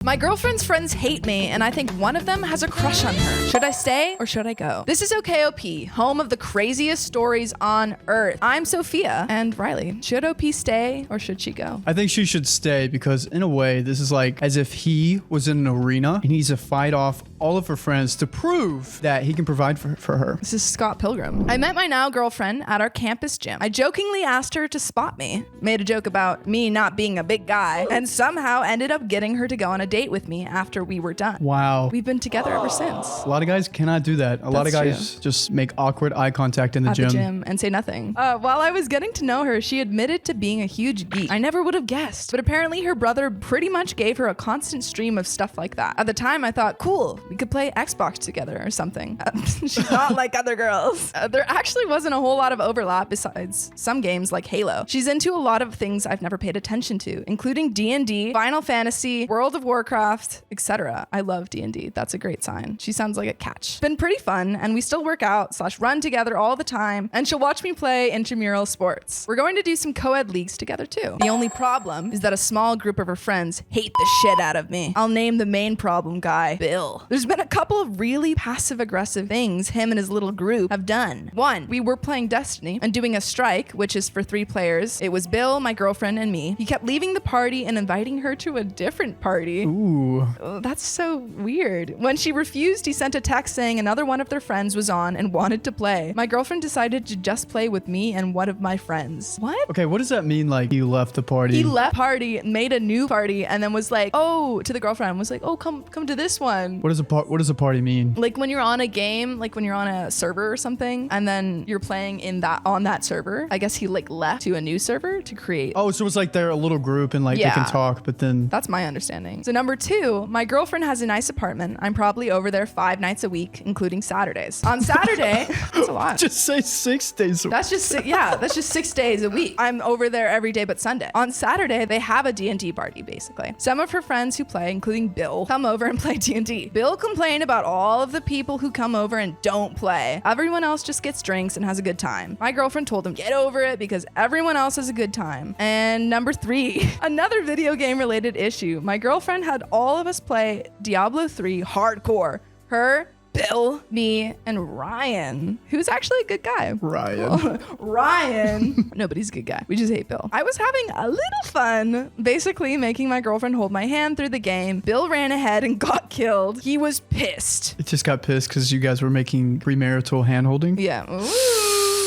My girlfriend's friends hate me, and I think one of them has a crush on her. Should I stay or should I go? This is OKOP, home of the craziest stories on earth. I'm Sophia and Riley. Should OP stay or should she go? I think she should stay because in a way, this is like as if he was in an arena and he needs to fight off all of her friends to prove that he can provide for her. This is Scott Pilgrim. I met my now girlfriend at our campus gym. I jokingly asked her to spot me, made a joke about me not being a big guy, and somehow ended up getting her to go on a date with me after we were done. Wow. We've been together ever since. A lot of guys cannot do that. A lot of guys just make awkward eye contact in the gym and say nothing. While I was getting to know her, she admitted to being a huge geek. I never would have guessed, but apparently her brother pretty much gave her a constant stream of stuff like that. At the time, I thought, cool, we could play Xbox together or something. She's not like other girls. There actually wasn't a whole lot of overlap besides some games like Halo. She's into a lot of things I've never paid attention to, including D&D, Final Fantasy, World of Warcraft, etc. I love D&D. That's a great sign. She sounds like a catch. Been pretty fun, and we still work out / run together all the time, and she'll watch me play intramural sports. We're going to do some co-ed leagues together too. The only problem is that a small group of her friends hate the shit out of me. I'll name the main problem guy, Bill. There's been a couple of really passive-aggressive things him and his little group have done. One, we were playing Destiny and doing a strike, which is for 3 players. It was Bill, my girlfriend, and me. He kept leaving the party and inviting her to a different party. Ooh. Oh, that's so weird. When she refused, he sent a text saying another one of their friends was on and wanted to play. My girlfriend decided to just play with me and one of my friends. What? Okay, what does that mean, like, he left the party? He left party, made a new party, and then was like, oh, to the girlfriend, was like, oh, come to this one. What does a party mean? Like when you're on a game, like when you're on a server or something, and then you're playing on that server. I guess he like left to a new server to create. Oh, so it's like they're a little group and like they can talk, but then... That's my understanding. So number 2, my girlfriend has a nice apartment. I'm probably over there 5 nights a week, including Saturdays. On Saturday, that's a lot. Just say 6 days a week. That's just 6 days a week. I'm over there every day but Sunday. On Saturday, they have a D&D party, basically. Some of her friends who play, including Bill, come over and play D&D. Bill complained about all of the people who come over and don't play. Everyone else just gets drinks and has a good time. My girlfriend told him, get over it because everyone else has a good time. And number 3, another video game related issue. My girlfriend had all of us play Diablo 3 hardcore. Her, Bill, me, and Ryan, who's actually a good guy. Ryan. Nobody's a good guy. We just hate Bill. I was having a little fun, basically making my girlfriend hold my hand through the game. Bill ran ahead and got killed. He was pissed. It just got pissed because you guys were making premarital hand-holding? Yeah. Ooh.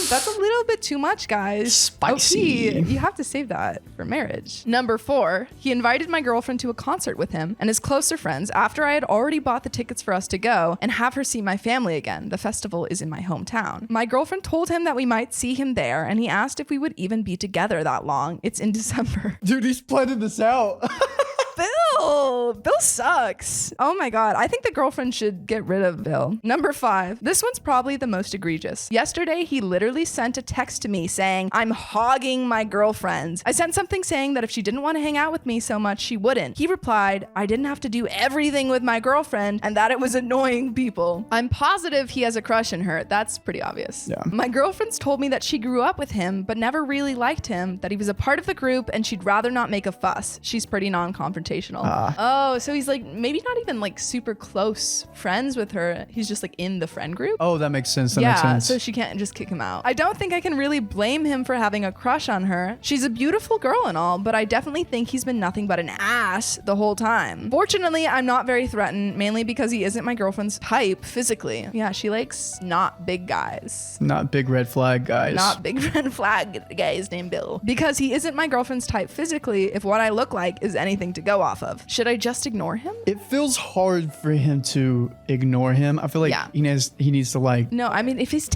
That's a little bit too much, guys. Spicy. OP, you have to save that for marriage. Number 4, he invited my girlfriend to a concert with him and his closer friends after I had already bought the tickets for us to go and have her see my family again. The festival is in my hometown. My girlfriend told him that we might see him there, and he asked if we would even be together that long. It's in December. Dude, he's planning this out. Bill sucks. Oh my God. I think the girlfriend should get rid of Bill. Number 5. This one's probably the most egregious. Yesterday, he literally sent a text to me saying, I'm hogging my girlfriend. I sent something saying that if she didn't want to hang out with me so much, she wouldn't. He replied, I didn't have to do everything with my girlfriend and that it was annoying people. I'm positive he has a crush on her. That's pretty obvious. Yeah. My girlfriend's told me that she grew up with him, but never really liked him, that he was a part of the group and she'd rather not make a fuss. She's pretty non-confrontational. Oh, so he's like maybe not even like super close friends with her. He's just like in the friend group. Oh, that makes sense. That makes sense. So she can't just kick him out. I don't think I can really blame him for having a crush on her. She's a beautiful girl and all, but I definitely think he's been nothing but an ass the whole time. Fortunately, I'm not very threatened, mainly because he isn't my girlfriend's type physically. Yeah, she likes not big guys. Not big red flag guys. Not big red flag guys named Bill. Because he isn't my girlfriend's type physically, if what I look like is anything to go off of. Should I just ignore him? It feels hard for him to ignore him. I feel like he needs to like... No, I mean, if he's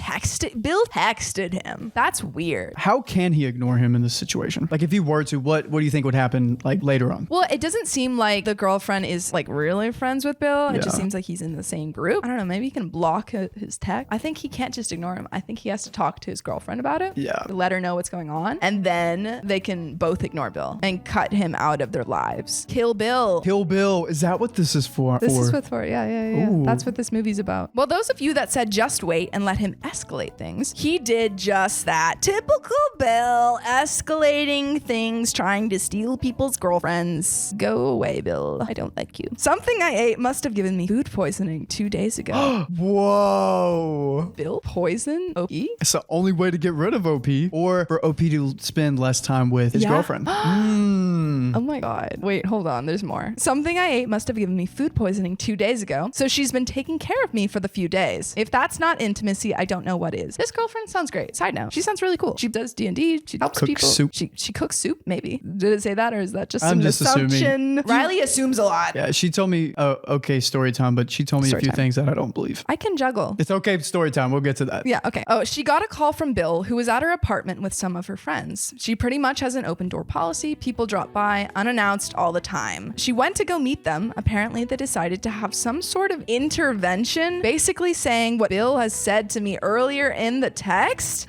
Bill texted him. That's weird. How can he ignore him in this situation? Like if he were to, what do you think would happen like later on? Well, it doesn't seem like the girlfriend is like really friends with Bill. It just seems like he's in the same group. I don't know, maybe he can block his text. I think he can't just ignore him. I think he has to talk to his girlfriend about it. Yeah. Let her know what's going on. And then they can both ignore Bill and cut him out of their lives. Kill Bill. Bill. Is that what this is for? This is what for, yeah. Ooh. That's what this movie's about. Well, those of you that said just wait and let him escalate things, he did just that. Typical Bill, escalating things, trying to steal people's girlfriends. Go away, Bill. I don't like you. Something I ate must have given me food poisoning 2 days ago. Whoa. Bill poison OP? It's the only way to get rid of OP, or for OP to spend less time with his girlfriend. Oh my God. Wait, hold on. There's more. Something I ate must have given me food poisoning 2 days ago, so she's been taking care of me for the few days. If that's not intimacy, I don't know what is. This girlfriend sounds great. Side note, she sounds really cool. She does D&D. She helps Cooks people. soup. She cooks soup, maybe. Did it say that, or is that just I'm an just assumption? assuming. Riley assumes a lot. Yeah, she told me, okay, story time, but she told me a few things that I don't believe. I can juggle. It's okay, story time. We'll get to that. Yeah, okay. Oh, she got a call from Bill, who was at her apartment with some of her friends. She pretty much has an open door policy. People drop by unannounced all the time. She went to go meet them. Apparently, they decided to have some sort of intervention, basically saying what Bill has said to me earlier in the text.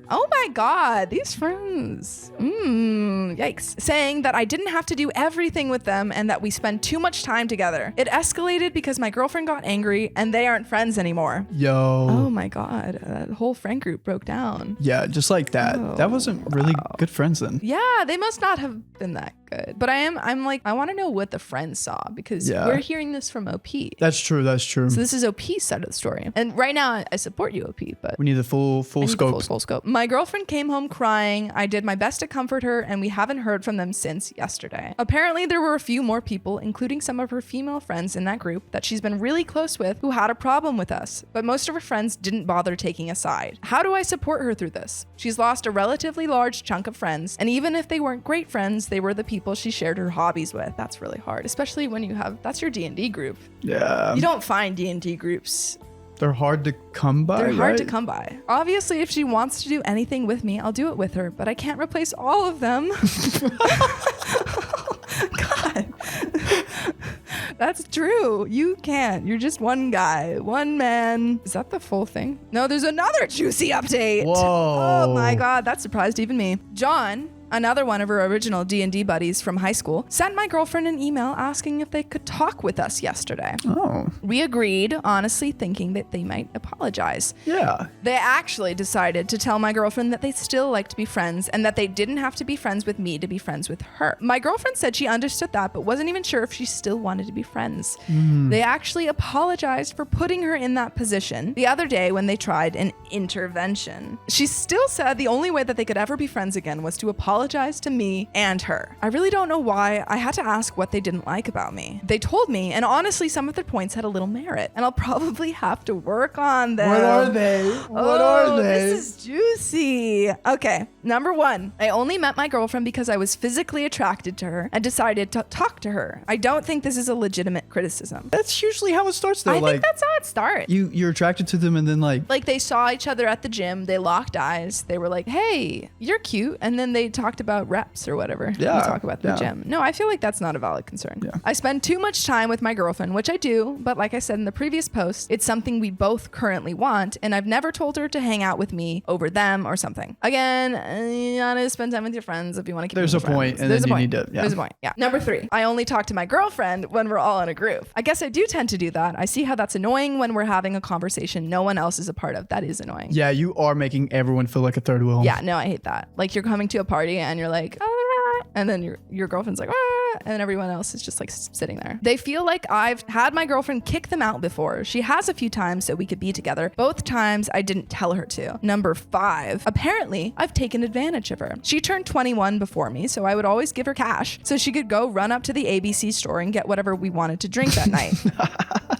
Oh my God, these friends. Yikes. Saying that I didn't have to do everything with them and that we spend too much time together. It escalated because my girlfriend got angry and they aren't friends anymore. Yo. Oh my God, that whole friend group broke down. Yeah, just like that. Oh, that wasn't really good friends then. Yeah, they must not have been that good. But I'm like, I want to know what the friends saw, because we're hearing this from OP. That's true. That's true. So this is OP's side of the story. And right now I support you, OP, but we need the full scope. Full scope. My girlfriend came home crying. I did my best to comfort her, and we haven't heard from them since yesterday. Apparently there were a few more people, including some of her female friends in that group that she's been really close with, who had a problem with us, but most of her friends didn't bother taking a side. How do I support her through this? She's lost a relatively large chunk of friends, and even if they weren't great friends, they were the people she shared her hobbies with. That's really hard, especially when that's your D&D group. Yeah. You don't find D&D groups. They're hard to come by. They're hard to come by. Obviously, if she wants to do anything with me, I'll do it with her, but I can't replace all of them. God. That's true. You can't. You're just one guy, one man. Is that the full thing? No, there's another juicy update. Whoa. Oh my God, that surprised even me. John, another one of her original D&D buddies from high school, sent my girlfriend an email asking if they could talk with us yesterday. Oh. We agreed, honestly thinking that they might apologize. Yeah. They actually decided to tell my girlfriend that they still like to be friends and that they didn't have to be friends with me to be friends with her. My girlfriend said she understood that, but wasn't even sure if she still wanted to be friends. They actually apologized for putting her in that position the other day when they tried an intervention. She still said the only way that they could ever be friends again was to apologize to me and her. I really don't know why. I had to ask what they didn't like about me. They told me, and honestly, some of their points had a little merit, and I'll probably have to work on them. What are they? What are they? This is juicy. Okay, number one, I only met my girlfriend because I was physically attracted to her and decided to talk to her. I don't think this is a legitimate criticism. That's usually how it starts though. I think that's how it starts. You're attracted to them and then like they saw each other at the gym, they locked eyes, they were like, hey, you're cute, and then they talked about reps or whatever. Yeah. We talk about the gym. No, I feel like that's not a valid concern. Yeah. I spend too much time with my girlfriend, which I do, but like I said in the previous post, it's something we both currently want, and I've never told her to hang out with me over them or something. Again, you gotta spend time with your friends if you want to keep there's a friends. point, and There's then a you point. need to. Yeah. There's a point. Yeah. Number three, I only talk to my girlfriend when we're all in a group. I guess I do tend to do that. I see how that's annoying when we're having a conversation no one else is a part of. That is annoying. Yeah, you are making everyone feel like a third wheel. Yeah, no, I hate that. Like you're coming to a party and you're like, "Ah," and then your girlfriend's like, "Ah," and then everyone else is just like sitting there. They feel like I've had my girlfriend kick them out before. She has a few times so we could be together. Both times I didn't tell her to. Number five, apparently I've taken advantage of her. She turned 21 before me, so I would always give her cash so she could go run up to the ABC store and get whatever we wanted to drink that night.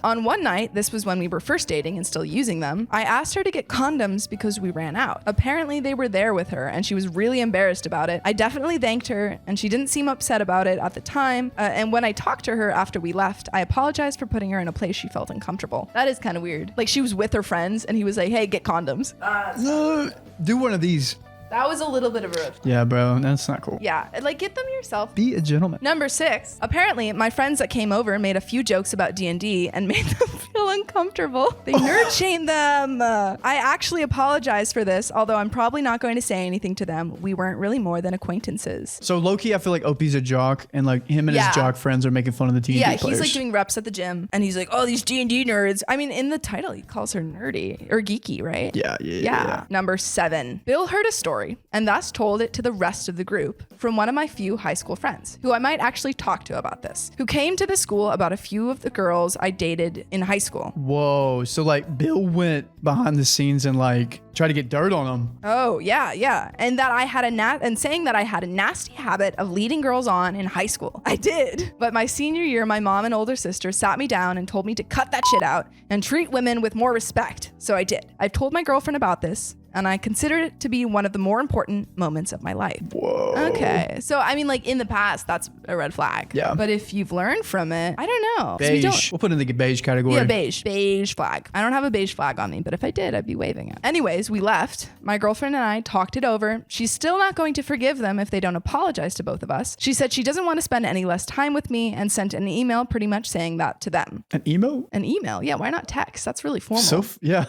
On one night, this was when we were first dating and still using them, I asked her to get condoms because we ran out. Apparently they were there with her and she was really embarrassed about it. I definitely thanked her and she didn't seem upset about it at the time. And when I talked to her after we left, I apologized for putting her in a place she felt uncomfortable. That is kind of weird. Like she was with her friends and he was like, hey, get condoms. Do one of these. That was a little bit of a red flag. Yeah, bro, that's not cool. Yeah, like get them yourself. Be a gentleman. Number 6. Apparently, my friends that came over made a few jokes about D&D and made them feel uncomfortable. They nerd shamed them. I actually apologize for this, although I'm probably not going to say anything to them. We weren't really more than acquaintances. So low-key, I feel like OP's a jock, and like him and his jock friends are making fun of the D&D players. He's like doing reps at the gym, and he's like, oh, these D&D nerds. I mean, in the title, he calls her nerdy or geeky, right? Yeah. Number 7. Bill heard a story and thus told it to the rest of the group from one of my few high school friends, who I might actually talk to about this, who came to the school about a few of the girls I dated in high school. Whoa. So like Bill went behind the scenes and like tried to get dirt on them. Oh, yeah. And that I had saying that I had a nasty habit of leading girls on in high school. I did. But my senior year, my mom and older sister sat me down and told me to cut that shit out and treat women with more respect. So I did. I've told my girlfriend about this, and I considered it to be one of the more important moments of my life. Whoa. Okay. So, I mean, like in the past, that's a red flag. Yeah. But if you've learned from it, I don't know. Beige. We'll put it in the beige category. Yeah, beige. Beige flag. I don't have a beige flag on me, but if I did, I'd be waving it. Anyways, we left. My girlfriend and I talked it over. She's still not going to forgive them if they don't apologize to both of us. She said she doesn't want to spend any less time with me and sent an email pretty much saying that to them. An emo? An email. Yeah, why not text? That's really formal. Yeah.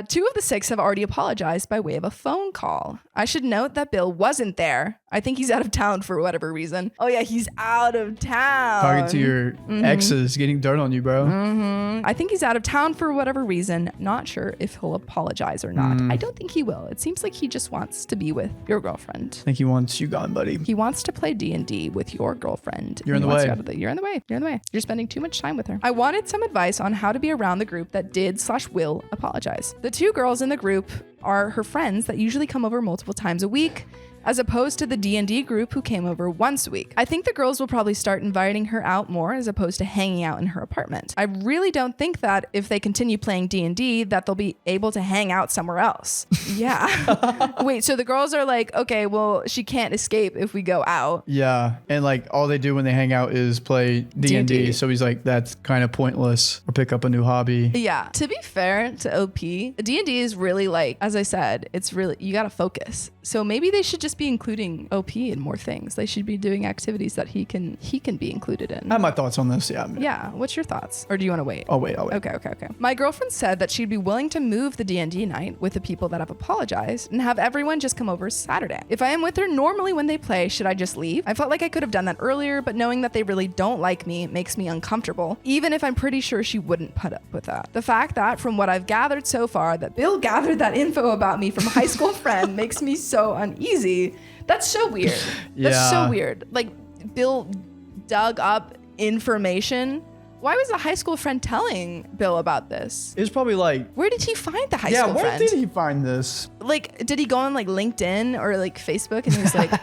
2 of the 6 have already apologized by way of a phone call. I should note that Bill wasn't there. I think he's out of town for whatever reason. Oh yeah, he's out of town. Talking to your exes, getting dirt on you, bro. I think he's out of town for whatever reason. Not sure if he'll apologize or not. I don't think he will. It seems like he just wants to be with your girlfriend. I think he wants you gone, buddy. He wants to play D&D with your girlfriend. You're in the way. You're in the way. You're in the way. You're spending too much time with her. I wanted some advice on how to be around the group that did/will apologize. The 2 girls in the group are her friends that usually come over multiple times a week, as opposed to the D&D group who came over once a week. I think the girls will probably start inviting her out more as opposed to hanging out in her apartment. I really don't think that if they continue playing D&D that they'll be able to hang out somewhere else. Yeah. Wait, so the girls are like, okay, well, she can't escape if we go out. Yeah. And like all they do when they hang out is play D&D. So he's like, that's kind of pointless, or pick up a new hobby. Yeah. To be fair to OP, D&D is really like, as I said, it's really, you got to focus. So maybe they should just be including OP in more things. They should be doing activities that he can be included in. I have my thoughts on this. Yeah. What's your thoughts? Or do you want to wait? I'll wait. Okay. My girlfriend said that she'd be willing to move the D&D night with the people that have apologized and have everyone just come over Saturday. If I am with her normally when they play, should I just leave? I felt like I could have done that earlier, but knowing that they really don't like me makes me uncomfortable, even if I'm pretty sure she wouldn't put up with that. The fact that from what I've gathered so far that Bill gathered that info about me from a high school friend makes me so uneasy. That's so weird. That's so weird. Like, Bill dug up information. Why was a high school friend telling Bill about this? It was probably like, where did he find the high school friend? Yeah, where did he find this? Like, did he go on like LinkedIn or like Facebook and he was like,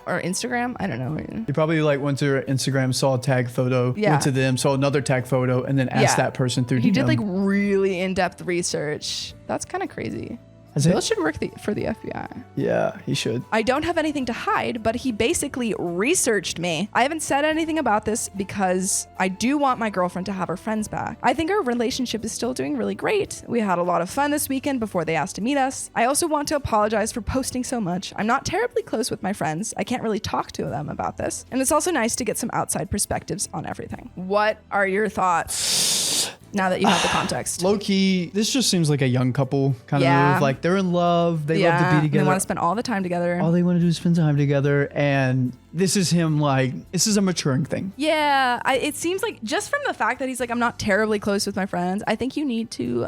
or Instagram? I don't know. He probably like went to her Instagram, saw a tag photo, went to them, saw another tag photo, and then asked that person through DM. He did like really in-depth research. That's kind of crazy. Bill should work for the FBI. Yeah, he should. I don't have anything to hide, but he basically researched me. I haven't said anything about this because I do want my girlfriend to have her friends back. I think our relationship is still doing really great. We had a lot of fun this weekend before they asked to meet us. I also want to apologize for posting so much. I'm not terribly close with my friends. I can't really talk to them about this. And it's also nice to get some outside perspectives on everything. What are your thoughts? Now that you have the context. Low key, this just seems like a young couple kind of move. Like they're in love. They love to be together. They want to spend all the time together. All they want to do is spend time together. And this is him like, this is a maturing thing. Yeah. It seems like just from the fact that he's like, I'm not terribly close with my friends. I think you need to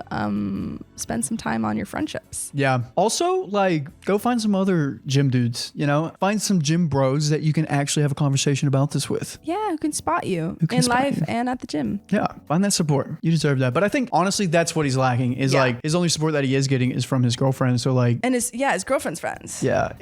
spend some time on your friendships. Yeah. Also, like, go find some other gym dudes, you know? Find some gym bros that you can actually have a conversation about this with. Yeah, who can spot you in life and at the gym. Yeah. Find that support. You deserve that. But I think honestly that's what he's lacking is like his only support that he is getting is from his girlfriend. So like, and his girlfriend's friends. Yeah.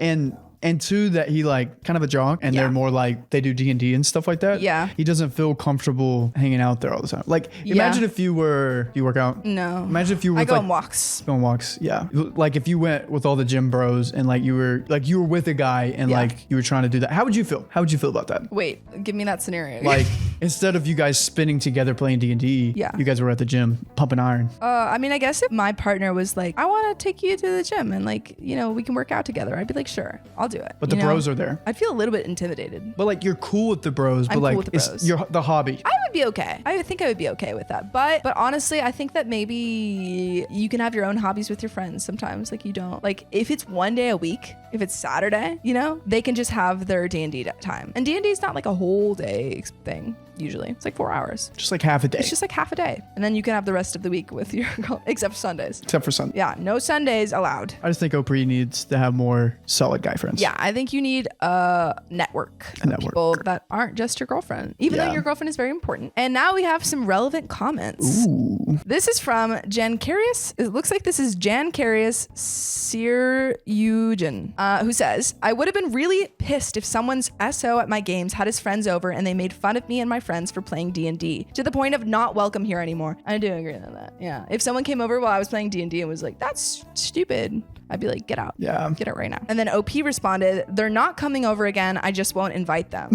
And two, that he like kind of a jock and they're more like they do D&D and stuff like that. Yeah. He doesn't feel comfortable hanging out there all the time. Like imagine if you were, do you work out? No. Imagine if you were I go on walks. Go on walks. Yeah. Like if you went with all the gym bros and like you were with a guy and like you were trying to do that. How would you feel? How would you feel about that? Wait, give me that scenario. Like Instead of you guys spinning together playing D&D, Yeah. you guys were at the gym pumping iron. I mean, I guess if my partner was like, I want to take you to the gym and like, you know, we can work out together, I'd be like, sure, I'll do it. But the bros are there. I'd feel a little bit intimidated. But like you're cool with the bros, but I'm like cool with the bros. it's the hobby. I would be okay. I think I would be okay with that. But honestly, I think that maybe you can have your own hobbies with your friends sometimes. Like you don't, like if it's one day a week, if it's Saturday, you know, they can just have their D&D time. And D&D is not like a whole day thing. Usually it's like 4 hours. Just like half a day. It's just like half a day. And then you can have the rest of the week with your girl, except for Sundays. Except for Sunday. Yeah, no Sundays allowed. I just think Opry needs to have more solid guy friends. Yeah, I think you need a network. Of people that aren't just your girlfriend, even though your girlfriend is very important. And now we have some relevant comments. Ooh. This is from Jan Carius. It looks like this is Jan Carius Sir Eugen, who says, I would have been really pissed if someone's SO at my games had his friends over and they made fun of me and my friends for playing D&D to the point of not welcome here anymore. I do agree with that. Yeah. If someone came over while I was playing D&D and was like, that's stupid, I'd be like, get out. Yeah. Get out right now. And then OP responded, they're not coming over again. I just won't invite them.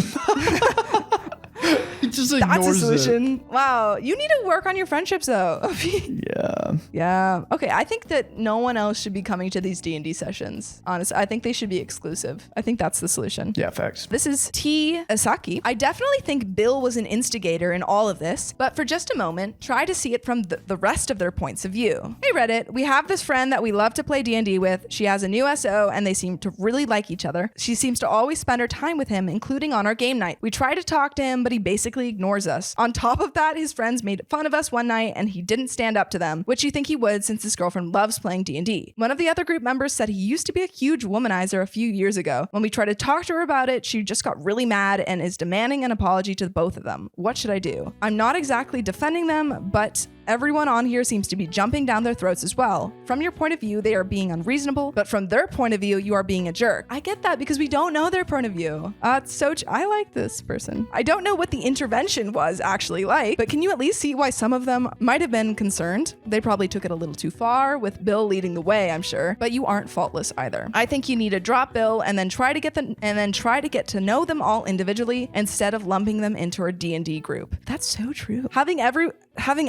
He just That's a ignores solution. it. Wow. You need to work on your friendships though. Yeah. Yeah. Okay. I think that no one else should be coming to these D&D sessions. Honestly, I think they should be exclusive. I think that's the solution. Yeah, facts. This is T. Asaki. I definitely think Bill was an instigator in all of this, but for just a moment, try to see it from the rest of their points of view. Hey Reddit, we have this friend that we love to play D&D with. She has a new SO and they seem to really like each other. She seems to always spend her time with him, including on our game night. We try to talk to him, but he basically ignores us. On top of that, his friends made fun of us one night and he didn't stand up to them, which you think he would since his girlfriend loves playing D&D. One of the other group members said he used to be a huge womanizer a few years ago. When we tried to talk to her about it, she just got really mad and is demanding an apology to both of them. What should I do? I'm not exactly defending them, but everyone on here seems to be jumping down their throats as well. From your point of view, they are being unreasonable, but from their point of view, you are being a jerk. I get that because we don't know their point of view. I like this person. I don't know what the intervention was actually like, but can you at least see why some of them might have been concerned? They probably took it a little too far, with Bill leading the way, I'm sure, but you aren't faultless either. I think you need to drop Bill and then try to get to know them all individually instead of lumping them into a D&D group. That's so true. Having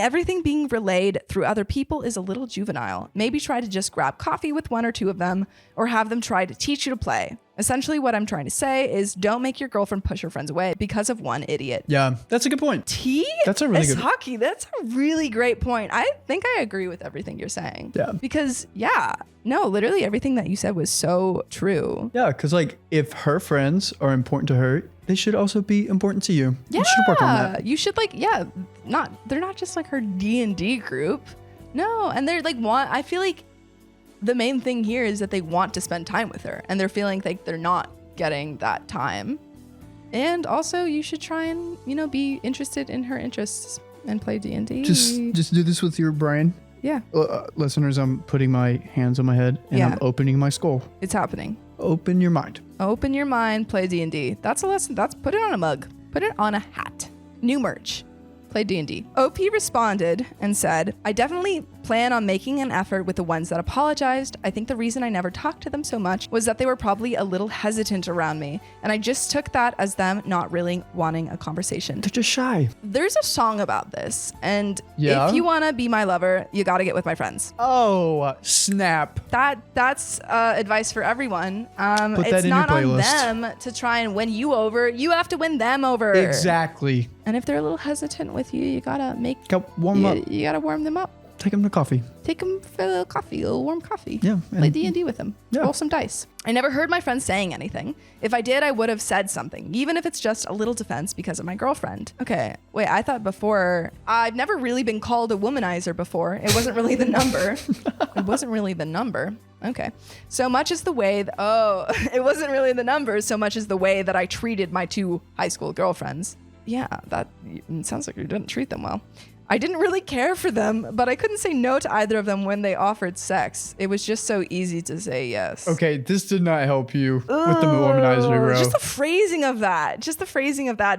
everything being relayed through other people is a little juvenile. Maybe try to just grab coffee with one or two of them, or have them try to teach you to play. Essentially, what I'm trying to say is don't make your girlfriend push her friends away because of one idiot. Yeah, that's a good point. That's a really good Hockey. That's a really great point. I think I agree with everything you're saying. Yeah. Because, literally everything that you said was so true. Yeah, because like if her friends are important to her, they should also be important to you. Yeah. You should work on that. You should they're not just like her D&D group. No, and they're like I feel like the main thing here is that they want to spend time with her and they're feeling like they're not getting that time. And also you should try and, be interested in her interests and play D&D. Just do this with your brain. Yeah. Listeners, I'm putting my hands on my head and I'm opening my skull. It's happening. Open your mind. Open your mind, play D&D. That's a lesson. Put it on a mug. Put it on a hat. New merch. Play D&D. OP responded and said, I definitely plan on making an effort with the ones that apologized. I think the reason I never talked to them so much was that they were probably a little hesitant around me, and I just took that as them not really wanting a conversation. They're just shy. There's a song about this, and if you want to be my lover, you got to get with my friends. Oh, snap. That's advice for everyone. It's in not your on playlist. them to try and win you over. You have to win them over. Exactly. And if they're a little hesitant with you, you gotta warm up. You gotta warm them up. Take them to coffee. Take them for a little warm coffee. Yeah. Play D&D with them. Yeah. Roll some dice. I never heard my friends saying anything. If I did, I would have said something, even if it's just a little defense because of my girlfriend. Okay, wait, I thought before, I've never really been called a womanizer before. It wasn't really the number. It wasn't really the number. Okay. So much as the way, it wasn't really the number so much as the way that I treated my two high school girlfriends. Yeah, it sounds like you didn't treat them well. I didn't really care for them, but I couldn't say no to either of them when they offered sex. It was just so easy to say yes. Okay, this did not help you with the womanizer, bro. Just the phrasing of that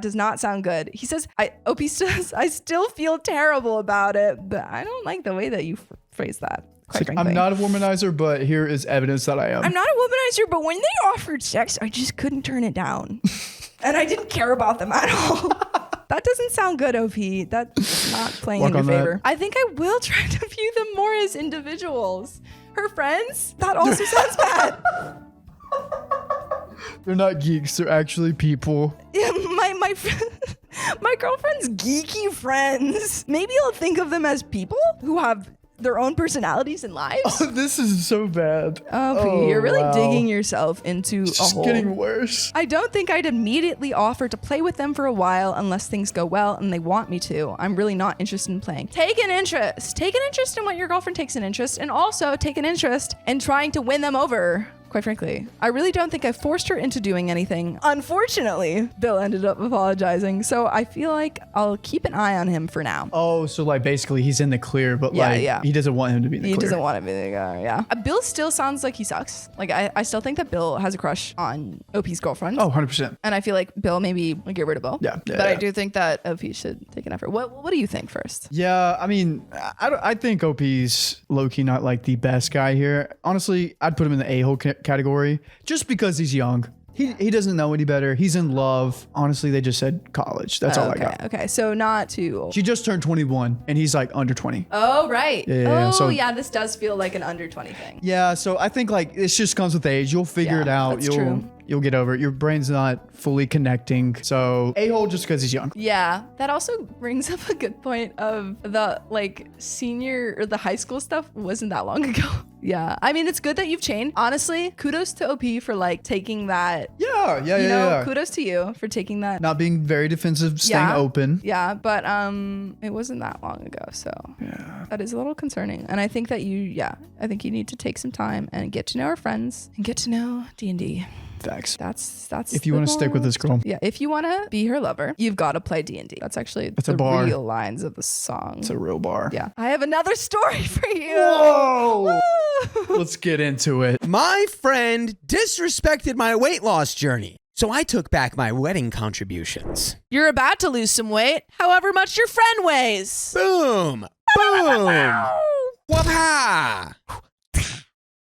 does not sound good. He says, OP says, I still feel terrible about it, but I don't like the way that you phrase that. I'm not a womanizer, but here is evidence that I am. I'm not a womanizer, but when they offered sex, I just couldn't turn it down. And I didn't care about them at all. That doesn't sound good, OP. That's not playing Work in your on that. favor. I think I will try to view them more as individuals. Her friends? That also sounds bad. They're not geeks. They're actually people. Yeah, my girlfriend's geeky friends. Maybe I'll think of them as people who have their own personalities and lives. Oh, this is so bad. Oh, you're really wow. digging yourself into It's a just hole. getting worse. I don't think I'd immediately offer to play with them for a while unless things go well and they want me to. I'm really not interested in playing. Take an interest. Take an interest in what your girlfriend takes an interest, and also take an interest in trying to win them over. Quite frankly, I really don't think I forced her into doing anything. Unfortunately, Bill ended up apologizing, so I feel like I'll keep an eye on him for now. Oh, so like basically he's in the clear, but he doesn't want him to be in the He clear. doesn't want to be the guy, yeah. Bill still sounds like he sucks. Like, I still think that Bill has a crush on OP's girlfriend. Oh, 100%. And I feel like Bill maybe get rid of Bill. Yeah. But I do think that OP should take an effort. What do you think first? Yeah, I mean, I think OP's low-key not like the best guy here. Honestly, I'd put him in the a-hole category just because he's young. He doesn't know any better. He's in love. Honestly, they just said college. That's all I got. Okay, so not too old. She just turned 21 and he's like under 20. Oh, right. Yeah, so- this does feel like an under 20 thing. Yeah, so I think like this just comes with age. You'll figure Yeah, it out. that's true. You'll get over it. Your brain's not fully connecting. So a-hole just because he's young. Yeah, that also brings up a good point of the like senior or the high school stuff wasn't that long ago. Yeah, I mean, it's good that you've changed. Honestly, kudos to OP for like taking that. Yeah. Kudos to you for taking that. Not being very defensive, staying open. Yeah, but it wasn't that long ago, so Yeah. that is a little concerning. And I think that I think you need to take some time and get to know our friends and get to know D&D. Facts. That's If you the want to stick with goal. this girl. Yeah, if you want to be her lover, you've got to play D&D. That's actually That's a the bar. real lines of the song. It's a real bar. Yeah. I have another story for you. Whoa! Let's get into it. My friend disrespected my weight loss journey, so I took back my wedding contributions. You're about to lose some weight, however much your friend weighs. Boom! Boom! WIBTAH!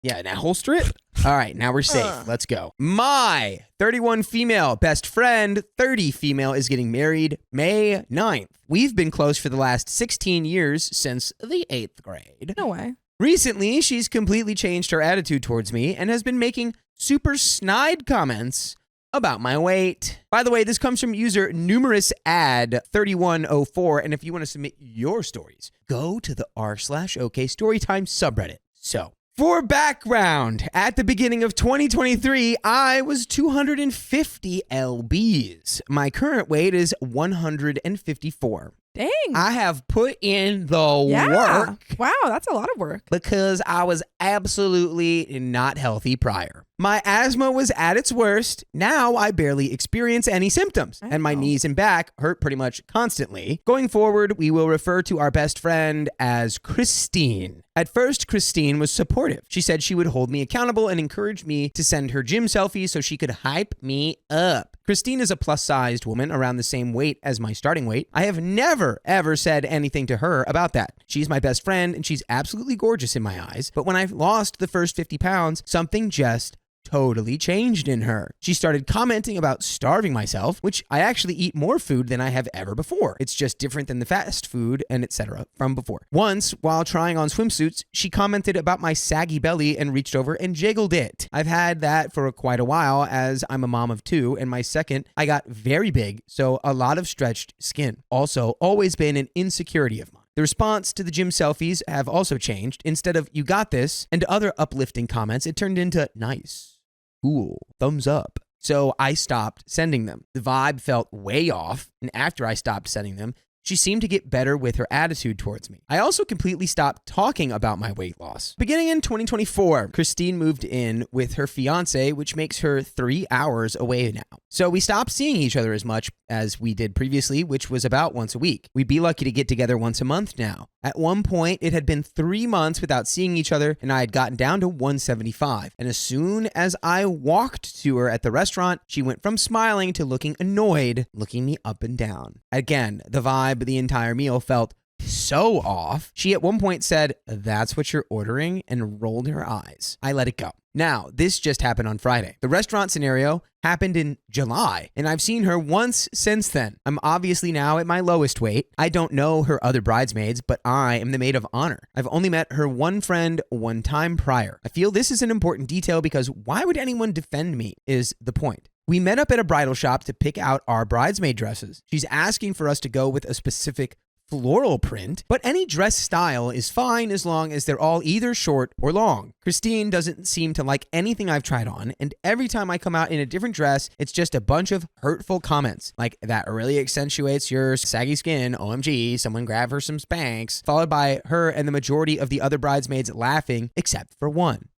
Yeah, now holster it. All right, now we're safe. Let's go. My 31 female best friend, 30 female, is getting married May 9th. We've been close for the last 16 years since the 8th grade. No way. Recently, she's completely changed her attitude towards me and has been making super snide comments about my weight. By the way, this comes from user numerous ad 3104, and if you want to submit your stories, go to the r/OK Storytime subreddit. So, for background, at the beginning of 2023, I was 250 lbs. My current weight is 154. Dang. I have put in the work Wow, that's a lot of work. because I was absolutely not healthy prior. My asthma was at its worst. Now I barely experience any symptoms, and my knees and back hurt pretty much constantly. Going forward, we will refer to our best friend as Christine. At first, Christine was supportive. She said she would hold me accountable and encourage me to send her gym selfies so she could hype me up. Christine is a plus-sized woman around the same weight as my starting weight. I have never, ever said anything to her about that. She's my best friend, and she's absolutely gorgeous in my eyes. But when I lost the first 50 pounds, something just totally changed in her. She started commenting about starving myself, which I actually eat more food than I have ever before. It's just different than the fast food and etc. from before. Once, while trying on swimsuits, she commented about my saggy belly and reached over and jiggled it. I've had that for quite a while as I'm a mom of 2, and my second, I got very big, so a lot of stretched skin. Also, always been an insecurity of mine. The response to the gym selfies have also changed. Instead of "you got this" and other uplifting comments, it turned into "nice," "cool," "thumbs up." So I stopped sending them. The vibe felt way off, and after I stopped sending them, she seemed to get better with her attitude towards me. I also completely stopped talking about my weight loss. Beginning in 2024, Christine moved in with her fiance, which makes her 3 hours away now. So we stopped seeing each other as much as we did previously, which was about once a week. We'd be lucky to get together once a month now. At one point, it had been 3 months without seeing each other, and I had gotten down to 175. And as soon as I walked to her at the restaurant, she went from smiling to looking annoyed, looking me up and down. Again, the vibe the entire meal felt so off. She at one point said, "That's what you're ordering," and rolled her eyes. I let it go. Now, this just happened on Friday. The restaurant scenario happened in July, and I've seen her once since then. I'm obviously now at my lowest weight. I don't know her other bridesmaids, but I am the maid of honor. I've only met her one friend one time prior. I feel this is an important detail because why would anyone defend me is the point. We met up at a bridal shop to pick out our bridesmaid dresses. She's asking for us to go with a specific floral print, but any dress style is fine as long as they're all either short or long. Christine doesn't seem to like anything I've tried on, and every time I come out in a different dress, it's just a bunch of hurtful comments, like "that really accentuates your saggy skin, OMG, someone grab her some Spanx," followed by her and the majority of the other bridesmaids laughing, except for one.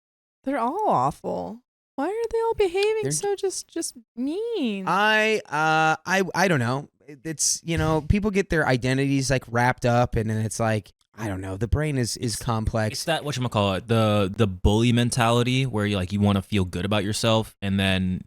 They're all awful. Why are they all behaving so just mean? I don't know. It's, people get their identities like wrapped up, and then it's like, I don't know. The brain is complex. It's that, whatchamacallit, the bully mentality where you want to feel good about yourself, and then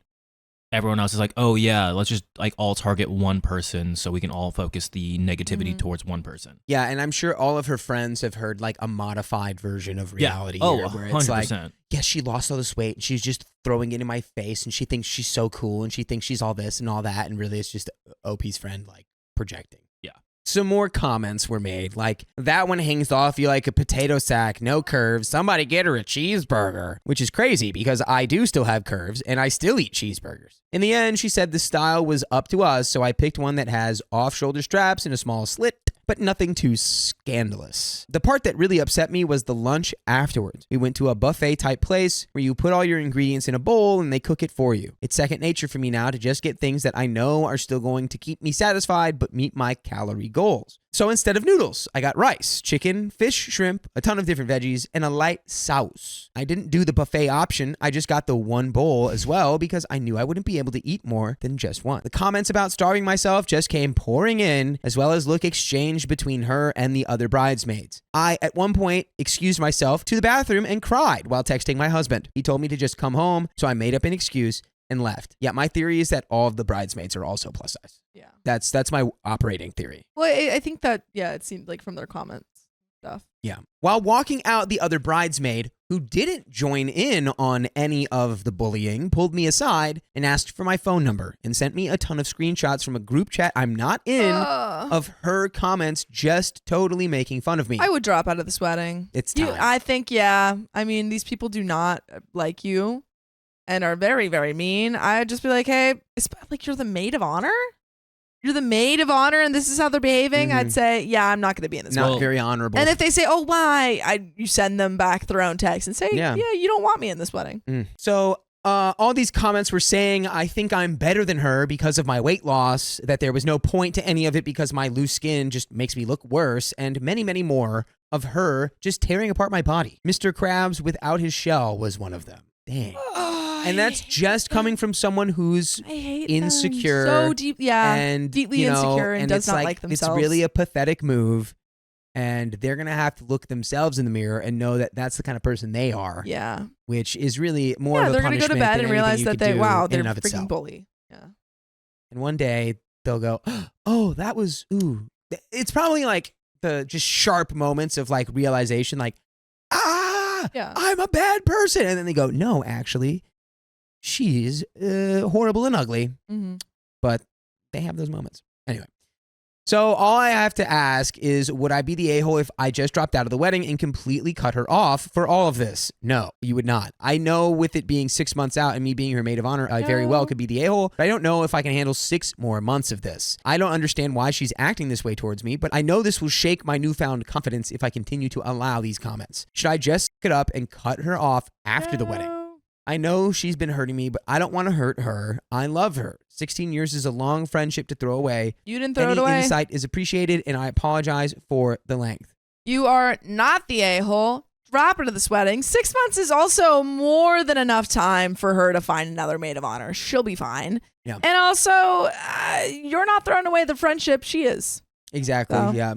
everyone else is like, oh yeah, let's just like all target one person so we can all focus the negativity towards one person. Yeah, and I'm sure all of her friends have heard like a modified version of reality. Yeah. Here, where it's 100%. like, yeah, she lost all this weight and she's just throwing it in my face, and she thinks she's so cool, and she thinks she's all this and all that, and really it's just OP's friend like projecting. Yeah. Some more comments were made, like, "That one hangs off you like a potato sack, no curves. Somebody get her a cheeseburger," which is crazy because I do still have curves and I still eat cheeseburgers. In the end, she said the style was up to us, so I picked one that has off-shoulder straps and a small slit, but nothing too scandalous. The part that really upset me was the lunch afterwards. We went to a buffet type place where you put all your ingredients in a bowl and they cook it for you. It's second nature for me now to just get things that I know are still going to keep me satisfied but meet my calorie goals. So instead of noodles, I got rice, chicken, fish, shrimp, a ton of different veggies, and a light sauce. I didn't do the buffet option. I just got the one bowl as well because I knew I wouldn't be able to eat more than just one. The comments about starving myself just came pouring in, as well as look exchanged between her and the other bridesmaids. I, at one point, excused myself to the bathroom and cried while texting my husband. He told me to just come home, so I made up an excuse and left. Yeah, my theory is that all of the bridesmaids are also plus size. Yeah. That's my operating theory. Well, I think that, it seemed like from their comments stuff. Yeah. While walking out, the other bridesmaid, who didn't join in on any of the bullying, pulled me aside and asked for my phone number and sent me a ton of screenshots from a group chat I'm not in of her comments just totally making fun of me. I would drop out of this wedding. It's time. I think, I mean, these people do not like you and are very, very mean. I'd just be like, hey, it's like, you're the maid of honor? You're the maid of honor and this is how they're behaving? I'd say, I'm not going to be in this Not wedding. very honorable. And if they say, oh, why? You send them back their own text and say, yeah, you don't want me in this wedding. So all these comments were saying I think I'm better than her because of my weight loss, that there was no point to any of it because my loose skin just makes me look worse, and many, many more of her just tearing apart my body. Mr. Krabs without his shell was one of them. Dang. And that's just coming from someone who's insecure. So deep, and deeply insecure and does not like themselves. It's really a pathetic move, and they're going to have to look themselves in the mirror and know that that's the kind of person they are. Yeah. Which is really more of a they're punishment. They're going to go to bed and realize that they're a freaking bully. Yeah. And one day they'll go, oh, that was, ooh. It's probably like the just sharp moments of like realization, like, I'm a bad person. And then they go, no, actually, she's horrible and ugly. But they have those moments. Anyway. So all I have to ask is, would I be the a-hole if I just dropped out of the wedding and completely cut her off for all of this? No, you would not. I know with it being 6 months out and me being her maid of honor, I very well could be the a-hole, but I don't know if I can handle 6 more months of this. I don't understand why she's acting this way towards me, but I know this will shake my newfound confidence if I continue to allow these comments. Should I just pick it up and cut her off after the wedding? I know she's been hurting me, but I don't want to hurt her. I love her. 16 years is a long friendship to throw away. You didn't throw it away. Any insight is appreciated, and I apologize for the length. You are not the a-hole. Drop her to this wedding. 6 months is also more than enough time for her to find another maid of honor. She'll be fine. Yeah. And also, you're not throwing away the friendship. She is. Exactly. So. Yeah.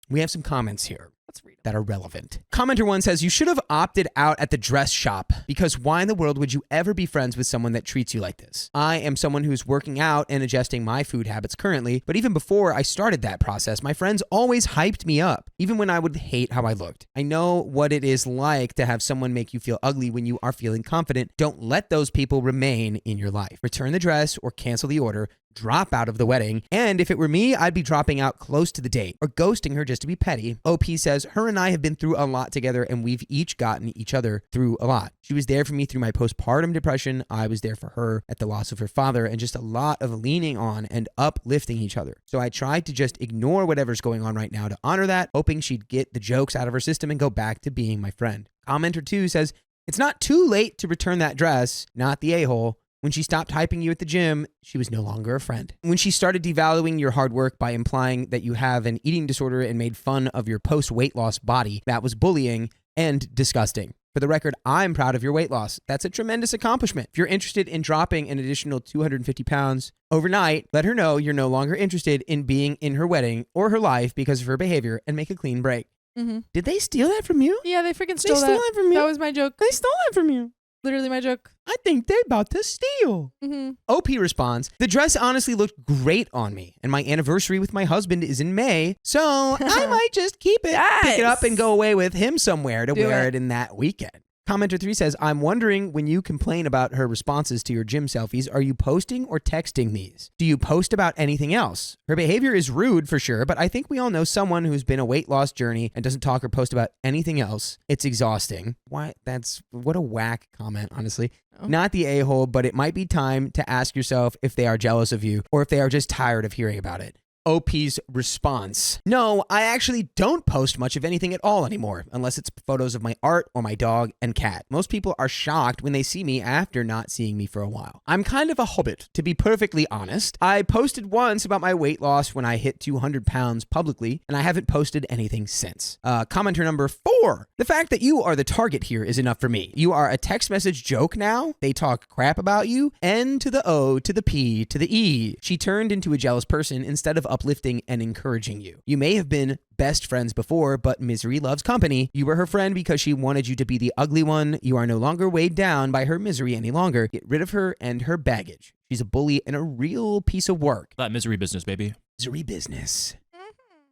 We have some comments here. Let's read them. that are relevant. Commenter 1 says, you should have opted out at the dress shop because why in the world would you ever be friends with someone that treats you like this? I am someone who's working out and adjusting my food habits currently, but even before I started that process, my friends always hyped me up, even when I would hate how I looked. I know what it is like to have someone make you feel ugly when you are feeling confident. Don't let those people remain in your life. Return the dress or cancel the order. Drop out of the wedding, and if it were me, I'd be dropping out close to the date or ghosting her just to be petty. OP says, her and I have been through a lot together and we've each gotten each other through a lot. She was there for me through my postpartum depression. I was there for her at the loss of her father, and just a lot of leaning on and uplifting each other. So I tried to just ignore whatever's going on right now to honor that, hoping she'd get the jokes out of her system and go back to being my friend. Commenter 2 says, it's not too late to return that dress, not the a-hole. When she stopped hyping you at the gym, she was no longer a friend. When she started devaluing your hard work by implying that you have an eating disorder and made fun of your post-weight loss body, that was bullying and disgusting. For the record, I'm proud of your weight loss. That's a tremendous accomplishment. If you're interested in dropping an additional 250 pounds overnight, let her know you're no longer interested in being in her wedding or her life because of her behavior and make a clean break. Mm-hmm. Did they steal that from you? Yeah, they freaking stole They stole that from you? That was my joke. They stole that from you. Literally my joke. I think they're about to steal. Mm-hmm. OP responds, the dress honestly looked great on me, and my anniversary with my husband is in May, so I might just keep it, pick it up, and go away with him somewhere to wear it in that weekend. Commenter 3 says, I'm wondering when you complain about her responses to your gym selfies, are you posting or texting these? Do you post about anything else? Her behavior is rude for sure, but I think we all know someone who's been a weight loss journey and doesn't talk or post about anything else. It's exhausting. What a whack comment, honestly. Oh. Not the a-hole, but it might be time to ask yourself if they are jealous of you or if they are just tired of hearing about it. OP's response. No, I actually don't post much of anything at all anymore, unless it's photos of my art or my dog and cat. Most people are shocked when they see me after not seeing me for a while. I'm kind of a hobbit, to be perfectly honest. I posted once about my weight loss when I hit 200 pounds publicly, and I haven't posted anything since. Commenter number 4. The fact that you are the target here is enough for me. You are a text message joke now. They talk crap about you. N to the O to the P to the E. She turned into a jealous person instead of uplifting and encouraging you. You may have been best friends before, but misery loves company. You were her friend because she wanted you to be the ugly one. You are no longer weighed down by her misery any longer. Get rid of her and her baggage. She's a bully and a real piece of work. That misery business, baby. Misery business.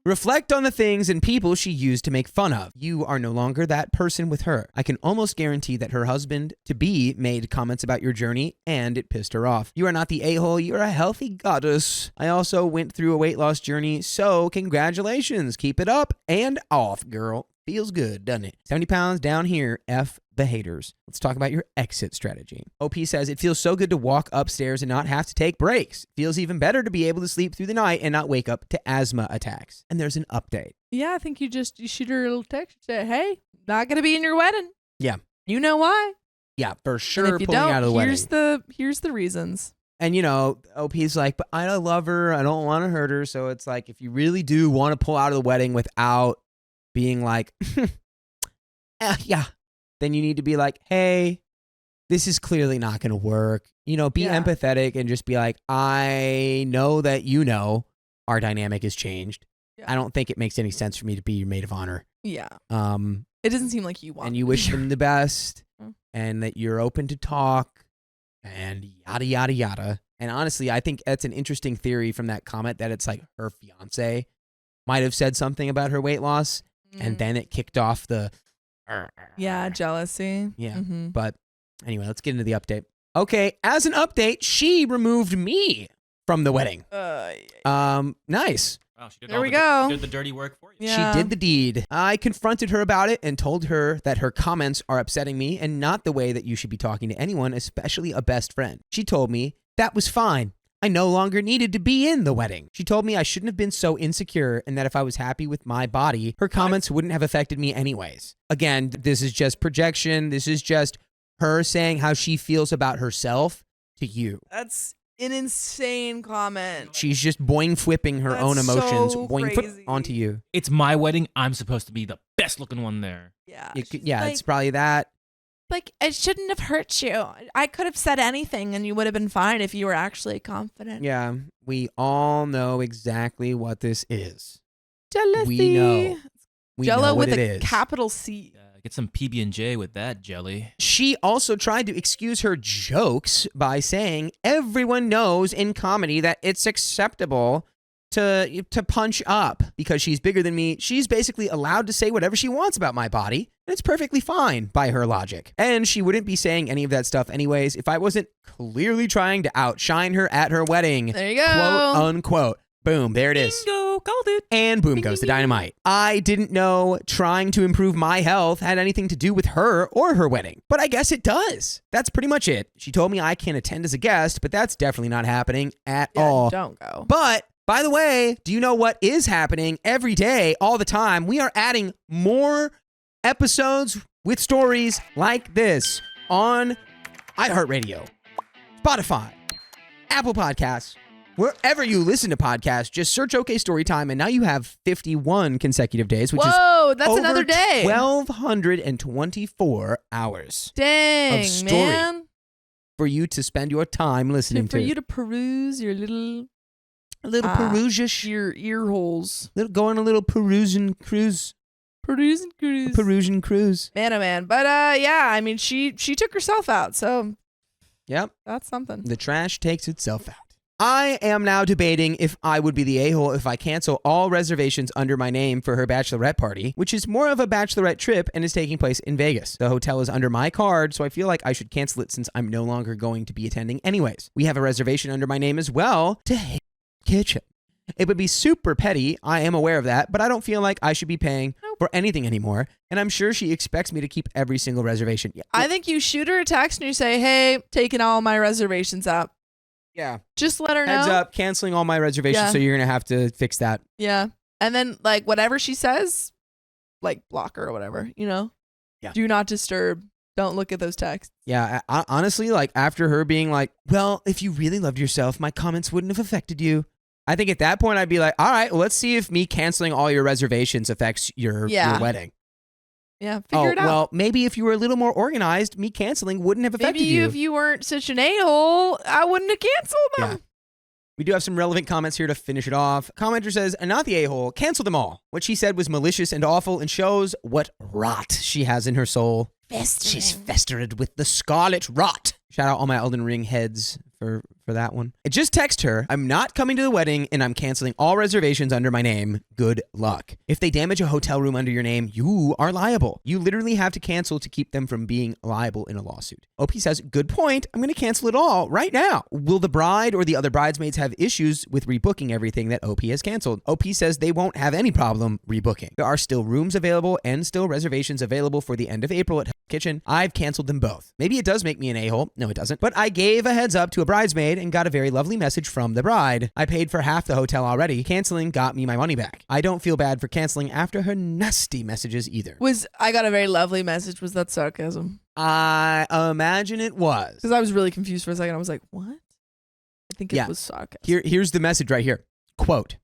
Reflect on the things and people she used to make fun of. You are no longer that person with her. I can almost guarantee that her husband-to-be made comments about your journey and it pissed her off. You are not the a-hole, you're a healthy goddess. I also went through a weight loss journey, so congratulations. Keep it up and off, girl. Feels good, doesn't it? 70 pounds down here, F the haters. Let's talk about your exit strategy. OP says, it feels so good to walk upstairs and not have to take breaks. Feels even better to be able to sleep through the night and not wake up to asthma attacks. And there's an update. Yeah, I think you shoot her a little text and say, hey, not going to be in your wedding. Yeah. You know why? Yeah, for sure. If you pulling don't, out of the wedding. Here's the reasons. And, you know, OP's like, but I love her. I don't want to hurt her. So it's like, if you really do want to pull out of the wedding without being like, yeah, then you need to be like, hey, this is clearly not going to work. You know, be empathetic and just be like, I know that you know our dynamic has changed. Yeah. I don't think it makes any sense for me to be your maid of honor. Yeah. It doesn't seem like you want. And you wish them the best and that you're open to talk and yada, yada, yada. And honestly, I think that's an interesting theory from that comment that it's like her fiance might have said something about her weight loss and then it kicked off the jealousy. Yeah. Mm-hmm. But anyway, let's get into the update. Okay, as an update, she removed me from the wedding. Nice. Wow, she did there we go. Did the dirty work for you. Yeah. She did the deed. I confronted her about it and told her that her comments are upsetting me and not the way that you should be talking to anyone, especially a best friend. She told me that was fine. I no longer needed to be in the wedding. She told me I shouldn't have been so insecure and that if I was happy with my body, her comments wouldn't have affected me anyways. Again, this is just projection. This is just her saying how she feels about herself to you. That's an insane comment. She's just boing-flipping her own emotions boing-flip onto you. It's my wedding. I'm supposed to be the best looking one there. Yeah. It's probably that. Like, it shouldn't have hurt you. I could have said anything and you would have been fine if you were actually confident. Yeah, we all know exactly what this is. Jealousy. We know. We Jello know what with it a is. capital C. Get some PB&J with that jelly. She also tried to excuse her jokes by saying everyone knows in comedy that it's acceptable to punch up because she's bigger than me. She's basically allowed to say whatever she wants about my body, and it's perfectly fine by her logic. And she wouldn't be saying any of that stuff anyways if I wasn't clearly trying to outshine her at her wedding. There you go. Quote unquote. Boom, there it is. Bingo, called it. And boom goes the dynamite. I didn't know trying to improve my health had anything to do with her or her wedding, but I guess it does. That's pretty much it. She told me I can attend as a guest, but that's definitely not happening at all. Don't go. But by the way, do you know what is happening every day, all the time? We are adding more episodes with stories like this on iHeartRadio, Spotify, Apple Podcasts, wherever you listen to podcasts. Just search OK Storytime, and now you have 51 consecutive days, which is that's over another day. 1,224 hours Dang, of story man. for you to spend your time listening For to. you to peruse your little perusish, your ear holes. go on a little Perusian cruise. Perusing cruise. Perusian cruise. Man, oh man. But yeah, I mean, she took herself out, so Yep. that's something. The trash takes itself out. I am now debating if I would be the a-hole if I cancel all reservations under my name for her bachelorette party, which is more of a bachelorette trip and is taking place in Vegas. The hotel is under my card, so I feel like I should cancel it since I'm no longer going to be attending anyways. We have a reservation under my name as well to Kitchen. It would be super petty, I am aware of that, but I don't feel like I should be paying for anything anymore, and I'm sure she expects me to keep every single reservation. Yeah. I think you shoot her a text and you say, hey, taking all my reservations up. Yeah. Just let her know. Heads up, canceling all my reservations, Yeah. so you're going to have to fix that. Yeah. And then, like, whatever she says, like, block her or whatever, you know? Yeah. Do not disturb. Don't look at those texts. Yeah, honestly, like, after her being like, well, if you really loved yourself, my comments wouldn't have affected you. I think at that point, I'd be like, all right, well, let's see if me canceling all your reservations affects your wedding. Yeah, figure it out. Well, maybe if you were a little more organized, me canceling wouldn't have affected Maybe you. if you weren't such an a-hole, I wouldn't have canceled them. Yeah. We do have some relevant comments here to finish it off. Commenter says, not the a-hole, cancel them all. What she said was malicious and awful and shows what rot she has in her soul. She's festered with the scarlet rot. Shout out all my Elden Ring heads for that one. I just text her, I'm not coming to the wedding and I'm canceling all reservations under my name. Good luck. If they damage a hotel room under your name, you are liable. You literally have to cancel to keep them from being liable in a lawsuit. OP says, good point. I'm going to cancel it all right now. Will the bride or the other bridesmaids have issues with rebooking everything that OP has canceled? OP says they won't have any problem rebooking. There are still rooms available and still reservations available for the end of April at Kitchen. I've canceled them both. Maybe it does make me an a-hole. No, it doesn't. But I gave a heads up to a bridesmaid and got a very lovely message from the bride. I paid for half the hotel already. Canceling got me my money back. I don't feel bad for canceling after her nasty messages either. I got a very lovely message. Was that sarcasm? I imagine it was. Because I was really confused for a second. I was like, what? I think it was sarcasm. Here's the message right here. Quote,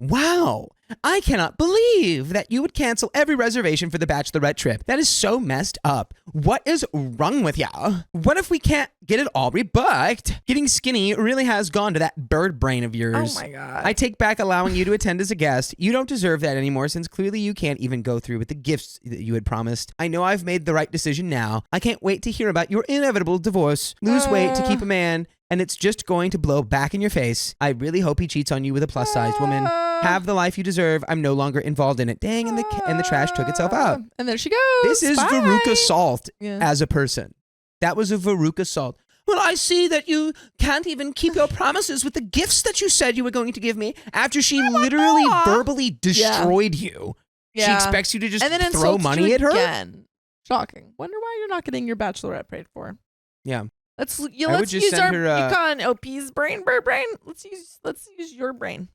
wow, I cannot believe that you would cancel every reservation for the bachelorette trip. That is so messed up. What is wrong with ya? What if we can't get it all rebooked? Getting skinny really has gone to that bird brain of yours. Oh my God. I take back allowing you to attend as a guest. You don't deserve that anymore since clearly you can't even go through with the gifts that you had promised. I know I've made the right decision now. I can't wait to hear about your inevitable divorce. Lose weight to keep a man, and it's just going to blow back in your face. I really hope he cheats on you with a plus-sized woman. Have the life you deserve. I'm no longer involved in it. Dang, and the trash took itself out. And there she goes. This is Bye. Veruca Salt Yeah. as a person. That was a Veruca Salt. Well, I see that you can't even keep your promises with the gifts that you said you were going to give me after she literally verbally destroyed you. Yeah. She expects you to just and then throw insults money you at her? again. Shocking. Wonder why you're not getting your bachelorette paid for. Yeah. Let's would let's just use send our her, Yukon OP's brain, bird brain. Let's use your brain.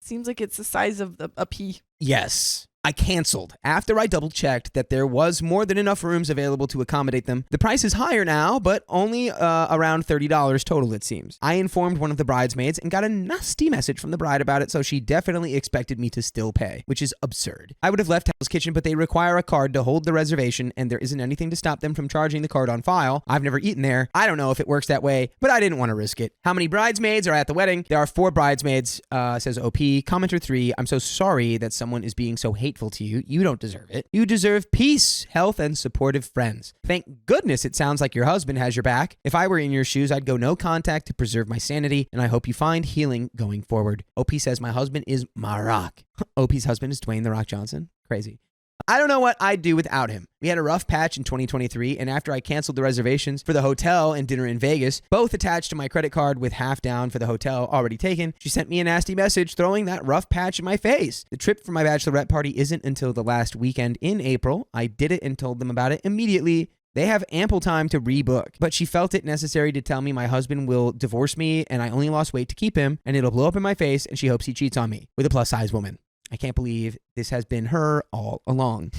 Seems like it's the size of a pea. Yes. I canceled after I double checked that there was more than enough rooms available to accommodate them. The price is higher now, but only around $30 total, it seems. I informed one of the bridesmaids and got a nasty message from the bride about it, so she definitely expected me to still pay, which is absurd. I would have left Hell's Kitchen, but they require a card to hold the reservation, and there isn't anything to stop them from charging the card on file. I've never eaten there. I don't know if it works that way, but I didn't want to risk it. How many bridesmaids are at the wedding? There are 4 bridesmaids, says OP. Commenter 3, I'm so sorry that someone is being so hateful hateful to you. You don't deserve it. You deserve peace, health, and supportive friends. Thank goodness it sounds like your husband has your back. If I were in your shoes, I'd go no contact to preserve my sanity, and I hope you find healing going forward. OP says my husband is my rock. OP's husband is Dwayne The Rock Johnson. Crazy. I don't know what I'd do without him. We had a rough patch in 2023, and after I canceled the reservations for the hotel and dinner in Vegas, both attached to my credit card with half down for the hotel already taken, she sent me a nasty message throwing that rough patch in my face. The trip for my bachelorette party isn't until the last weekend in April. I did it and told them about it immediately. They have ample time to rebook, but she felt it necessary to tell me my husband will divorce me and I only lost weight to keep him, and it'll blow up in my face, and she hopes he cheats on me with a plus-size woman. I can't believe this has been her all along.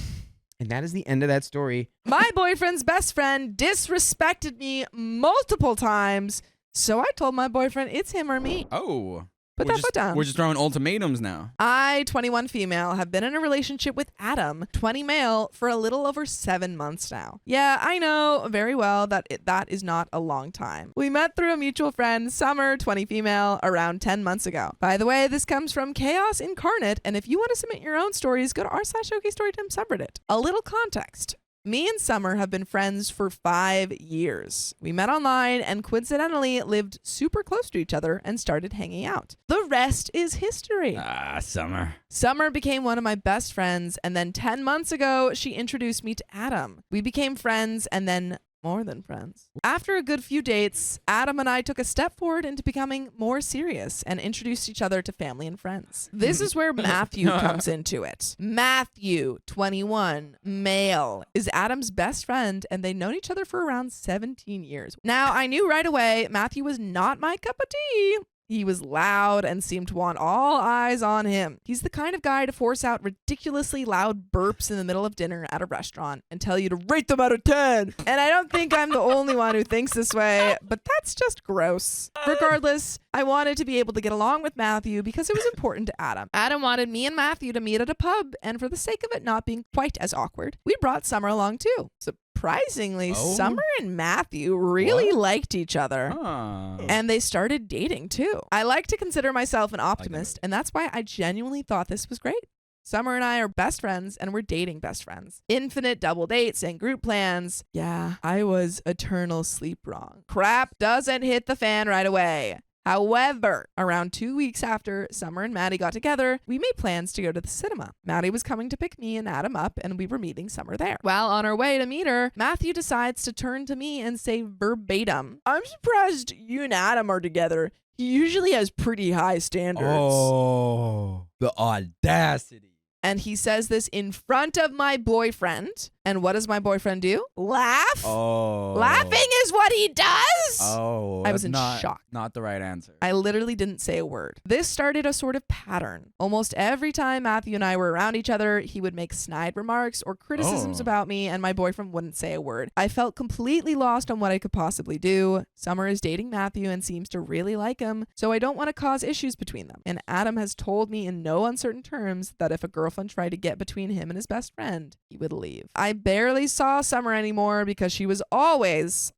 And that is the end of that story. My boyfriend's best friend disrespected me multiple times, so I told my boyfriend it's him or me. Oh. Put that foot down. We're just throwing ultimatums now. I, 21 female, have been in a relationship with Adam, 20 male, for a little over 7 months now. Yeah, I know very well that that is not a long time. We met through a mutual friend, Summer, 20 female, around 10 months ago. By the way, this comes from Chaos Incarnate, and if you want to submit your own stories, go to r/OKStorytime subreddit. A little context. Me and Summer have been friends for 5 years. We met online and coincidentally lived super close to each other and started hanging out. The rest is history. Summer. Summer became one of my best friends, and then 10 months ago, she introduced me to Adam. We became friends and then more than friends. After a good few dates, Adam and I took a step forward into becoming more serious and introduced each other to family and friends. This is where Matthew comes into it. Matthew, 21, male, is Adam's best friend, and they've known each other for around 17 years. Now, I knew right away Matthew was not my cup of tea. He was loud and seemed to want all eyes on him. He's the kind of guy to force out ridiculously loud burps in the middle of dinner at a restaurant and tell you to rate them out of 10. And I don't think I'm the only one who thinks this way, but that's just gross. Regardless, I wanted to be able to get along with Matthew because it was important to Adam. Adam wanted me and Matthew to meet at a pub, and for the sake of it not being quite as awkward, we brought Summer along too. Surprisingly, Summer and Matthew really liked each other. And they started dating too. I like to consider myself an optimist, and that's why I genuinely thought this was great. Summer and I are best friends, and we're dating best friends. Infinite double dates and group plans. Yeah, I was eternal sleep wrong. Crap doesn't hit the fan right away. However, around 2 weeks after Summer and Maddie got together, we made plans to go to the cinema. Maddie was coming to pick me and Adam up, and we were meeting Summer there. While on our way to meet her, Matthew decides to turn to me and say verbatim, "I'm surprised you and Adam are together. He usually has pretty high standards." Oh, the audacity. And he says this in front of my boyfriend. And what does my boyfriend do? Laugh? Oh. Laughing is what he does? Oh. I was in not, shock. Not the right answer. I literally didn't say a word. This started a sort of pattern. Almost every time Matthew and I were around each other, he would make snide remarks or criticisms about me, and my boyfriend wouldn't say a word. I felt completely lost on what I could possibly do. Summer is dating Matthew and seems to really like him, so I don't want to cause issues between them. And Adam has told me in no uncertain terms that if a girlfriend tried to get between him and his best friend, he would leave. I barely saw Summer anymore because she was always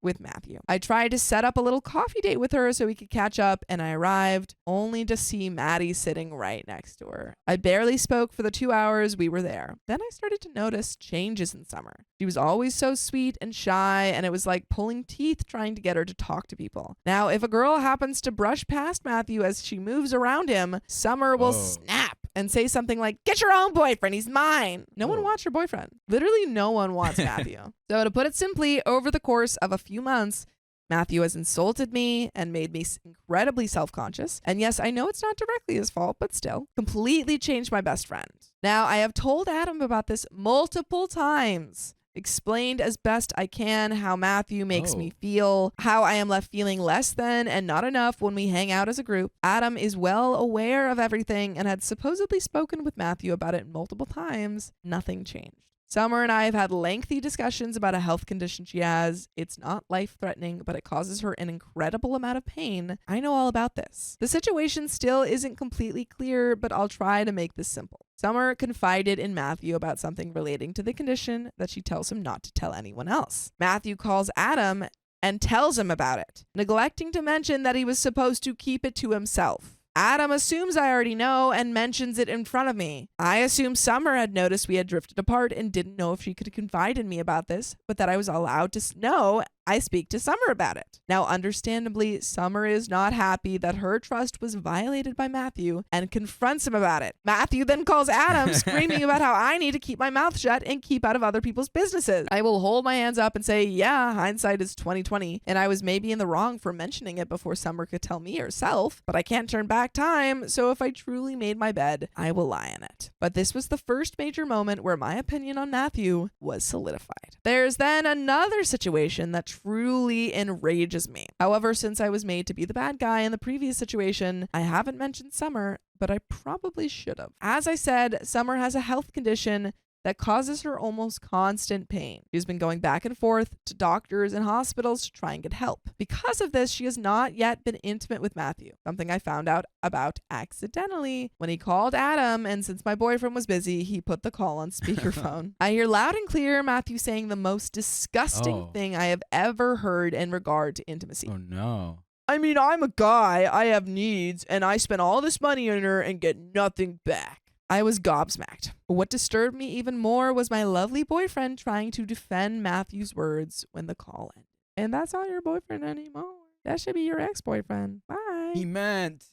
with Matthew. I tried to set up a little coffee date with her so we could catch up, and I arrived only to see Maddie sitting right next to her. I barely spoke for the 2 hours we were there. Then I started to notice changes in Summer. She was always so sweet and shy, and it was like pulling teeth trying to get her to talk to people. Now, if a girl happens to brush past Matthew as she moves around him, Summer will snap and say something like, "Get your own boyfriend, he's mine." No one wants your boyfriend. Literally no one wants Matthew. So to put it simply, over the course of a few months, Matthew has insulted me and made me incredibly self-conscious. And yes, I know it's not directly his fault, but still, completely changed my best friend. Now, I have told Adam about this multiple times. Explained as best I can how Matthew makes me feel, how I am left feeling less than and not enough when we hang out as a group. Adam is well aware of everything and had supposedly spoken with Matthew about it multiple times. Nothing changed. Summer and I have had lengthy discussions about a health condition she has. It's not life-threatening, but it causes her an incredible amount of pain. I know all about this. The situation still isn't completely clear, but I'll try to make this simple. Summer confided in Matthew about something relating to the condition that she tells him not to tell anyone else. Matthew calls Adam and tells him about it, neglecting to mention that he was supposed to keep it to himself. Adam assumes I already know and mentions it in front of me. I assume Summer had noticed we had drifted apart and didn't know if she could confide in me about this, but that I was allowed to know I speak to Summer about it. Now, understandably, Summer is not happy that her trust was violated by Matthew and confronts him about it. Matthew then calls Adam, screaming about how I need to keep my mouth shut and keep out of other people's businesses. I will hold my hands up and say, yeah, hindsight is 20/20, and I was maybe in the wrong for mentioning it before Summer could tell me herself, but I can't turn back time, so if I truly made my bed, I will lie in it. But this was the first major moment where my opinion on Matthew was solidified. There's then another situation that truly enrages me. However, since I was made to be the bad guy in the previous situation, I haven't mentioned Summer, but I probably should have. As I said, Summer has a health condition that causes her almost constant pain. She's been going back and forth to doctors and hospitals to try and get help. Because of this, she has not yet been intimate with Matthew, something I found out about accidentally when he called Adam, and since my boyfriend was busy, he put the call on speakerphone. I hear loud and clear Matthew saying the most disgusting thing I have ever heard in regard to intimacy. Oh no. I mean, I'm a guy, I have needs, and I spend all this money on her and get nothing back. I was gobsmacked. What disturbed me even more was my lovely boyfriend trying to defend Matthew's words when the call ended. And that's not your boyfriend anymore. That should be your ex-boyfriend. Bye. He meant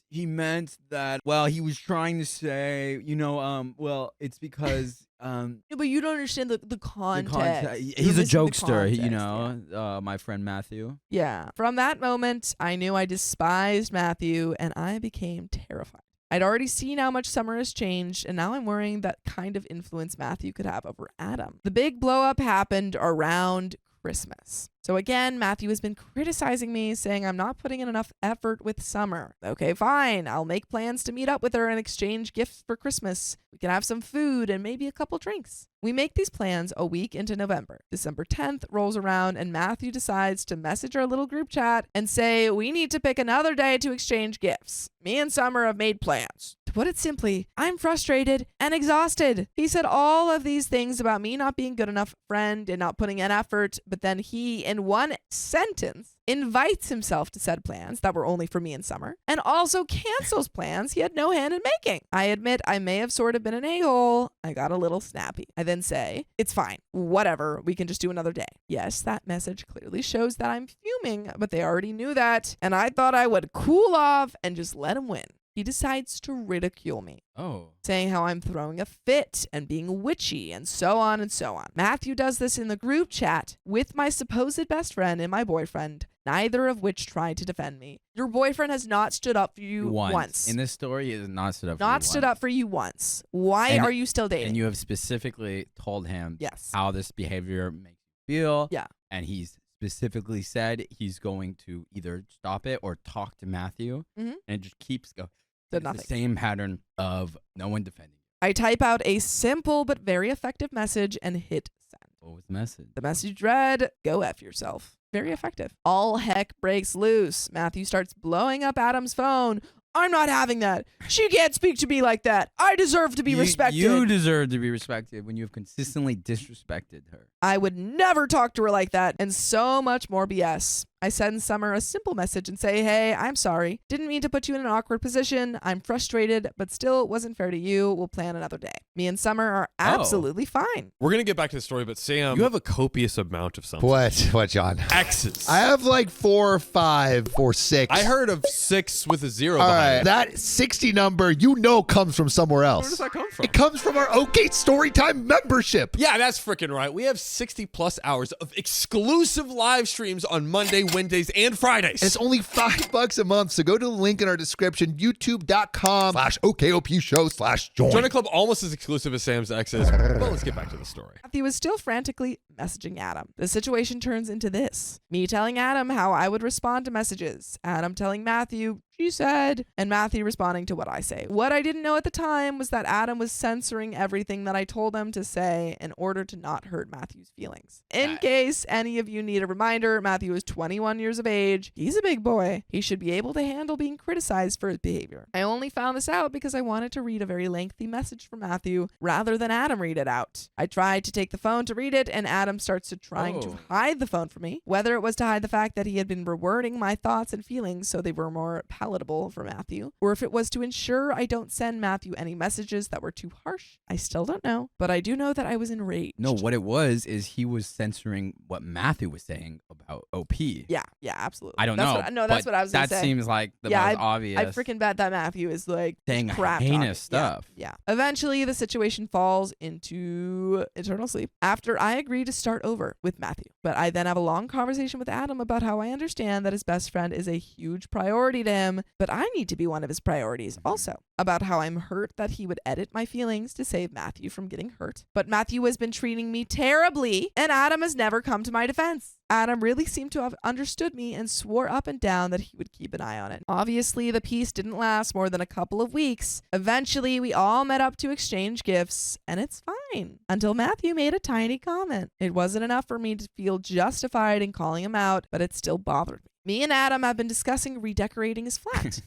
that, well, he was trying to say, well, it's because Yeah, but you don't understand the context. He's a missing the jokester, my friend Matthew. Yeah. From that moment, I knew I despised Matthew and I became terrified. I'd already seen how much Summer has changed, and now I'm worrying that kind of influence Matthew could have over Adam. The big blow up happened around Christmas. So again, Matthew has been criticizing me, saying I'm not putting in enough effort with Summer. Okay, fine. I'll make plans to meet up with her and exchange gifts for Christmas. We can have some food and maybe a couple drinks. We make these plans a week into November. December 10th rolls around and Matthew decides to message our little group chat and say we need to pick another day to exchange gifts. Me and Summer have made plans. To put it simply, I'm frustrated and exhausted. He said all of these things about me not being good enough friend and not putting in effort, but then he, in one sentence, invites himself to said plans that were only for me and Summer, and also cancels plans he had no hand in making. I admit I may have sort of been an a-hole. I got a little snappy. I then say, it's fine, whatever, we can just do another day. Yes, that message clearly shows that I'm fuming, but they already knew that, and I thought I would cool off and just let him win. He decides to ridicule me. Oh. Saying how I'm throwing a fit and being witchy and so on and so on. Matthew does this in the group chat with my supposed best friend and my boyfriend, neither of which tried to defend me. Your boyfriend has not stood up for you once. In this story, it has not stood up for you Not stood up for you once. Why are you still dating? And you have specifically told him Yes. how this behavior makes you feel. Yeah. And he's specifically said he's going to either stop it or talk to Matthew. Mm-hmm. And it just keeps going. Did It's nothing. the same pattern of no one defending you. I type out a simple but very effective message and hit send. What was the message? The message read, go F yourself. Very effective. All heck breaks loose. Matthew starts blowing up Adam's phone. I'm not having that. She can't speak to me like that. I deserve to be respected. You deserve to be respected when you have consistently disrespected her. I would never talk to her like that, and so much more BS. I send Summer a simple message and say, hey, I'm sorry. Didn't mean to put you in an awkward position. I'm frustrated, but still it wasn't fair to you. We'll plan another day. Me and Summer are absolutely fine. We're going to get back to the story, but Sam, you have a copious amount of something. What, John? X's. I have like 4 or 5 or 6. I heard of 6 with a 0 All behind right, it. that 60 number, comes from somewhere else. Where does that come from? It comes from our OK Storytime membership. Yeah, that's freaking right. We have 60 plus hours of exclusive live streams on Monday, Wednesdays, and Fridays. And it's only $5 a month, so go to the link in our description, youtube.com/OKOP show/join. Join a club almost as exclusive as Sam's X's. Well, let's get back to the story. Matthew was still frantically messaging Adam. The situation turns into this. Me telling Adam how I would respond to messages. Adam telling Matthew, she said, and Matthew responding to what I say. What I didn't know at the time was that Adam was censoring everything that I told him to say in order to not hurt Matthew's feelings. In case any of you need a reminder, Matthew is 21 years of age. He's a big boy. He should be able to handle being criticized for his behavior. I only found this out because I wanted to read a very lengthy message from Matthew rather than Adam read it out. I tried to take the phone to read it, and Adam Adam starts to trying to Oh. hide the phone from me, whether it was to hide the fact that he had been rewording my thoughts and feelings so they were more palatable for Matthew, or if it was to ensure I don't send Matthew any messages that were too harsh. I still don't know, but I do know that I was enraged. No, what it was is he was censoring what Matthew was saying about OP. Yeah, absolutely. I don't That's know. What, no, that's but what I was going to That say. seems like the Yeah, most obvious. I freaking bet that Matthew is like saying crap heinous talking. stuff. Yeah. Eventually, the situation falls into eternal sleep after I agree to start over with Matthew. But I then have a long conversation with Adam about how I understand that his best friend is a huge priority to him, but I need to be one of his priorities also. About how I'm hurt that he would edit my feelings to save Matthew from getting hurt. But Matthew has been treating me terribly, and Adam has never come to my defense. Adam really seemed to have understood me and swore up and down that he would keep an eye on it. Obviously, the peace didn't last more than a couple of weeks. Eventually, we all met up to exchange gifts, and it's fine. Until Matthew made a tiny comment. It wasn't enough for me to feel justified in calling him out, but it still bothered me. Me and Adam have been discussing redecorating his flat.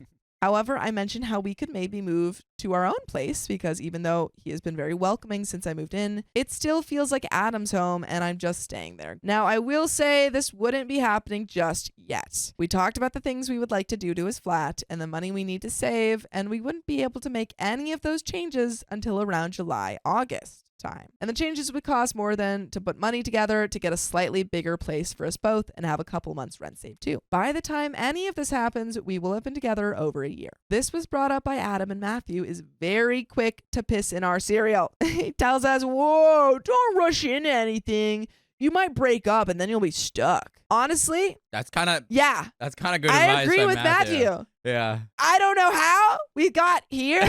However, I mentioned how we could maybe move to our own place because even though he has been very welcoming since I moved in, it still feels like Adam's home and I'm just staying there. Now, I will say this wouldn't be happening just yet. We talked about the things we would like to do to his flat and the money we need to save, and we wouldn't be able to make any of those changes until around July, August time. And the changes would cost more than to put money together to get a slightly bigger place for us both and have a couple months rent saved too. By the time any of this happens, we will have been together over a year. This was brought up by Adam, and Matthew is very quick to piss in our cereal. He tells us, whoa, don't rush into anything. You might break up and then you'll be stuck. Honestly, That's kind of good I I agree with Matthew. Yeah. I don't know how we got here,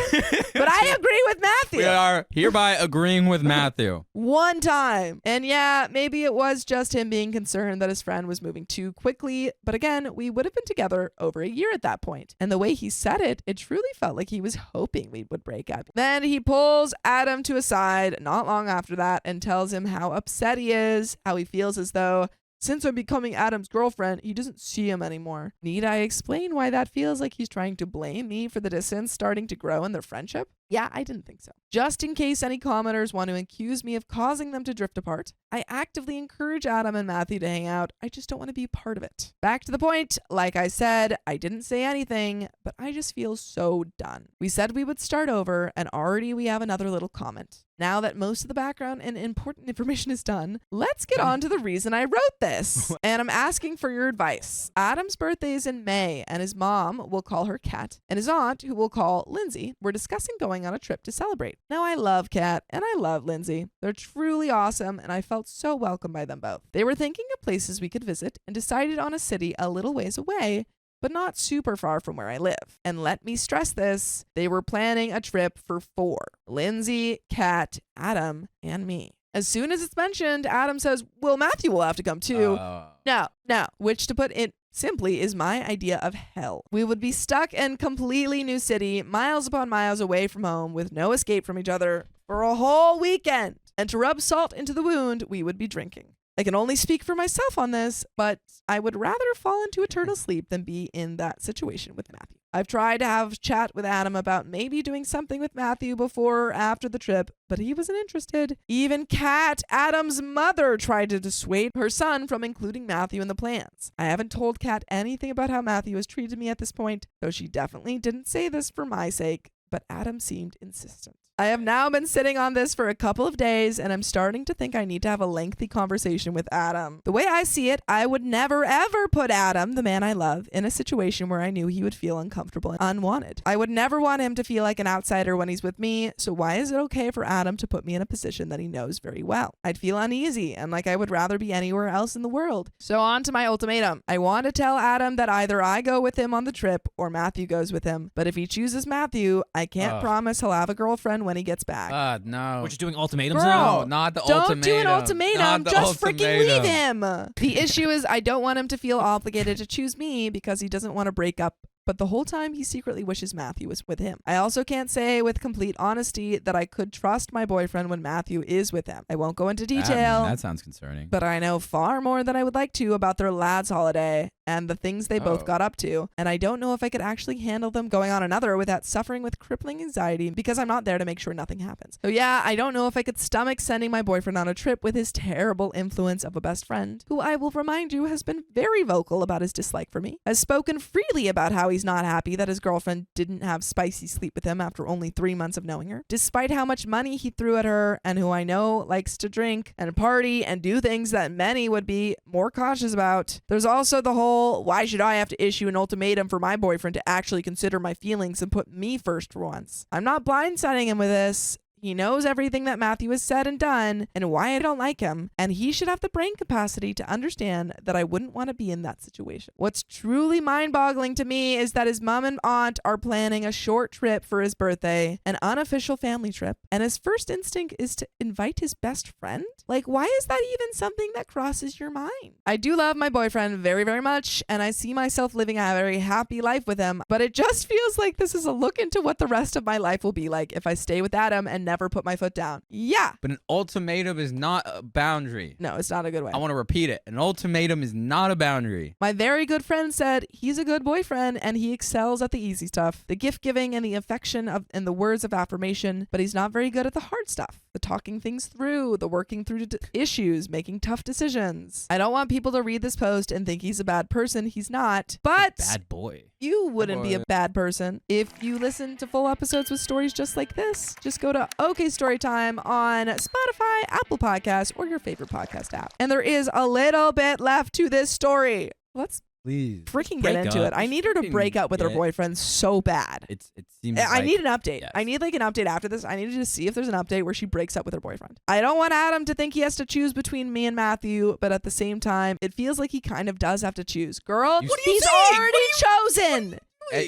but I agree with Matthew. We are hereby agreeing with Matthew. One time. And yeah, maybe it was just him being concerned that his friend was moving too quickly. But again, we would have been together over a year at that point. And the way he said it, it truly felt like he was hoping we would break up. Then he pulls Adam to a side not long after that and tells him how upset he is, how he feels as though since I'm becoming Adam's girlfriend, he doesn't see him anymore. Need I explain why that feels like he's trying to blame me for the distance starting to grow in their friendship? Yeah, I didn't think so. Just in case any commenters want to accuse me of causing them to drift apart, I actively encourage Adam and Matthew to hang out. I just don't want to be part of it. Back to the point, like I said, I didn't say anything, but I just feel so done. We said we would start over, and already we have another little comment. Now that most of the background and important information is done, let's get on to the reason I wrote this. And I'm asking for your advice. Adam's birthday is in May, and his mom will call her Kat, and his aunt, who we'll call Lindsay, we're discussing going on a trip to celebrate. Now, I love Kat, and I love Lindsay. They're truly awesome, and I felt so welcomed by them both. They were thinking of places we could visit and decided on a city a little ways away, but not super far from where I live. And let me stress this, they were planning a trip for 4. Lindsay, Kat, Adam, and me. As soon as it's mentioned, Adam says, well, Matthew will have to come too. No, which to put it simply is my idea of hell. We would be stuck in completely new city, miles upon miles away from home, with no escape from each other for a whole weekend. And to rub salt into the wound, we would be drinking. I can only speak for myself on this, but I would rather fall into eternal sleep than be in that situation with Matthew. I've tried to have a chat with Adam about maybe doing something with Matthew before or after the trip, but he wasn't interested. Even Kat, Adam's mother, tried to dissuade her son from including Matthew in the plans. I haven't told Kat anything about how Matthew has treated me at this point, though she definitely didn't say this for my sake, but Adam seemed insistent. I have now been sitting on this for a couple of days, and I'm starting to think I need to have a lengthy conversation with Adam. The way I see it, I would never ever put Adam, the man I love, in a situation where I knew he would feel uncomfortable and unwanted. I would never want him to feel like an outsider when he's with me, so why is it okay for Adam to put me in a position that he knows very well? I'd feel uneasy, and like I would rather be anywhere else in the world. So on to my ultimatum. I want to tell Adam that either I go with him on the trip or Matthew goes with him, but if he chooses Matthew, I can't promise he'll have a girlfriend when he gets back. No. We're just doing ultimatums Girl, now? No, not the Don't ultimatum. do an ultimatum. Not the Just freaking leave ultimatum. him. The issue is I don't want him to feel obligated to choose me because he doesn't want to break up. But the whole time he secretly wishes Matthew was with him. I also can't say with complete honesty that I could trust my boyfriend when Matthew is with him. I won't go into detail. That sounds concerning. But I know far more than I would like to about their lads' holiday. and the things they both got up to, and I don't know if I could actually handle them going on another without suffering with crippling anxiety because I'm not there to make sure nothing happens. So yeah, I don't know if I could stomach sending my boyfriend on a trip with his terrible influence of a best friend, who I will remind you has been very vocal about his dislike for me, has spoken freely about how he's not happy that his girlfriend didn't have spicy sleep with him after only 3 months of knowing her, despite how much money he threw at her, and who I know likes to drink and party and do things that many would be more cautious about. There's also the whole, why should I have to issue an ultimatum for my boyfriend to actually consider my feelings and put me first for once? I'm not blindsiding him with this. He knows everything that Matthew has said and done and why I don't like him, and he should have the brain capacity to understand that I wouldn't want to be in that situation. What's truly mind-boggling to me is that his mom and aunt are planning a short trip for his birthday, an unofficial family trip, and his first instinct is to invite his best friend? Like, why is that even something that crosses your mind? I do love my boyfriend very, very much, and I see myself living a very happy life with him, but it just feels like this is a look into what the rest of my life will be like if I stay with Adam and never put my foot down. Yeah. But an ultimatum is not a boundary. No, it's not a good way. I want to repeat it. An ultimatum is not a boundary. My very good friend said he's a good boyfriend and he excels at the easy stuff, the gift giving and the affection of and the words of affirmation, but he's not very good at the hard stuff, the talking things through, the working through issues, making tough decisions. I don't want people to read this post and think he's a bad person. He's not, but Bad boy. you wouldn't be a bad person if you listen to full episodes with stories just like this. Just go to OK Storytime on Spotify, Apple Podcasts, or your favorite podcast app. And there is a little bit left to this story. Let's Please. freaking break get into up. it. I need her to break up with her boyfriend so bad. It seems I like, need an update. yes. I need like an update after this. I need to see if there's an update where she breaks up with her boyfriend. I don't want Adam to think he has to choose between me and Matthew, but at the same time, it feels like he kind of does have to choose. Girl, You- what he's already chosen.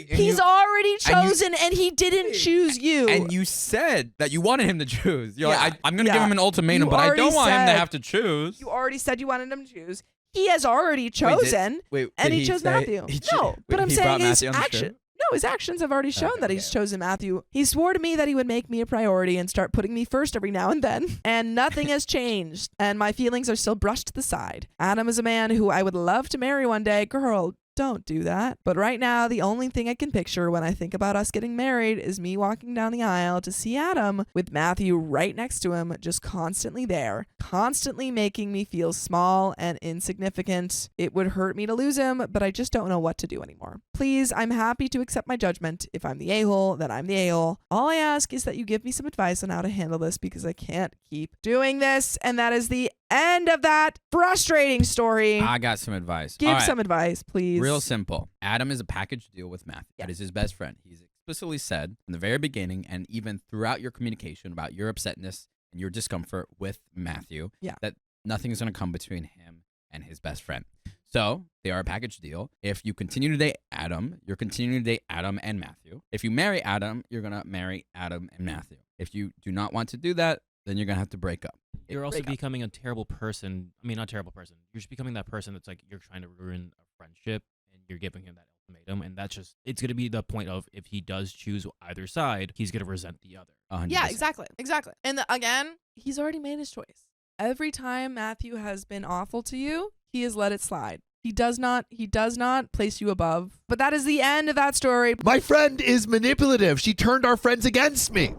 He's already chosen and he didn't choose you. And you said that you wanted him to choose. You're Yeah, like, I'm going to yeah. give him an ultimatum, You but I already don't want him to said- have to choose. You already said you wanted him to choose. He has already chosen, and he chose Matthew. No, but I'm saying his action. No, his actions have already shown that he's chosen Matthew. He swore to me that he would make me a priority and start putting me first every now and then. And nothing has changed. And my feelings are still brushed to the side. Adam is a man who I would love to marry one day. Girl, don't do that. But right now, the only thing I can picture when I think about us getting married is me walking down the aisle to see Adam with Matthew right next to him, just constantly there, constantly making me feel small and insignificant. It would hurt me to lose him, but I just don't know what to do anymore. Please, I'm happy to accept my judgment. If I'm the a-hole, then I'm the a-hole. All I ask is that you give me some advice on how to handle this because I can't keep doing this. And that is the end of that frustrating story. I got some advice. Give All right. some advice, please. Real simple. Adam is a package deal with Matthew. Yeah. That is his best friend. He's explicitly said from the very beginning and even throughout your communication about your upsetness and your discomfort with Matthew that nothing's going to come between him and his best friend. So they are a package deal. If you continue to date Adam, you're continuing to date Adam and Matthew. If you marry Adam, you're going to marry Adam and Matthew. If you do not want to do that, then you're going to have to break up. You're also becoming a terrible person. I mean, not terrible person. You're just becoming that person that's like, you're trying to ruin a friendship and you're giving him that ultimatum. And that's just, it's going to be the point of if he does choose either side, he's going to resent the other. 100%. Yeah, exactly. And again, he's already made his choice. Every time Matthew has been awful to you, he has let it slide. He does not place you above. But that is the end of that story. My friend is manipulative. She turned our friends against me.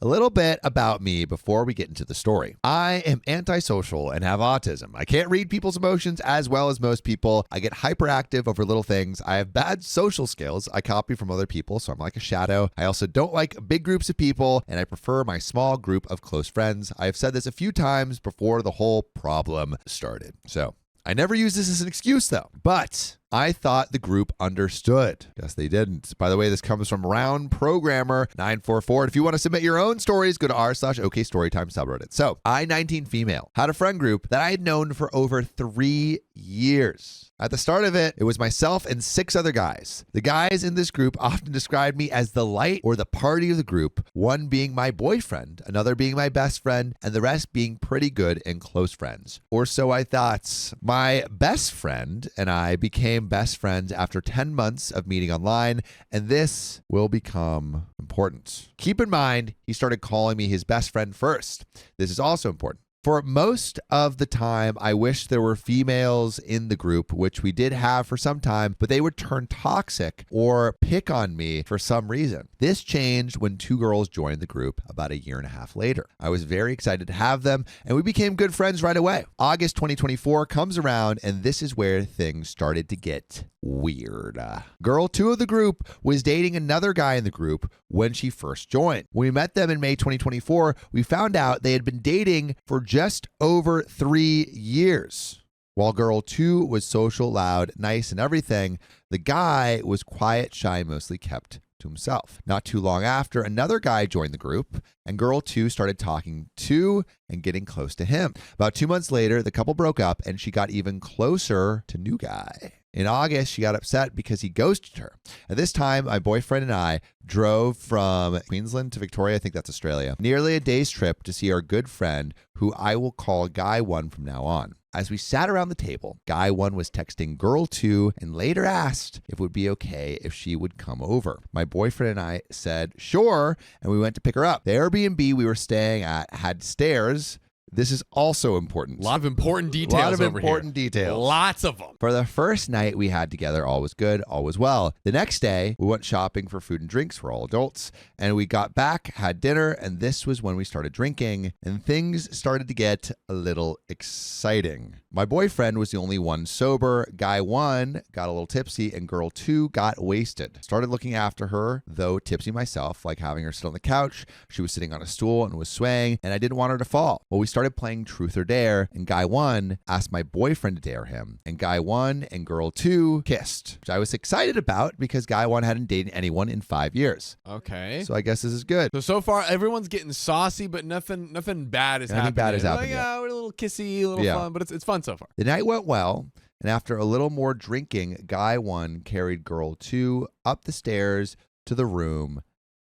A little bit about me before we get into the story. I am antisocial and have autism. I can't read people's emotions as well as most people. I get hyperactive over little things. I have bad social skills. I copy from other people, so I'm like a shadow. I also don't like big groups of people, and I prefer my small group of close friends. I have said this a few times before the whole problem started. So I never use this as an excuse, though. But I thought the group understood. Guess they didn't. By the way, this comes from Round Programmer 944. And if you want to submit your own stories, go to r/OK Storytime subreddit. So, I, 19 female, had a friend group that I had known for over 3 years. At the start of it, it was myself and 6 other guys. The guys in this group often described me as the light or the party of the group, one being my boyfriend, another being my best friend, and the rest being pretty good and close friends. Or so I thought. My best friend and I became best friends after 10 months of meeting online, and this will become important. Keep in mind, he started calling me his best friend first. This is also important. For most of the time, I wish there were females in the group, which we did have for some time, but they would turn toxic or pick on me for some reason. This changed when 2 girls joined the group about a year and a half later. I was very excited to have them, and we became good friends right away. August 2024 comes around, and this is where things started to get weird. Girl 2 of the group was dating another guy in the group when she first joined. When we met them in May 2024, we found out they had been dating for just over 3 years. While girl 2 was social, loud, nice, and everything, the guy was quiet, shy, mostly kept to himself. Not too long after, another guy joined the group, and girl 2 started talking to and getting close to him. About 2 months later, the couple broke up, and she got even closer to new guy. In August, she got upset because he ghosted her. At this time, my boyfriend and I drove from Queensland to Victoria, I think that's Australia, nearly a day's trip to see our good friend, who I will call Guy 1 from now on. As we sat around the table, Guy 1 was texting girl 2 and later asked if it would be okay if she would come over. My boyfriend and I said, sure, and we went to pick her up. The Airbnb we were staying at had stairs. This is also important. A lot of important details details. Lots of them. For the first night we had together, all was good, all was well. The next day, we went shopping for food and drinks for all adults, and we got back, had dinner, and this was when we started drinking, and things started to get a little exciting. My boyfriend was the only one sober. Guy 1 got a little tipsy, and girl 2 got wasted. Started looking after her, though tipsy myself, like having her sit on the couch. She was sitting on a stool and was swaying, and I didn't want her to fall. Well, we started playing truth or dare, and Guy 1 asked my boyfriend to dare him, and Guy 1 and girl 2 kissed, which I was excited about because Guy 1 hadn't dated anyone in 5 years. Okay. So I guess this is good. So far everyone's getting saucy, but nothing bad is happening. Nothing bad is happening. Yeah, we're a little kissy, a little fun, but it's fun so far. The night went well, and after a little more drinking, Guy 1 carried girl 2 up the stairs to the room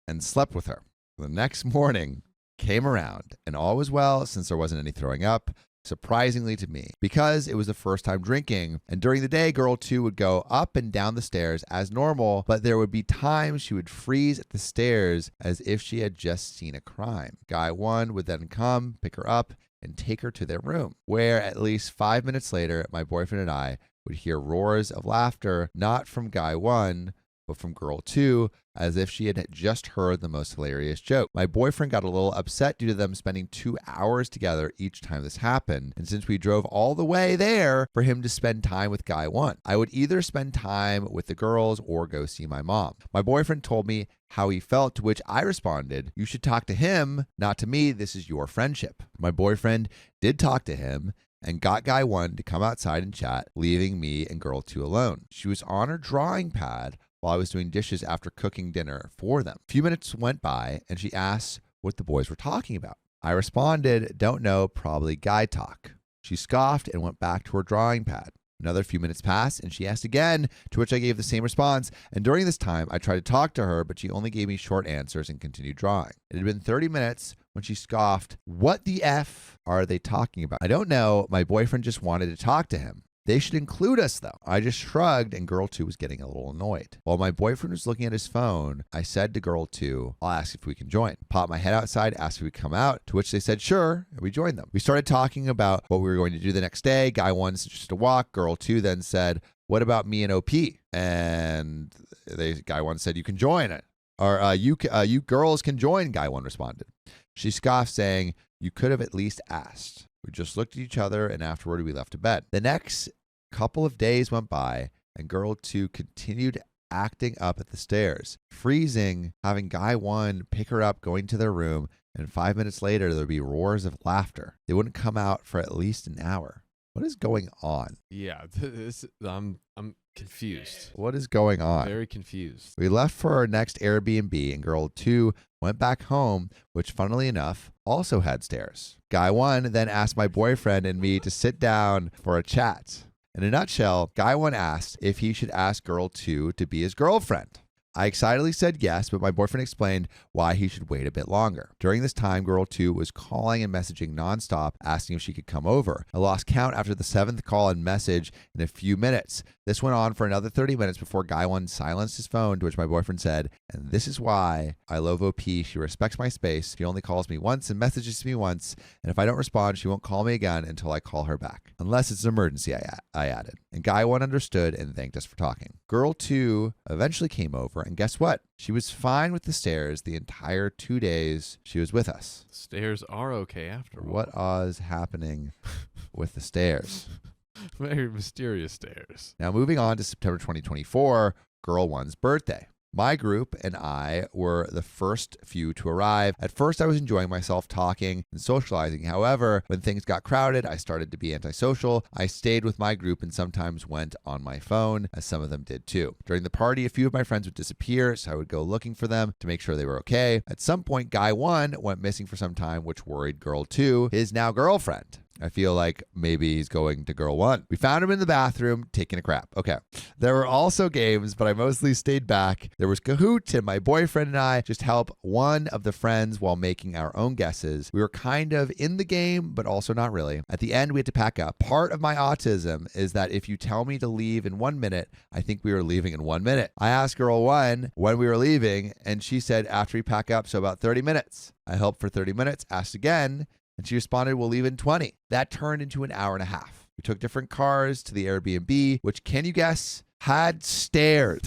and slept with her. The next morning came around, and all was well since there wasn't any throwing up, surprisingly to me, because it was the first time drinking. And during the day, girl 2 would go up and down the stairs as normal, but there would be times she would freeze at the stairs as if she had just seen a crime. Guy 1 would then come, pick her up, and take her to their room, where at least 5 minutes later, my boyfriend and I would hear roars of laughter, not from Guy 1, but from girl 2, as if she had just heard the most hilarious joke. My boyfriend got a little upset due to them spending 2 hours together each time this happened. And since we drove all the way there for him to spend time with Guy 1, I would either spend time with the girls or go see my mom. My boyfriend told me how he felt, to which I responded, you should talk to him, not to me. This is your friendship. My boyfriend did talk to him and got Guy 1 to come outside and chat, leaving me and girl 2 alone. She was on her drawing pad while I was doing dishes after cooking dinner for them. A few minutes went by, and she asked what the boys were talking about. I responded, don't know, probably guy talk. She scoffed and went back to her drawing pad. Another few minutes passed, and she asked again, to which I gave the same response. And during this time, I tried to talk to her, but she only gave me short answers and continued drawing. It had been 30 minutes when she scoffed, what the F are they talking about? I don't know. My boyfriend just wanted to talk to him. They should include us, though. I just shrugged, and girl 2 was getting a little annoyed. While my boyfriend was looking at his phone, I said to girl 2, I'll ask if we can join. Popped my head outside, asked if we could come out, to which they said sure, and we joined them. We started talking about what we were going to do the next day. Guy 1 suggested a walk. Girl 2 then said, what about me and OP? And Guy 1 said, you can join it. Or you girls can join, Guy 1 responded. She scoffed, saying, you could have at least asked. We just looked at each other, and afterward we left to bed. The next couple of days went by, and girl 2 continued acting up at the stairs, freezing, having Guy 1 pick her up, going to their room, and 5 minutes later there would be roars of laughter. They wouldn't come out for at least an hour. What is going on? Yeah, I'm confused. What is going on? Very confused. We left for our next Airbnb, and girl 2 went back home, which funnily enough also had stairs. Guy 1 then asked my boyfriend and me to sit down for a chat. In a nutshell, Guy 1 asked if he should ask girl 2 to be his girlfriend. I excitedly said yes, but my boyfriend explained why he should wait a bit longer. During this time, girl 2 was calling and messaging nonstop, asking if she could come over. I lost count after the 7th call and message in a few minutes. This went on for another 30 minutes before guy 1 silenced his phone, to which my boyfriend said, and this is why I love OP. She respects my space. She only calls me once and messages me once, and if I don't respond, she won't call me again until I call her back. Unless it's an emergency, I added. And guy 1 understood and thanked us for talking. Girl 2 eventually came over, and guess what? She was fine with the stairs the entire 2 days she was with us. Stairs are okay after all. What is happening with the stairs? Very mysterious stairs. Now, moving on to September 2024, girl 1's birthday. My group and I were the first few to arrive. At first, I was enjoying myself talking and socializing. However, when things got crowded, I started to be antisocial. I stayed with my group and sometimes went on my phone, as some of them did too. During the party, a few of my friends would disappear, so I would go looking for them to make sure they were okay. At some point, guy 1 went missing for some time, which worried girl 2, his now girlfriend. I feel like maybe he's going to girl 1. We found him in the bathroom taking a crap. Okay. There were also games, but I mostly stayed back. There was Kahoot, and my boyfriend and I just helped one of the friends while making our own guesses. We were kind of in the game, but also not really. At the end, we had to pack up. Part of my autism is that if you tell me to leave in 1 minute, I think we were leaving in 1 minute. I asked girl 1 when we were leaving, and she said after we pack up, so about 30 minutes. I helped for 30 minutes, asked again, and she responded, we'll leave in 20. That turned into an hour and a half. We took different cars to the Airbnb, which, can you guess, had stairs.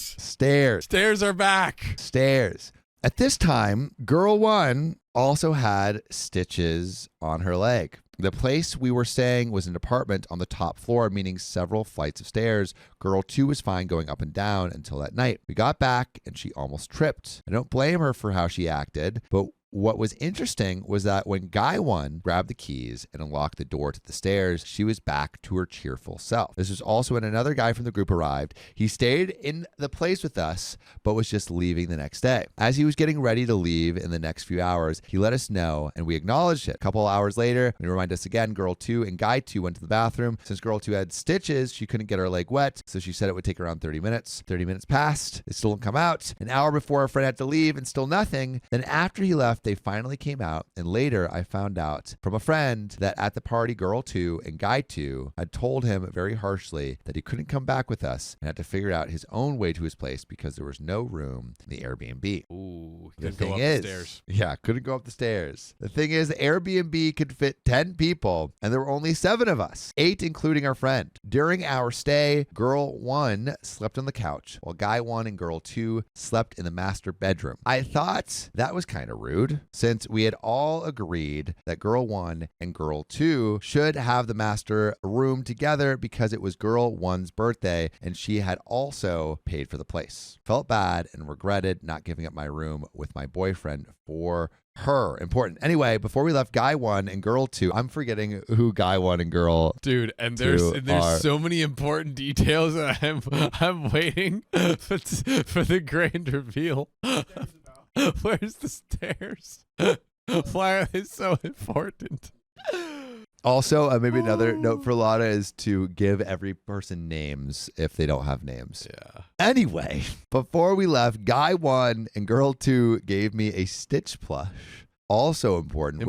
Stairs are back. Stairs. At this time, girl 1 also had stitches on her leg. The place we were staying was an apartment on the top floor, meaning several flights of stairs. Girl 2 was fine going up and down until that night. We got back and she almost tripped. I don't blame her for how she acted, but what was interesting was that when guy 1 grabbed the keys and unlocked the door to the stairs, she was back to her cheerful self. This was also when another guy from the group arrived. He stayed in the place with us, but was just leaving the next day. As he was getting ready to leave in the next few hours, he let us know and we acknowledged it. A couple hours later, when he reminded us again, girl 2 and guy 2 went to the bathroom. Since girl 2 had stitches, she couldn't get her leg wet, so she said it would take around 30 minutes. 30 minutes passed. It still didn't come out. An hour before our friend had to leave and still nothing. Then after he left, they finally came out, and later I found out from a friend that at the party, girl 2 and guy 2 had told him very harshly that he couldn't come back with us and had to figure out his own way to his place because there was no room in the Airbnb. Ooh, The couldn't go thing up is, the stairs. yeah, couldn't go up the stairs. The thing is, the Airbnb could fit 10 people, and there were only 7 of us, 8 including our friend. During our stay, girl 1 slept on the couch, while guy 1 and girl 2 slept in the master bedroom. I thought that was kind of rude, since we had all agreed that girl 1 and girl 2 should have the master room together because it was girl 1's birthday and she had also paid for the place. Felt bad and regretted not giving up my room with my boyfriend for her. Important. Anyway, before we left, guy 1 and girl 2, I'm forgetting who guy 1 and girl Dude, and 2 there's are. so many important details that I'm waiting for the grand reveal. Where's the stairs? Why are they so important? Also, maybe another note for Lana is to give every person names if they don't have names. Yeah. Anyway, before we left, guy 1 and girl 2 gave me a Stitch plush. Also important.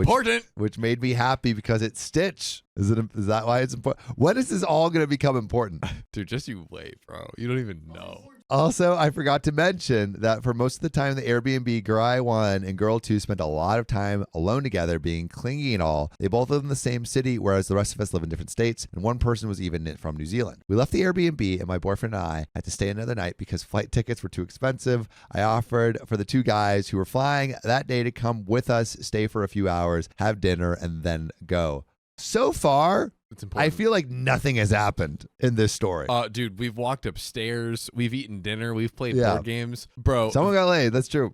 Which made me happy because it's Stitch. Is that why it's important? When is this all going to become important? Dude, just you wait, bro. You don't even know. Also, I forgot to mention that for most of the time, the Airbnb, guy 1 and girl 2 spent a lot of time alone together, being clingy and all. They both live in the same city, whereas the rest of us live in different states, and one person was even from New Zealand. We left the Airbnb, and my boyfriend and I had to stay another night because flight tickets were too expensive. I offered for the 2 guys who were flying that day to come with us, stay for a few hours, have dinner, and then go. So far, I feel like nothing has happened in this story. Dude, we've walked upstairs. We've eaten dinner. We've played board games. Bro. Someone got laid. That's true.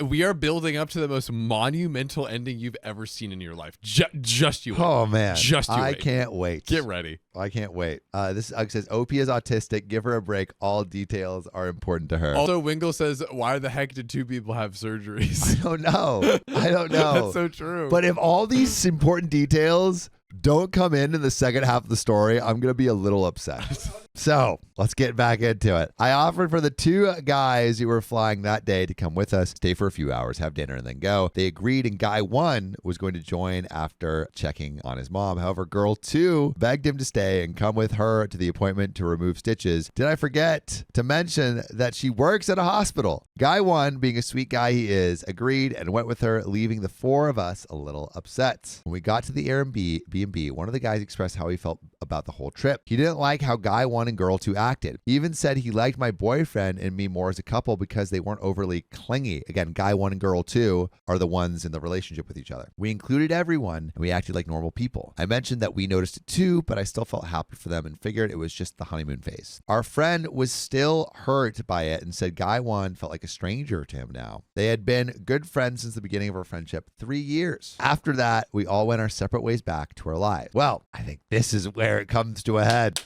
We are building up to the most monumental ending you've ever seen in your life. Just you wait. Oh, man. Just you I wait. can't wait. Get ready. I can't wait. This says, OP is autistic. Give her a break. All details are important to her. Also, Wingle says, why the heck did 2 people have surgeries? I don't know. That's so true. But if all these important details don't come in the second half of the story, I'm going to be a little upset. So let's get back into it. I offered for the two guys who were flying that day to come with us, stay for a few hours, have dinner, and then go. They agreed, and guy 1 was going to join after checking on his mom. However, girl 2 begged him to stay and come with her to the appointment to remove stitches. Did I forget to mention that she works at a hospital? Guy 1, being a sweet guy he is, agreed and went with her, leaving the 4 of us a little upset. When we got to the Airbnb, one of the guys expressed how he felt about the whole trip. He didn't like how guy 1 and girl 2 acted. He even said he liked my boyfriend and me more as a couple because they weren't overly clingy. Again, guy 1 and girl 2 are the ones in the relationship with each other. We included everyone and we acted like normal people. I mentioned that we noticed it too, but I still felt happy for them and figured it was just the honeymoon phase. Our friend was still hurt by it and said guy 1 felt like a stranger to him now. They had been good friends since the beginning of our friendship, 3 years. After that, we all went our separate ways back to our lives. Well, I think this is where it comes to a head.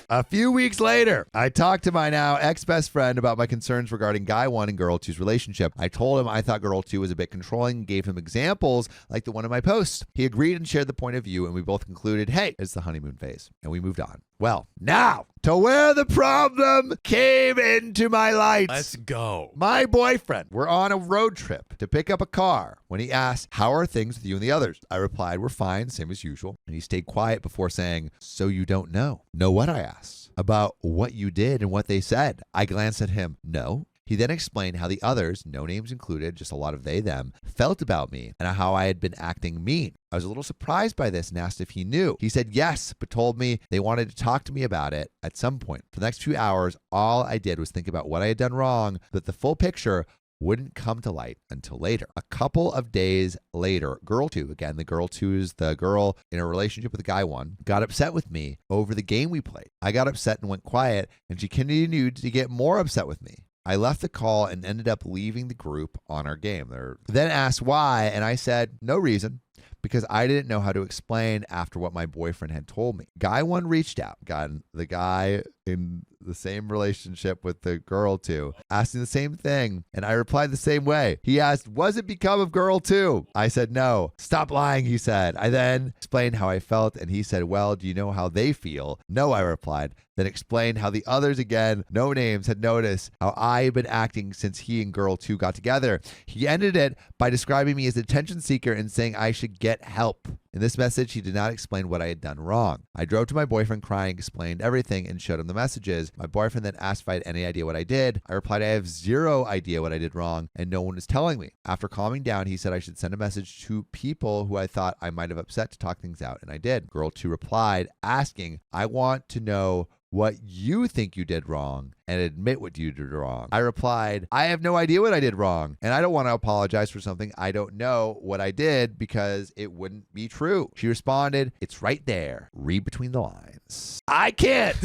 A few weeks later, I talked to my now ex-best friend about my concerns regarding guy 1 and girl 2's relationship. I told him I thought girl 2 was a bit controlling and gave him examples like the one in my post. He agreed and shared the point of view, and we both concluded, hey, it's the honeymoon phase, and we moved on. Well, now to where the problem came into my light. Let's go. My boyfriend, we're on a road trip to pick up a car when he asked, how are things with you and the others? I replied, we're fine, same as usual. And he stayed quiet before saying, so you don't know? Know what? I asked. About what you did and what they said. I glanced at him. No. He then explained how the others, no names included, just a lot of they, them, felt about me and how I had been acting mean. I was a little surprised by this and asked if he knew. He said yes, but told me they wanted to talk to me about it at some point. For the next few hours, all I did was think about what I had done wrong, but the full picture wouldn't come to light until later. A couple of days later, girl 2, again, the girl 2 is the girl in a relationship with the guy 1, got upset with me over the game we played. I got upset and went quiet, and she continued to get more upset with me. I left the call and ended up leaving the group on our game. They then asked why, and I said, no reason, because I didn't know how to explain after what my boyfriend had told me. Guy 1 reached out, the guy in the same relationship with the girl 2, asking the same thing, and I replied the same way. He asked, what's it become of girl 2? I said, no. Stop lying, he said. I then explained how I felt, and he said, well, do you know how they feel? No, I replied. Then explained how the others, again, no names, had noticed how I had been acting since he and girl 2 got together. He ended it by describing me as an attention seeker and saying I should get help. In this message, he did not explain what I had done wrong. I drove to my boyfriend crying, explained everything, and showed him the messages. My boyfriend then asked if I had any idea what I did. I replied I have zero idea what I did wrong, and no one is telling me. After calming down, he said I should send a message to people who I thought I might have upset to talk things out, and I did. Girl 2 replied, asking, I want to know what you think you did wrong and admit what you did wrong. I replied, I have no idea what I did wrong, and I don't want to apologize for something I don't know what I did because it wouldn't be true. She responded, it's right there. Read between the lines. I can't.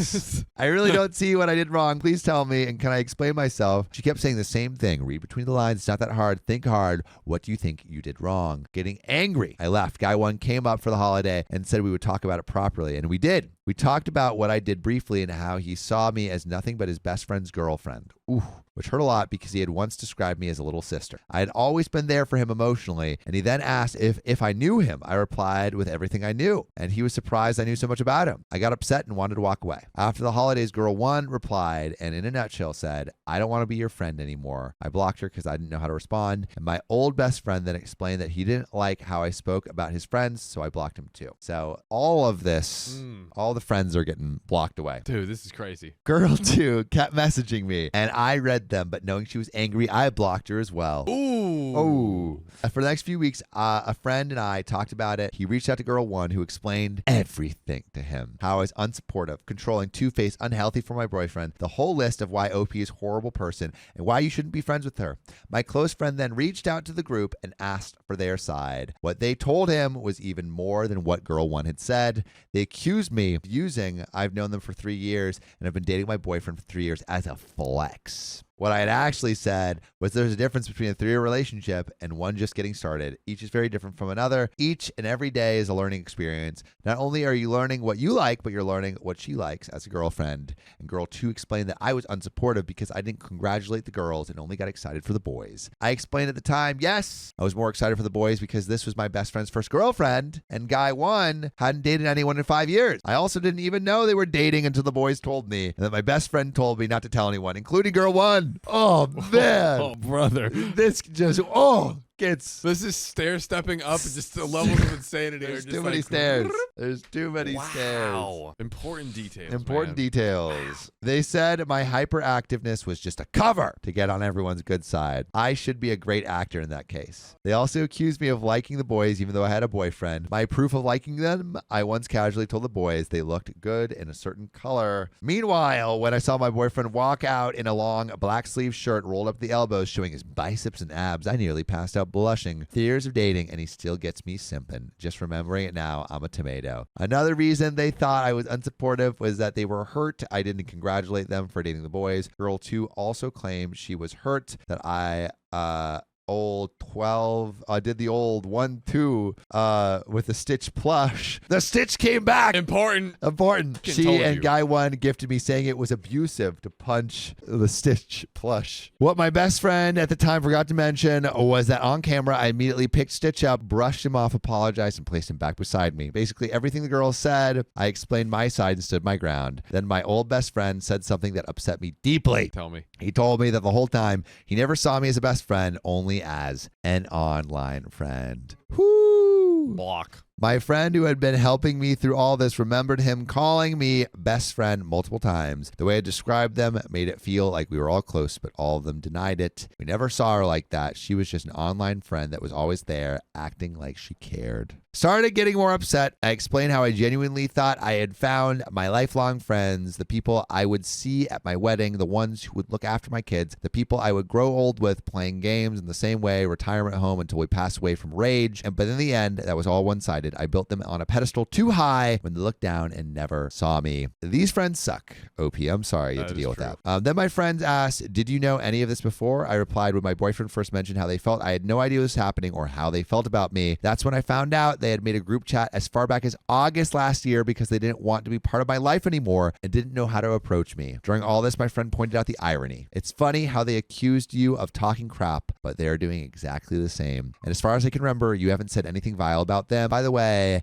I really don't see what I did wrong. Please tell me, and can I explain myself? She kept saying the same thing. Read between the lines. It's not that hard. Think hard. What do you think you did wrong? Getting angry. I left. Guy 1 came up for the holiday and said we would talk about it properly, and we did. We talked about what I did briefly and how he saw me as nothing but his best friend's girlfriend. Ooh, which hurt a lot because he had once described me as a little sister. I had always been there for him emotionally, and he then asked if I knew him. I replied with everything I knew, and he was surprised I knew so much about him. I got upset and wanted to walk away. After the holidays, girl 1 replied and in a nutshell said, I don't want to be your friend anymore. I blocked her because I didn't know how to respond, and my old best friend then explained that he didn't like how I spoke about his friends, so I blocked him too. So all of this, all the friends are getting blocked away. Dude, this is crazy. Girl 2 kept messaging me, and I read them, but knowing she was angry, I blocked her as well. Ooh. Oh. For the next few weeks, a friend and I talked about it. He reached out to girl 1 who explained everything to him. How I was unsupportive, controlling, two-faced, unhealthy for my boyfriend. The whole list of why OP is a horrible person and why you shouldn't be friends with her. My close friend then reached out to the group and asked for their side. What they told him was even more than what girl 1 had said. They accused me of using I've known them for 3 years and have been dating my boyfriend for 3 years as a flex. What I had actually said was there's a difference between a 3-year relationship and one just getting started. Each is very different from another. Each and every day is a learning experience. Not only are you learning what you like, but you're learning what she likes as a girlfriend. And girl 2 explained that I was unsupportive because I didn't congratulate the girls and only got excited for the boys. I explained at the time, yes, I was more excited for the boys because this was my best friend's first girlfriend, and guy 1 hadn't dated anyone in 5 years. I also didn't even know they were dating until the boys told me, and that my best friend told me not to tell anyone, including girl 1. Oh, man. Oh, brother. This just, gets... This is stair-stepping up just the levels of insanity. There's are just too many like, stairs. There's too many stairs. Wow. Important details. Important man. details. They said my hyperactiveness was just a cover to get on everyone's good side. I should be a great actor in that case. They also accused me of liking the boys even though I had a boyfriend. My proof of liking them, I once casually told the boys they looked good in a certain color. Meanwhile, when I saw my boyfriend walk out in a long black sleeve shirt rolled up the elbows showing his biceps and abs, I nearly passed out blushing. 3 years of dating and he still gets me simping. Just remembering it now, I'm a tomato. Another reason they thought I was unsupportive was that they were hurt I didn't congratulate them for dating the boys. Girl 2 also claimed she was hurt that I old 12 did the old 1-2 with the Stitch plush. The Stitch came back. Important. She and guy 1 gifted me saying it was abusive to punch the Stitch plush. What my best friend at the time forgot to mention was that on camera I immediately picked Stitch up, brushed him off, apologized, and placed him back beside me. Basically everything the girls said, I explained my side and stood my ground. Then my old best friend said something that upset me deeply. Tell me. He told me that the whole time he never saw me as a best friend, only as an online friend. Whoo! Block. My friend who had been helping me through all this remembered him calling me best friend multiple times. The way I described them made it feel like we were all close, but all of them denied it. We never saw her like that. She was just an online friend that was always there, acting like she cared. Started getting more upset. I explained how I genuinely thought I had found my lifelong friends, the people I would see at my wedding, the ones who would look after my kids, the people I would grow old with playing games in the same way, retirement home until we pass away from rage. But in the end, that was all one-sided. I built them on a pedestal too high when they looked down and never saw me. These friends suck. OP, I'm sorry you have to deal with that. Then my friends asked, did you know any of this before? I replied, when my boyfriend first mentioned how they felt, I had no idea what was happening or how they felt about me. That's when I found out they had made a group chat as far back as August last year because they didn't want to be part of my life anymore and didn't know how to approach me. During all this, my friend pointed out the irony. It's funny how they accused you of talking crap, but they are doing exactly the same. And as far as I can remember, you haven't said anything vile about them. By the way,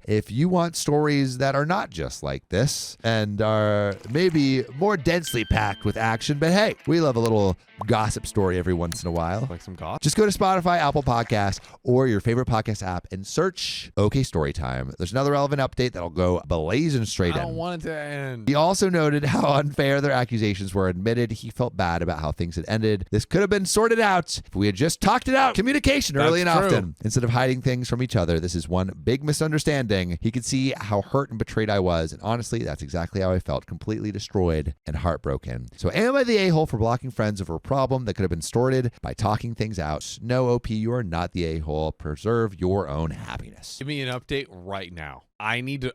if you want stories that are not just like this and are maybe more densely packed with action, but hey, we love a little gossip story every once in a while. Like some gossip? Just go to Spotify, Apple Podcasts, or your favorite podcast app and search OK Storytime. There's another relevant update that'll go blazing straight in. I don't want it to end. He also noted how unfair their accusations were. Admitted he felt bad about how things had ended. This could have been sorted out if we had just talked it out. Communication early and often. Instead of hiding things from each other, this is one big misunderstanding. He could see how hurt and betrayed I was. And honestly, that's exactly how I felt. Completely destroyed and heartbroken. So am I the a-hole for blocking friends over a problem that could have been sorted by talking things out? No, OP, you are not the a-hole. Preserve your own happiness. Give me an update right now. I need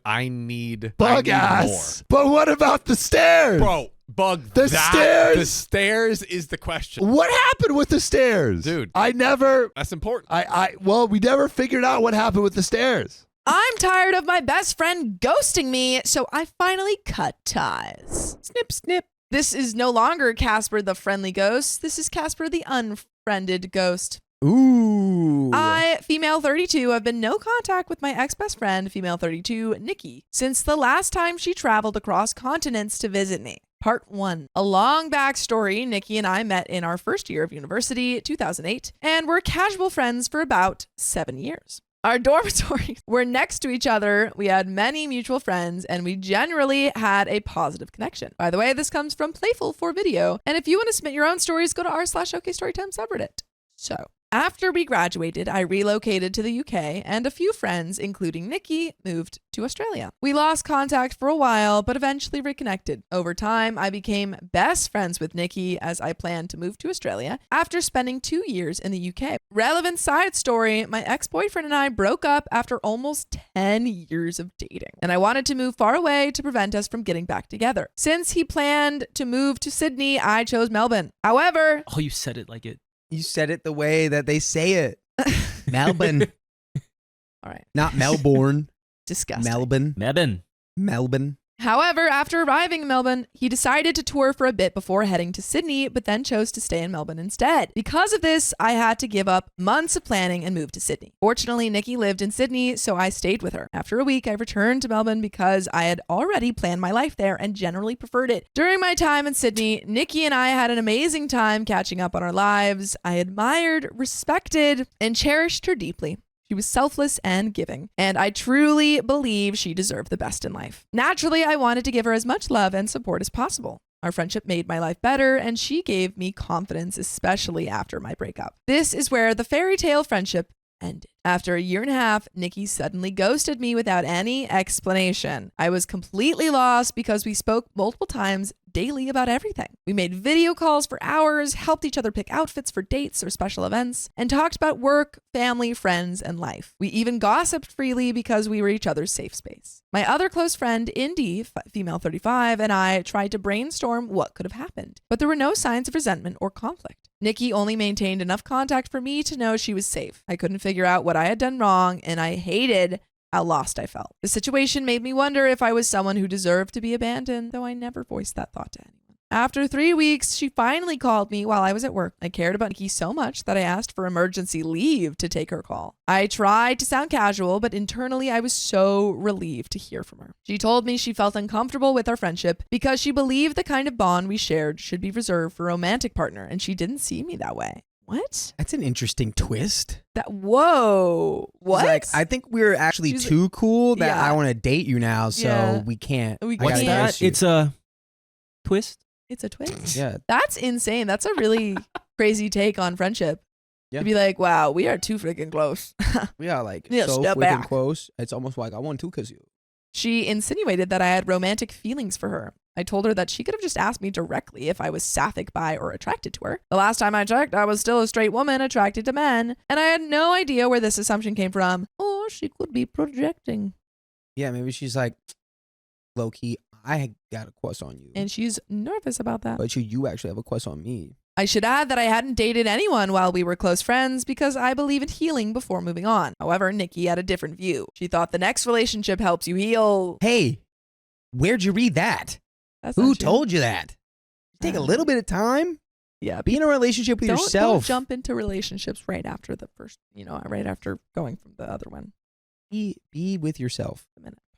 Bug ass. But what about the stairs? Bro, stairs. The stairs is the question. What happened with the stairs? Dude. That's important. Well, we never figured out what happened with the stairs. I'm tired of my best friend ghosting me, so I finally cut ties. Snip, snip. This is no longer Casper the friendly ghost. This is Casper the unfriended ghost. Ooh. I, female 32, have been no contact with my ex-best friend, female 32, Nikki, since the last time she traveled across continents to visit me. Part 1. A long backstory. Nikki and I met in our first year of university, 2008, and were casual friends for about 7 years. Our dormitories were next to each other. We had many mutual friends, and we generally had a positive connection. By the way, this comes from Playful for Video. And if you want to submit your own stories, go to r/OK Storytime subreddit. So, After we graduated, I relocated to the UK, and a few friends, including Nikki, moved to Australia. We lost contact for a while, but eventually reconnected. Over time, I became best friends with Nikki as I planned to move to Australia after spending 2 years in the UK. Relevant side story, my ex-boyfriend and I broke up after almost 10 years of dating, and I wanted to move far away to prevent us from getting back together. Since he planned to move to Sydney, I chose Melbourne. However, Oh, you said it like it. You said it the way that they say it. Melbourne. all right, Not Melbourne. disgusting. Melbourne. However, after arriving in Melbourne, he decided to tour for a bit before heading to Sydney, but then chose to stay in Melbourne instead. Because of this, I had to give up months of planning and move to Sydney. Fortunately, Nikki lived in Sydney, so I stayed with her. After a week, I returned to Melbourne because I had already planned my life there and generally preferred it. During my time in Sydney, Nikki and I had an amazing time catching up on our lives. I admired, respected, and cherished her deeply. She was selfless and giving, and I truly believe she deserved the best in life. Naturally, I wanted to give her as much love and support as possible. Our friendship made my life better, and she gave me confidence, especially after my breakup. This is where the fairy tale friendship ended. After a year and a half, Nikki suddenly ghosted me without any explanation. I was completely lost because we spoke multiple times daily about everything. We made video calls for hours, helped each other pick outfits for dates or special events, and talked about work, family, friends, and life. We even gossiped freely because we were each other's safe space. My other close friend, Indy, female 35, and I tried to brainstorm what could have happened, but there were no signs of resentment or conflict. Nikki only maintained enough contact for me to know she was safe. I couldn't figure out what I had done wrong, and I hated how lost I felt. The situation made me wonder if I was someone who deserved to be abandoned, though I never voiced that thought to anyone. After 3 weeks, she finally called me while I was at work. I cared about Nikki so much that I asked for emergency leave to take her call. I tried to sound casual, but internally I was so relieved to hear from her. She told me she felt uncomfortable with our friendship because she believed the kind of bond we shared should be reserved for a romantic partner, and she didn't see me that way. What? That's an interesting twist. Whoa. What? She's like, I think we're actually She's too cool that yeah. I want to date you now, so Yeah. we can't. We I gotta can't. ghost you. It's a twist. It's a twist. Yeah. That's insane. That's a really crazy take on friendship. Yeah. To be like, wow, we are too freaking close. We are like Yeah, so step freaking back. close. It's almost like I want to kiss you. She insinuated that I had romantic feelings for her. I told her that she could have just asked me directly if I was sapphic, bi, or attracted to her. The last time I checked, I was still a straight woman attracted to men, and I had no idea where this assumption came from. Or she could be projecting. Yeah, maybe she's like, low key, I got a quest on you. And she's nervous about that. But you actually have a quest on me. I should add that I hadn't dated anyone while we were close friends because I believe in healing before moving on. However, Nikki had a different view. She thought the next relationship helps you heal. Hey, where'd you read that? That's Who not true. told you that? Take a little bit of time. Yeah. Be in a relationship with Don't yourself. jump into relationships right after the first, right after going from the other one. Be with yourself.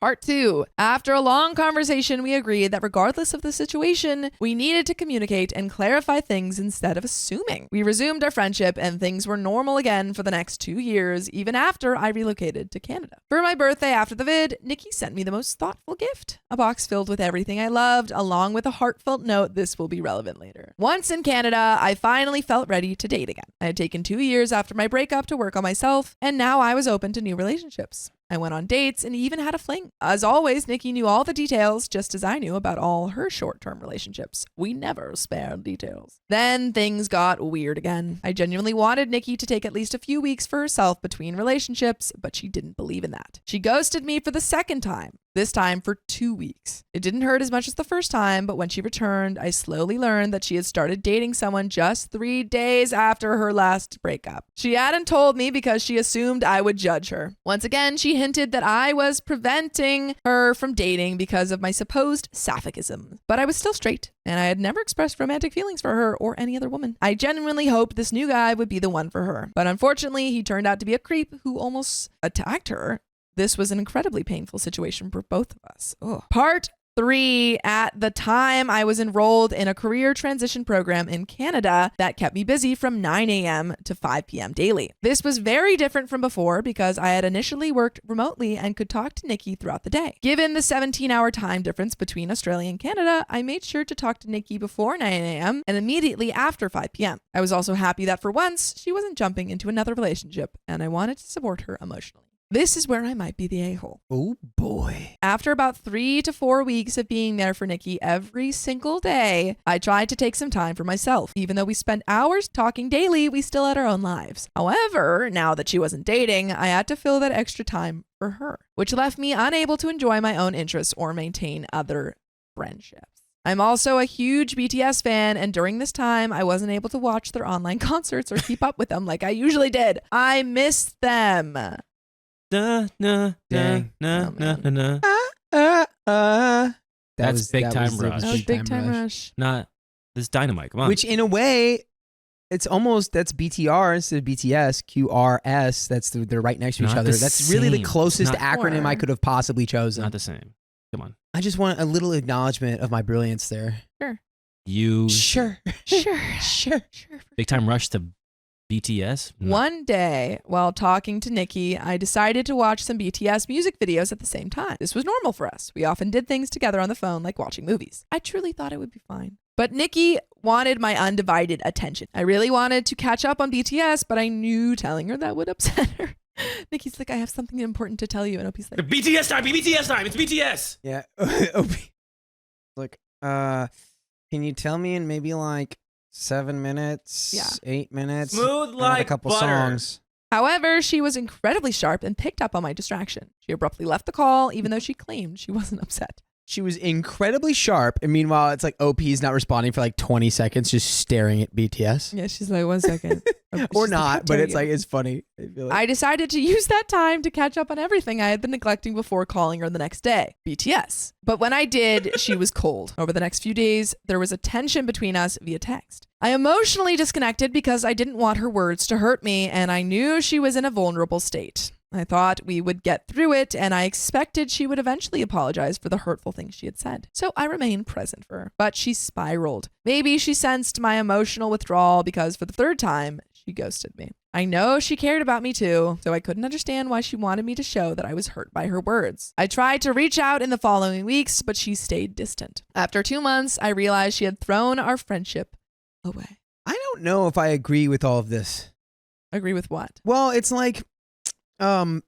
Part 2. After a long conversation, we agreed that regardless of the situation, we needed to communicate and clarify things instead of assuming. We resumed our friendship and things were normal again for the next 2 years, even after I relocated to Canada. For my birthday after the vid, Nikki sent me the most thoughtful gift. A box filled with everything I loved, along with a heartfelt note this will be relevant later. Once in Canada, I finally felt ready to date again. I had taken 2 years after my breakup to work on myself, and now I was open to new relationships. I went on dates and even had a fling. As always, Nikki knew all the details, just as I knew about all her short-term relationships. We never spared details. Then things got weird again. I genuinely wanted Nikki to take at least a few weeks for herself between relationships, but she didn't believe in that. She ghosted me for the second time. This time for 2 weeks. It didn't hurt as much as the first time, but when she returned, I slowly learned that she had started dating someone just 3 days after her last breakup. She hadn't told me because she assumed I would judge her. Once again, she hinted that I was preventing her from dating because of my supposed sapphicism. But I was still straight, and I had never expressed romantic feelings for her or any other woman. I genuinely hoped this new guy would be the one for her. But unfortunately, he turned out to be a creep who almost attacked her. This was an incredibly painful situation for both of us. Ugh. Part 3, at the time, I was enrolled in a career transition program in Canada that kept me busy from 9 a.m. to 5 p.m. daily. This was very different from before because I had initially worked remotely and could talk to Nikki throughout the day. Given the 17-hour time difference between Australia and Canada, I made sure to talk to Nikki before 9 a.m. and immediately after 5 p.m. I was also happy that for once, she wasn't jumping into another relationship, and I wanted to support her emotionally. This is where I might be the a-hole. Oh boy. After about 3 to 4 weeks of being there for Nikki every single day, I tried to take some time for myself. Even though we spent hours talking daily, we still had our own lives. However, now that she wasn't dating, I had to fill that extra time for her, which left me unable to enjoy my own interests or maintain other friendships. I'm also a huge BTS fan, and during this time, I wasn't able to watch their online concerts or keep up with them like I usually did. I missed them. Dang. That That's was Big Time that Rush. That was Big Time Rush. Not this Dynamite. Come on. Which in a way, it's almost, that's BTR instead of BTS, QRS. That's they're right next to each Not other. the That's really the same. closest Not- acronym I could have possibly chosen. not the same. Come on. I just want a little acknowledgement of my brilliance there. You Sure. Sure. Big Time Rush to BTS? No. One day, while talking to Nikki, I decided to watch some BTS music videos at the same time. This was normal for us. We often did things together on the phone, like watching movies. I truly thought it would be fine. But Nikki wanted my undivided attention. I really wanted to catch up on BTS, but I knew telling her that would upset her. Nikki's like, I have something important to tell you. And Opie's like, BTS time! BTS time! It's BTS! Yeah. Like, can you tell me in maybe like 7 minutes? Yeah. 8 minutes? Smooth I got like a couple butter. songs. However, she was incredibly sharp and picked up on my distraction. She abruptly left the call, even though she claimed she wasn't upset. She was incredibly sharp, and meanwhile, it's like OP's not responding for like 20 seconds, just staring at BTS. Yeah, she's like, 1 second. Or not, but it's like, it's funny. I feel like. I decided to use that time to catch up on everything I had been neglecting before calling her the next day. BTS. But when I did, she was cold. Over the next few days, there was a tension between us via text. I emotionally disconnected because I didn't want her words to hurt me, and I knew she was in a vulnerable state. I thought we would get through it, and I expected she would eventually apologize for the hurtful things she had said. So I remained present for her. But she spiraled. Maybe she sensed my emotional withdrawal because for the third time, she ghosted me. I know she cared about me too, so I couldn't understand why she wanted me to show that I was hurt by her words. I tried to reach out in the following weeks, but she stayed distant. After 2 months, I realized she had thrown our friendship away. I don't know if I agree with all of this. Agree with what? Well, it's like, I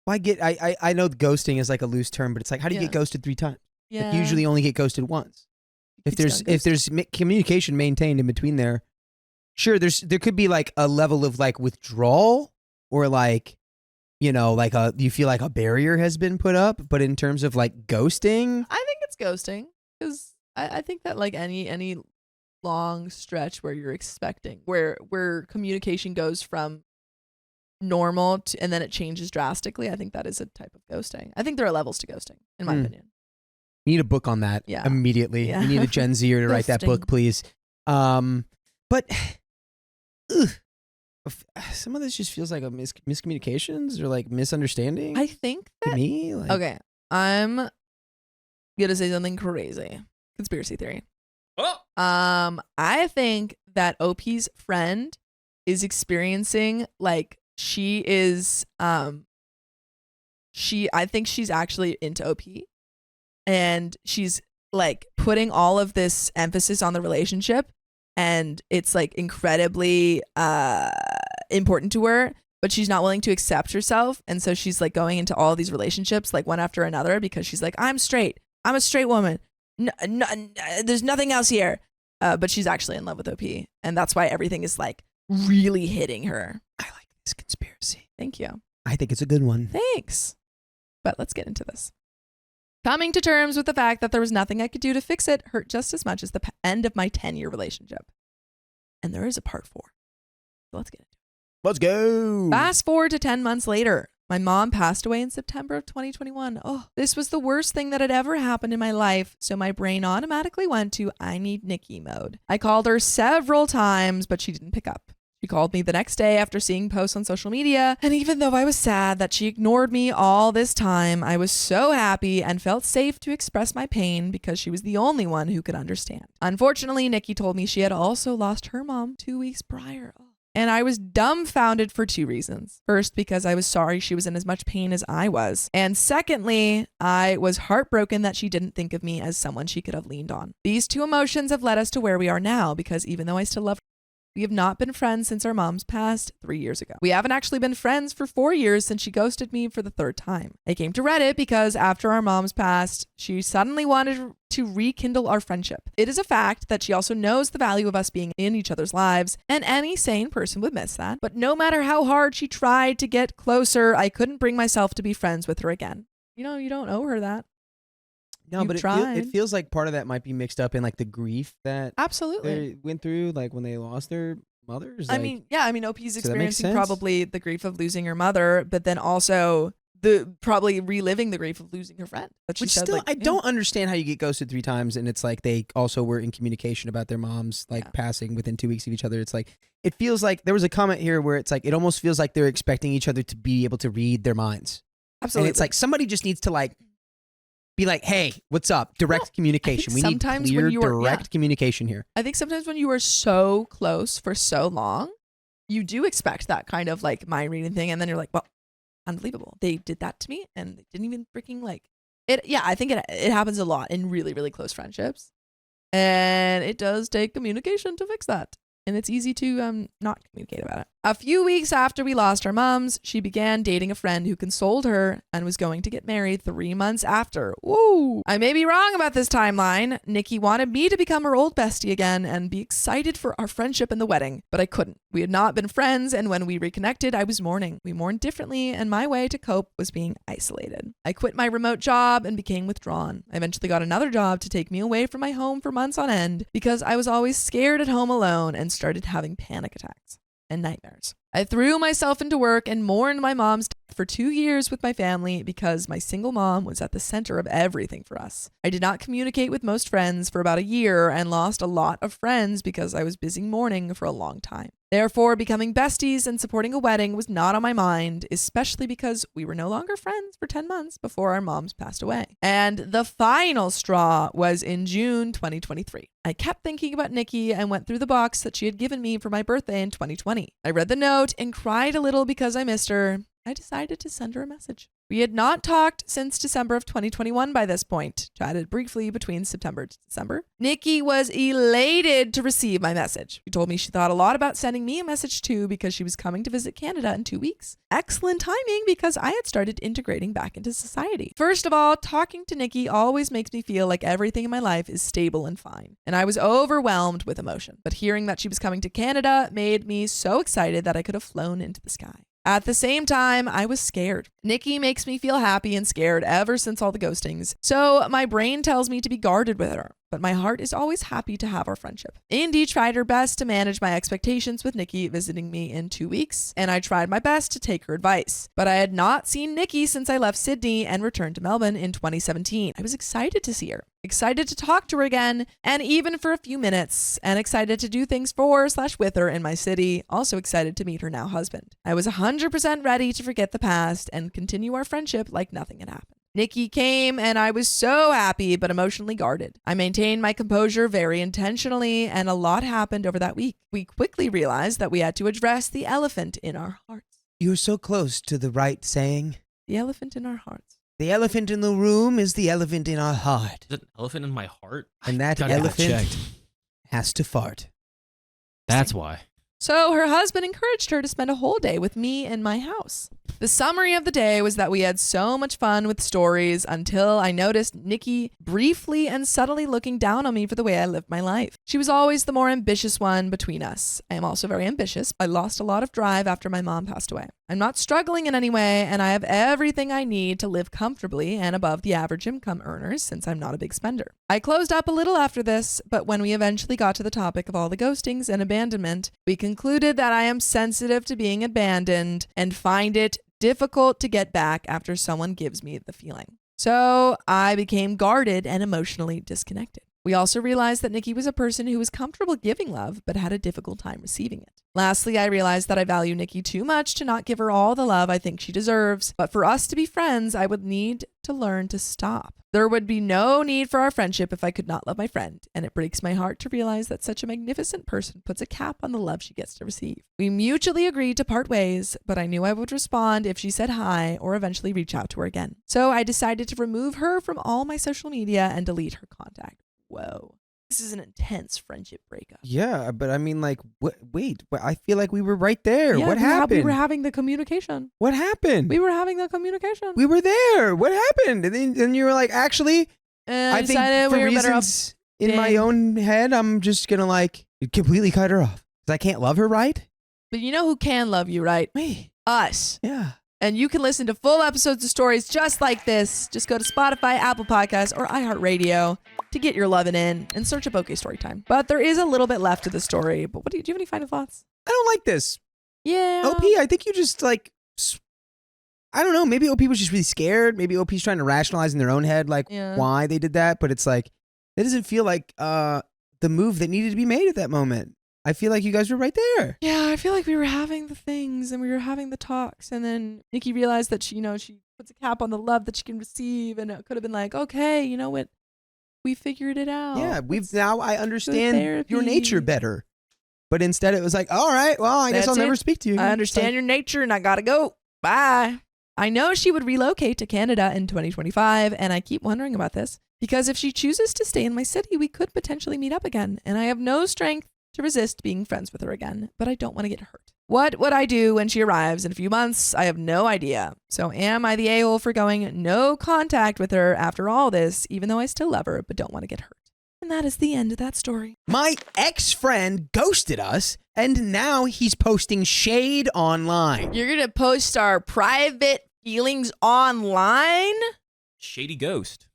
know ghosting is like a loose term, but it's like, how do you Yeah. get ghosted 3 times? Yeah. Like, usually only get ghosted once. If Keeps there's going communication maintained in between there, sure, there could be like a level of like withdrawal or like, you know, like you feel like a barrier has been put up, but in terms of like ghosting, I think it's ghosting because I think that like any long stretch where you're expecting where communication goes from normal to, and then it changes drastically, I think that is a type of ghosting. I think there are levels to ghosting, in my opinion. you need a book on that Yeah. immediately. Yeah. You need a Gen Zer to write that book, Ghosting. please. But some of this just feels like a miscommunications or like misunderstanding I think to that me. Like, okay, I'm gonna say something crazy. Conspiracy theory. Oh! I think that OP's friend is experiencing like she is I think she's actually into OP and she's like putting all of this emphasis on the relationship and it's like incredibly important to her, but she's not willing to accept herself, and so she's like going into all these relationships like one after another because she's like, I'm straight, I'm a straight woman, no, there's nothing else here, but she's actually in love with OP, and that's why everything is like really hitting her. I like this conspiracy. Thank you. I think it's a good one. Thanks. But let's get into this. Coming to terms with the fact that there was nothing I could do to fix it hurt just as much as the end of my 10-year relationship. And there is a part 4. So let's get into it. Let's go. Fast forward to 10 months later. My mom passed away in September of 2021. Oh, this was the worst thing that had ever happened in my life, so my brain automatically went to I need Nikki mode. I called her several times, but she didn't pick up. She called me the next day after seeing posts on social media, and even though I was sad that she ignored me all this time, I was so happy and felt safe to express my pain because she was the only one who could understand. Unfortunately, Nikki told me she had also lost her mom 2 weeks prior. And I was dumbfounded for 2 reasons. First, because I was sorry she was in as much pain as I was. And secondly, I was heartbroken that she didn't think of me as someone she could have leaned on. These 2 emotions have led us to where we are now, because even though I still love her, we have not been friends since our moms passed 3 years ago. We haven't actually been friends for 4 years since she ghosted me for the 3rd time. I came to Reddit because after our moms passed, she suddenly wanted to rekindle our friendship. It is a fact that she also knows the value of us being in each other's lives, and any sane person would miss that. But no matter how hard she tried to get closer, I couldn't bring myself to be friends with her again. You know, you don't owe her that. No, You but tried. it feels like part of that might be mixed up in like the grief that Absolutely. they went through, like when they lost their mothers. I mean, yeah, OP's that make experiencing sense? probably the grief of losing her mother, but then also the probably reliving the grief of losing her friend. But she which said, still, like, I yeah. don't understand how you get ghosted 3 times, and it's like they also were in communication about their moms like Yeah. passing within 2 weeks of each other. It's like it feels like there was a comment here where it's like it almost feels like they're expecting each other to be able to read their minds, Absolutely. and it's like somebody just needs to like be like, hey, what's up? Direct communication. We need sometimes clear, when you are- direct communication here. I think sometimes when you are so close for so long, you do expect that kind of like mind reading thing, and then you're like, well, unbelievable. They did that to me, and they didn't even freaking like it. Yeah, I think it happens a lot in really, really close friendships, and it does take communication to fix that. And it's easy to not communicate about it. A few weeks after we lost our moms, she began dating a friend who consoled her and was going to get married 3 months after. Woo! I may be wrong about this timeline. Nikki wanted me to become her old bestie again and be excited for our friendship and the wedding, but I couldn't. We had not been friends, and when we reconnected, I was mourning. We mourned differently, and my way to cope was being isolated. I quit my remote job and became withdrawn. I eventually got another job to take me away from my home for months on end because I was always scared at home alone and started having panic attacks and nightmares. I threw myself into work and mourned my mom's death for 2 years with my family because my single mom was at the center of everything for us. I did not communicate with most friends for about a year and lost a lot of friends because I was busy mourning for a long time. Therefore, becoming besties and supporting a wedding was not on my mind, especially because we were no longer friends for 10 months before our moms passed away. And the final straw was in June 2023. I kept thinking about Nikki and went through the box that she had given me for my birthday in 2020. I read the note and cried a little because I missed her. I decided to send her a message. We had not talked since December of 2021 by this point, chatted briefly between September to December. Nikki was elated to receive my message. She told me she thought a lot about sending me a message too because she was coming to visit Canada in 2 weeks. Excellent timing because I had started integrating back into society. First of all, talking to Nikki always makes me feel like everything in my life is stable and fine, and I was overwhelmed with emotion. But hearing that she was coming to Canada made me so excited that I could have flown into the sky. At the same time, I was scared. Nikki makes me feel happy and scared ever since all the ghostings, so my brain tells me to be guarded with her, but my heart is always happy to have our friendship. Indy tried her best to manage my expectations with Nikki visiting me in 2 weeks, and I tried my best to take her advice. But I had not seen Nikki since I left Sydney and returned to Melbourne in 2017. I was excited to see her, excited to talk to her again, and even for a few minutes, and excited to do things for/with her in my city, also excited to meet her now husband. I was 100% ready to forget the past and continue our friendship like nothing had happened. Nikki came and I was so happy but emotionally guarded. I maintained my composure very intentionally, and a lot happened over that week. We quickly realized that we had to address the elephant in our hearts. You're so close to the right saying. The elephant in our hearts. The elephant in the room is the elephant in our heart. Is it an elephant in my heart? And that Gotta get elephant checked. has to fart. That's why. So her husband encouraged her to spend a whole day with me in my house. The summary of the day was that we had so much fun with stories until I noticed Nikki briefly and subtly looking down on me for the way I lived my life. She was always the more ambitious one between us. I am also very ambitious. I lost a lot of drive after my mom passed away. I'm not struggling in any way, and I have everything I need to live comfortably and above the average income earners since I'm not a big spender. I closed up a little after this, but when we eventually got to the topic of all the ghostings and abandonment, we concluded that I am sensitive to being abandoned and find it difficult to get back after someone gives me the feeling. So I became guarded and emotionally disconnected. We also realized that Nikki was a person who was comfortable giving love, but had a difficult time receiving it. Lastly, I realized that I value Nikki too much to not give her all the love I think she deserves, but for us to be friends, I would need to learn to stop. There would be no need for our friendship if I could not love my friend, and it breaks my heart to realize that such a magnificent person puts a cap on the love she gets to receive. We mutually agreed to part ways, but I knew I would respond if she said hi or eventually reach out to her again. So I decided to remove her from all my social media and delete her contact. Whoa. This is an intense friendship breakup. Yeah, but I mean, like, wait, I feel like we were right there. Yeah, what happened? We were having the communication. What happened? We were having the communication. We were there. What happened? And then you were like, actually, And I think for reasons in my own head, I'm just going to like completely cut her off. Because I can't love her, right? But you know who can love you, right? Me. Us. Yeah. And you can listen to full episodes of stories just like this. Just go to Spotify, Apple Podcasts, or iHeartRadio to get your lovin' in and search up OK Storytime. But there is a little bit left to the story. But do you have any final thoughts? I don't like this. Yeah. OP, I think you just like, I don't know. Maybe OP was just really scared. Maybe OP's trying to rationalize in their own head like why they did that. But it's like, it doesn't feel like the move that needed to be made at that moment. I feel like you guys were right there. Yeah, I feel like we were having the things and we were having the talks. And then Nikki realized that she puts a cap on the love that she can receive. And it could have been like, okay, you know what? We figured it out. Yeah, I understand your nature better. But instead it was like, all right, well, I guess I'll never speak to you. I understand your nature and I gotta go. Bye. I know she would relocate to Canada in 2025, and I keep wondering about this because if she chooses to stay in my city, we could potentially meet up again, and I have no strength to resist being friends with her again, but I don't want to get hurt. What would I do when she arrives in a few months? I have no idea. So am I the a-hole for going no contact with her after all this, even though I still love her, but don't want to get hurt? And that is the end of that story. My ex-friend ghosted us, and now he's posting shade online. You're going to post our private feelings online? Shady ghost.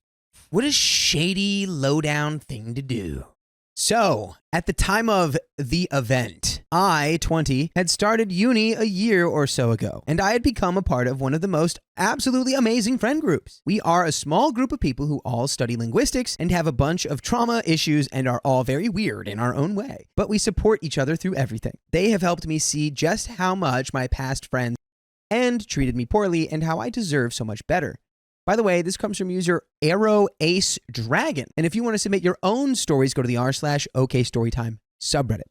What a shady, lowdown thing to do. So, at the time of the event, I, 20, had started uni a year or so ago, and I had become a part of one of the most absolutely amazing friend groups. We are a small group of people who all study linguistics and have a bunch of trauma issues and are all very weird in our own way, but we support each other through everything. They have helped me see just how much my past friends and treated me poorly and how I deserve so much better. By the way, this comes from user Arrow Ace Dragon. And if you want to submit your own stories, go to the r/OK Storytime subreddit.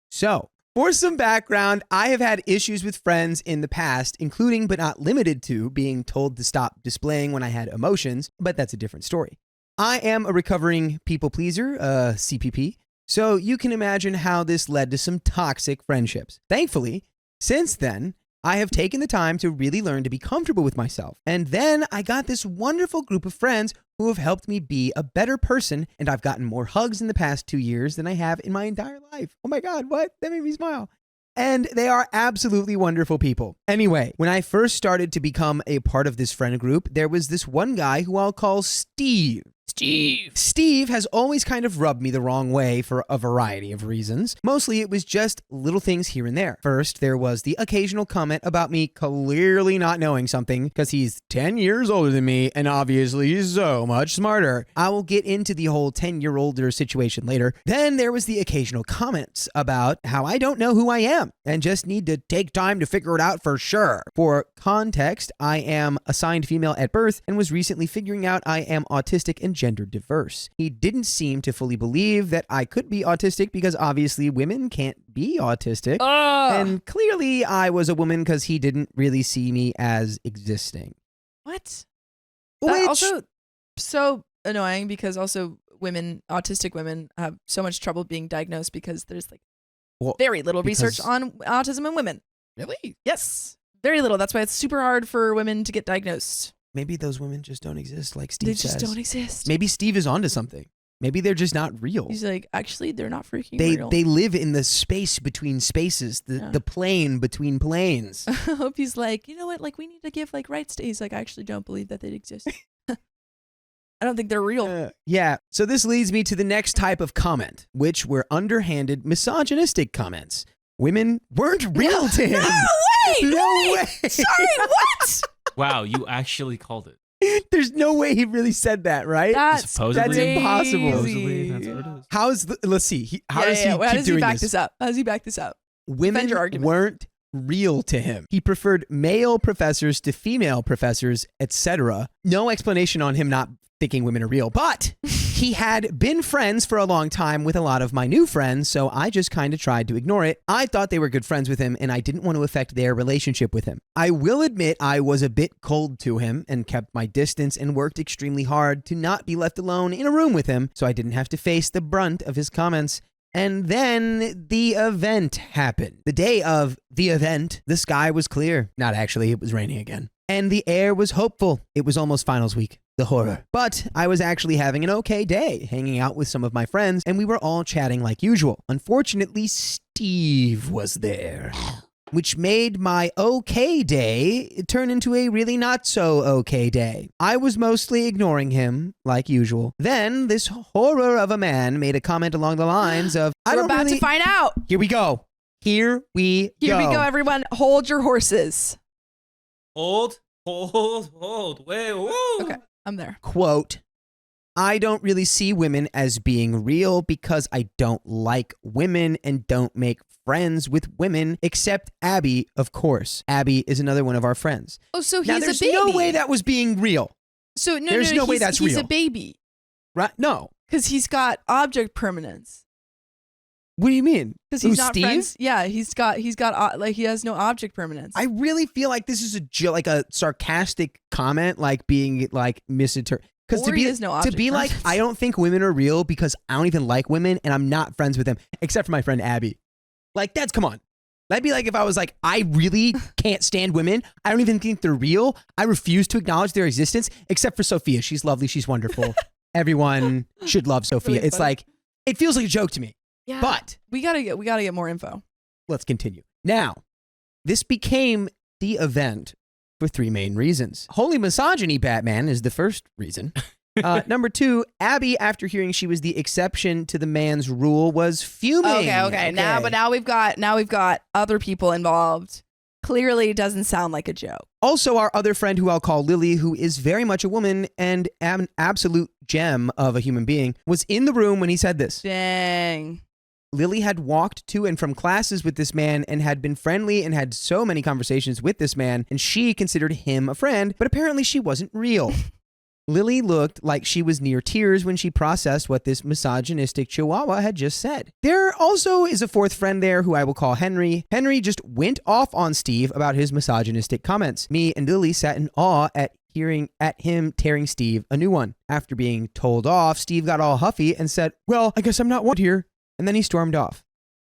So, for some background, I have had issues with friends in the past, including but not limited to being told to stop displaying when I had emotions, but that's a different story. I am a recovering people pleaser, CPP, so you can imagine how this led to some toxic friendships. Thankfully, since then, I have taken the time to really learn to be comfortable with myself. And then I got this wonderful group of friends who have helped me be a better person. And I've gotten more hugs in the past 2 years than I have in my entire life. Oh my God, what? That made me smile. And they are absolutely wonderful people. Anyway, when I first started to become a part of this friend group, there was this one guy who I'll call Steve. Steve has always kind of rubbed me the wrong way for a variety of reasons. Mostly it was just little things here and there. First, there was the occasional comment about me clearly not knowing something because he's 10 years older than me and obviously so much smarter. I will get into the whole 10-year-older situation later. Then there was the occasional comments about how I don't know who I am and just need to take time to figure it out for sure. For context, I am assigned female at birth and was recently figuring out I am autistic and gender diverse. He didn't seem to fully believe that I could be autistic because obviously women can't be autistic. And clearly I was a woman because he didn't really see me as existing. What? Which, also so annoying because also autistic women have so much trouble being diagnosed because there's like very little research on autism in women. Really? Yes. Very little. That's why it's super hard for women to get diagnosed. Maybe those women just don't exist like Steve says. They just don't exist. Maybe Steve is onto something. Maybe they're just not real. He's like, actually, they're not freaking real. They live in the space between spaces, the plane between planes. I hope he's like, you know what? Like, we need to give like rights to. He's like, I actually don't believe that they exist. I don't think they're real. Yeah. So this leads me to the next type of comment, which were underhanded, misogynistic comments. Women weren't real to him. No way! Sorry, what? Wow, you actually called it. There's no way he really said that, right? That's impossible. Supposedly. That's what it is. Let's see. How How does he does keep he doing back this? this up? How does he back this up? Women your argument. weren't real to him. He preferred male professors to female professors, etc. No explanation on him not thinking women are real, but he had been friends for a long time with a lot of my new friends, so I just kind of tried to ignore it. I thought they were good friends with him, and I didn't want to affect their relationship with him. I will admit I was a bit cold to him and kept my distance and worked extremely hard to not be left alone in a room with him, so I didn't have to face the brunt of his comments. And then the event happened. The day of the event, the sky was clear. Not actually, it was raining again. And the air was hopeful. It was almost finals week. The horror. But I was actually having an okay day, hanging out with some of my friends, and we were all chatting like usual. Unfortunately, Steve was there, which made my okay day turn into a really not so okay day. I was mostly ignoring him, like usual. Then this horror of a man made a comment along the lines of, We're about to find out. Here we go. Here we Here we go, everyone. Hold your horses. Hold. Wait, whoa. Okay, I'm there. Quote, I don't really see women as being real because I don't like women and don't make friends with women, except Abby, of course. Abby is another one of our friends. Oh, so he's Now, a there's baby. no way that was being real. So no, there's no way that's he's real. a baby Right? No. because he's got object permanence. What do you mean? Because he's Who's not Steve? friends. Yeah, he's got like he has no object permanence. I really feel like this is like a sarcastic comment, like being like misinterpreted. Because Or he has no to object be like, permanence. I don't think women are real because I don't even like women and I'm not friends with them, except for my friend Abby. Like, come on. That'd be like if I was like, I really can't stand women. I don't even think they're real. I refuse to acknowledge their existence, except for Sophia. She's lovely. She's wonderful. Everyone should love Sophia. Really It's funny. like, it feels like a joke to me. Yeah, But we gotta get more info. let's continue. Now, this became the event for three main reasons. Holy misogyny, Batman, is the first reason. Number two, Abby, after hearing she was the exception to the man's rule, was fuming. Okay. Now we've got other people involved. Clearly, it doesn't sound like a joke. Also, our other friend, who I'll call Lily, who is very much a woman and an absolute gem of a human being, was in the room when he said this. Dang. Lily had walked to and from classes with this man and had been friendly and had so many conversations with this man, and she considered him a friend, but apparently she wasn't real. Lily looked like she was near tears when she processed what this misogynistic chihuahua had just said. There also is a fourth friend there who I will call Henry. Henry just went off on Steve about his misogynistic comments. Me and Lily sat in awe at hearing at him tearing Steve a new one. After being told off, Steve got all huffy and said, well, I guess I'm not wanted here. And then he stormed off.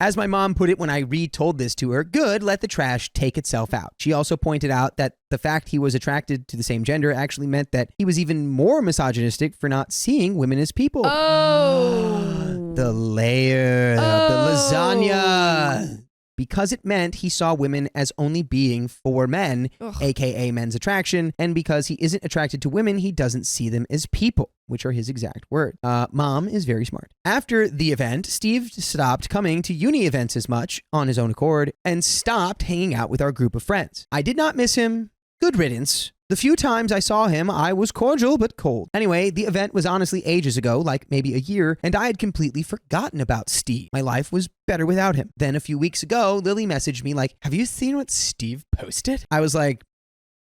As my mom put it when I retold this to her, good, let the trash take itself out. She also pointed out that the fact he was attracted to the same gender actually meant that he was even more misogynistic for not seeing women as people. Oh. The layer of the lasagna. Because it meant he saw women as only being for men, Ugh. aka men's attraction, and because he isn't attracted to women, he doesn't see them as people, which are his exact word. Mom is very smart. After the event, Steve stopped coming to uni events as much on his own accord and stopped hanging out with our group of friends. I did not miss him. Good riddance. The few times I saw him, I was cordial but cold. Anyway, the event was honestly ages ago, like maybe a year, and I had completely forgotten about Steve. My life was better without him. Then a few weeks ago, Lily messaged me like, have you seen what Steve posted? I was like,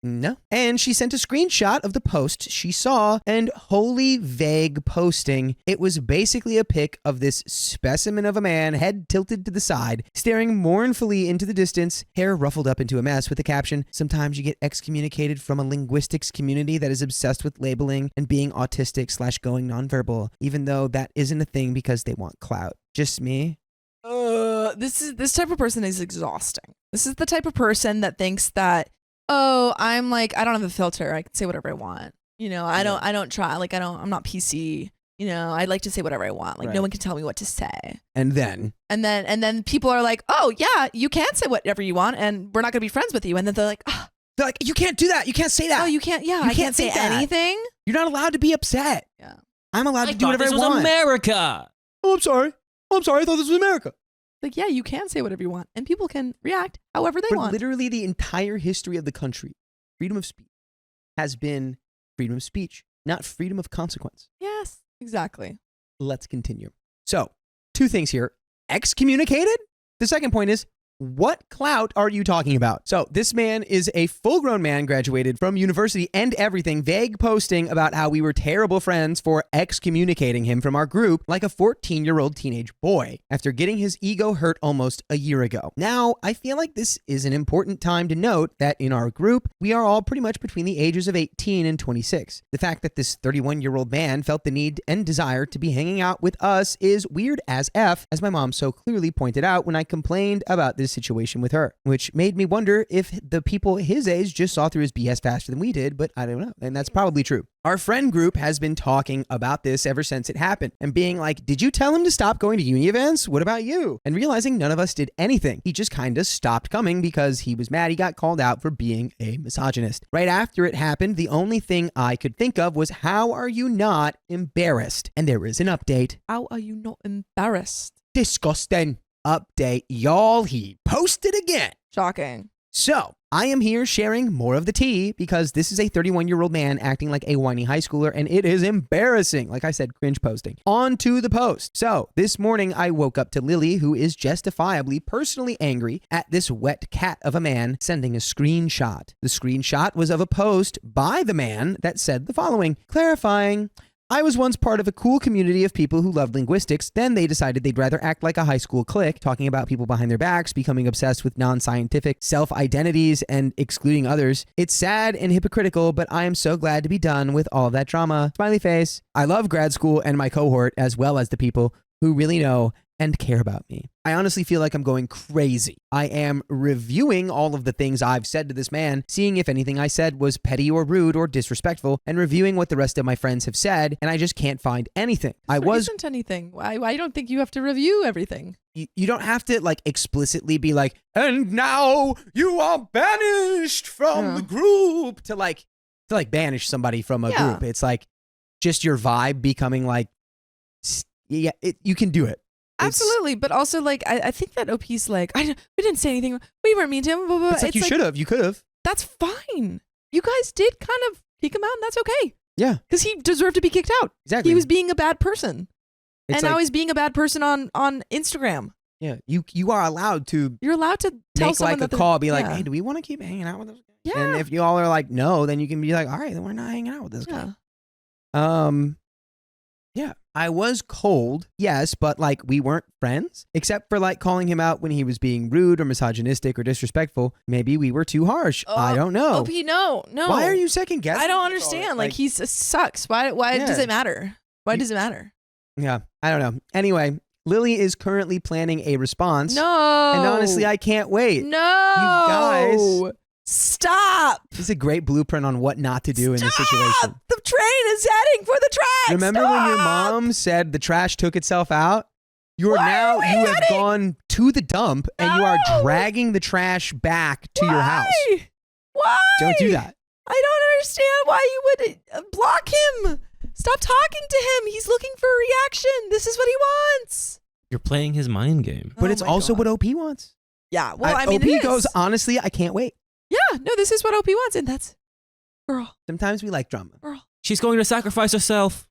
no. And she sent a screenshot of the post she saw, and holy vague posting. It was basically a pic of this specimen of a man, head tilted to the side, staring mournfully into the distance, hair ruffled up into a mess, with the caption, sometimes you get excommunicated from a linguistics community that is obsessed with labeling and being autistic/going nonverbal, even though that isn't a thing because they want clout. Just me. This type of person is exhausting. This is the type of person that thinks that, oh, I'm like, I don't have a filter. I can say whatever I want. You know, I don't try. Like, I'm not PC. You know, I like to say whatever I want. Like, no one can tell me what to say. And then people are like, oh yeah, you can say whatever you want, and we're not gonna be friends with you. And then they're like, oh, you can't do that. You can't say that. oh, you can't. Yeah, You I can't say say that. anything. You're not allowed to be upset. Yeah. I'm allowed I to do thought whatever this I was want. America. Oh, I'm sorry. I thought this was America. Like, yeah, you can say whatever you want, and people can react however they For want. literally the entire history of the country, freedom of speech has been freedom of speech, not freedom of consequence. Yes, exactly. let's continue. So, 2 things here. Excommunicated? The second point is, what clout are you talking about? So this man is a full-grown man, graduated from university and everything, vague posting about how we were terrible friends for excommunicating him from our group like a 14-year-old teenage boy after getting his ego hurt almost a year ago. Now, I feel like this is an important time to note that in our group, we are all pretty much between the ages of 18 and 26. The fact that this 31-year-old man felt the need and desire to be hanging out with us is weird as F, as my mom so clearly pointed out when I complained about this situation with her, which made me wonder if the people his age just saw through his BS faster than we did, but I don't know, and that's probably true. Our friend group has been talking about this ever since it happened and being like, did you tell him to stop going to uni events? What about you? And realizing none of us did anything. He just kind of stopped coming because he was mad he got called out for being a misogynist. Right after it happened, the only thing I could think of was, how are you not embarrassed? And there is an update. How are you not embarrassed? Disgusting. Update, y'all, he posted again. Shocking. So, I am here sharing more of the tea because this is a 31-year-old man acting like a whiny high schooler, and it is embarrassing. Like I said, cringe posting. On to the post. So, this morning I woke up to Lily, who is justifiably personally angry at this wet cat of a man, sending a screenshot. The screenshot was of a post by the man that said the following, clarifying, I was once part of a cool community of people who loved linguistics. Then they decided they'd rather act like a high school clique, talking about people behind their backs, becoming obsessed with non-scientific self-identities and excluding others. It's sad and hypocritical, but I am so glad to be done with all of that drama. Smiley face. I love grad school and my cohort, as well as the people who really know and care about me. I honestly feel like I'm going crazy. I am reviewing all of the things I've said to this man, seeing if anything I said was petty or rude or disrespectful, and reviewing what the rest of my friends have said, and I just can't find anything. There isn't anything. Why don't think you have to review everything? You don't have to like explicitly be like, and now you are banished from the group to banish somebody from a group. It's like just your vibe becoming like, you can do it. Absolutely, but also like I think that OP's like, we didn't say anything. We weren't mean to him. Blah, blah. It's like you should have. You could have. That's fine. You guys did kind of kick him out, and that's okay. Yeah, because he deserved to be kicked out. Exactly. He was being a bad person, it's and now he's being a bad person on Instagram. Yeah, you are allowed to. You're allowed to tell make someone like a call, be like, hey, do we want to keep hanging out with this guy? Yeah. And if you all are like, no, then you can be like, all right, then we're not hanging out with this guy. Yeah, I was cold, yes, but like we weren't friends, except for like calling him out when he was being rude or misogynistic or disrespectful. Maybe we were too harsh. I don't know. OP, no. Why are you second guessing? I don't understand. Like he sucks. Why does it matter? Why does it matter? Yeah, I don't know. Anyway, Lily is currently planning a response. No. And honestly, I can't wait. No. You guys. Stop. This is a great blueprint on what not to do in this situation. The train is heading for the tracks. Remember when your mom said the trash took itself out? You have gone to the dump and you are dragging the trash back to your house. Why? Don't do that. I don't understand why you would block him. Stop talking to him. He's looking for a reaction. This is what he wants. You're playing his mind game. But it's also what OP wants. Yeah, well, I mean, OP goes, honestly, I can't wait. Yeah, no, this is what OP wants, and that's girl. Sometimes we like drama. Girl. She's going to sacrifice herself.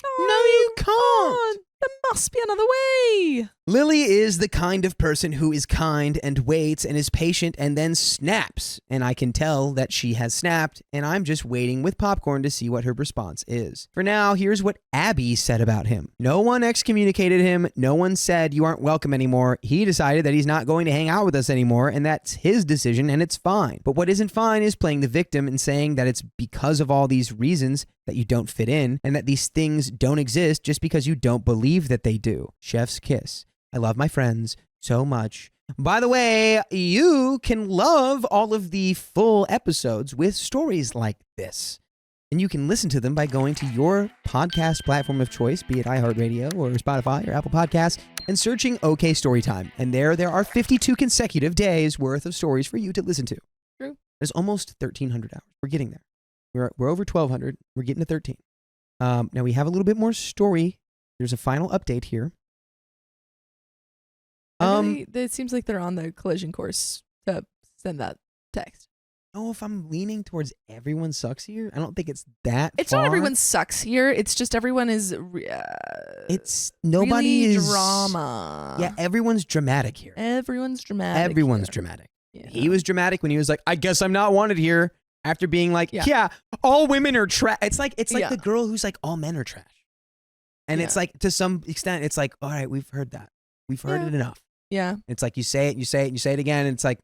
No, you can't. There must be another way. Lily is the kind of person who is kind and waits and is patient and then snaps. And I can tell that she has snapped, and I'm just waiting with popcorn to see what her response is. For now, here's what Abby said about him. No one excommunicated him. No one said you aren't welcome anymore. He decided that he's not going to hang out with us anymore, and that's his decision, and it's fine. But what isn't fine is playing the victim and saying that it's because of all these reasons that you don't fit in, and that these things don't exist just because you don't believe that they do. Chef's kiss. I love my friends so much. By the way, you can love all of the full episodes with stories like this. And you can listen to them by going to your podcast platform of choice, be it iHeartRadio or Spotify or Apple Podcasts, and searching OK Storytime. And there are 52 consecutive days worth of stories for you to listen to. True. There's almost 1,300 hours. We're getting there. We're over 1,200. We're getting to 13. Now we have a little bit more story. There's a final update here. It seems like they're on the collision course to send that text. know if I'm leaning towards everyone sucks here. I don't think it's that. It's far. not everyone sucks here. It's just everyone is. It's nobody really is drama. Yeah, everyone's dramatic here. Everyone's dramatic. Everyone's here. dramatic. Yeah. He was dramatic when he was like, "I guess I'm not wanted here." After being like, "Yeah, all women are trash." It's like the girl who's like, "All men are trash," and it's like to some extent, it's like, "All right, we've heard that. We've heard it enough." Yeah. It's like you say it, you say it, you say it again, and it's like,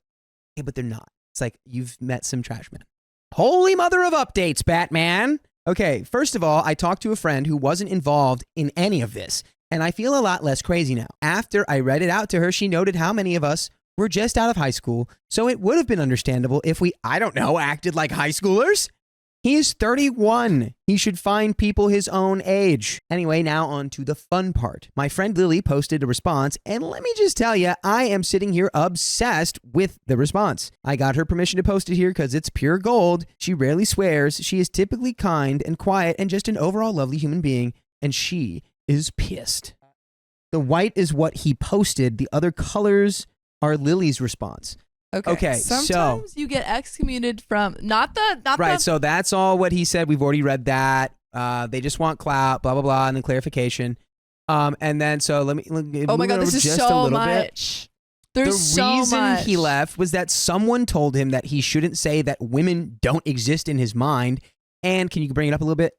"Hey, but they're not." It's like you've met some trash men. Holy mother of updates, Batman. Okay, first of all, I talked to a friend who wasn't involved in any of this, and I feel a lot less crazy now. After I read it out to her, she noted how many of us were just out of high school, so it would have been understandable if we, I don't know, acted like high schoolers. He is 31. He should find people his own age. Anyway, now on to the fun part. My friend Lily posted a response, and let me just tell you, I am sitting here obsessed with the response. I got her permission to post it here because it's pure gold. She rarely swears. She is typically kind and quiet and just an overall lovely human being, and she is pissed. The white is what he posted. The other colors are Lily's response. Okay, sometimes you get excommunicated from not right. So that's all what he said. We've already read that. They just want clout, blah blah blah, and then clarification. And then so let me. Oh my God, this is just so a little much. Bit. There's so reason much. he left was that someone told him that he shouldn't say that women don't exist in his mind. And can you bring it up a little bit?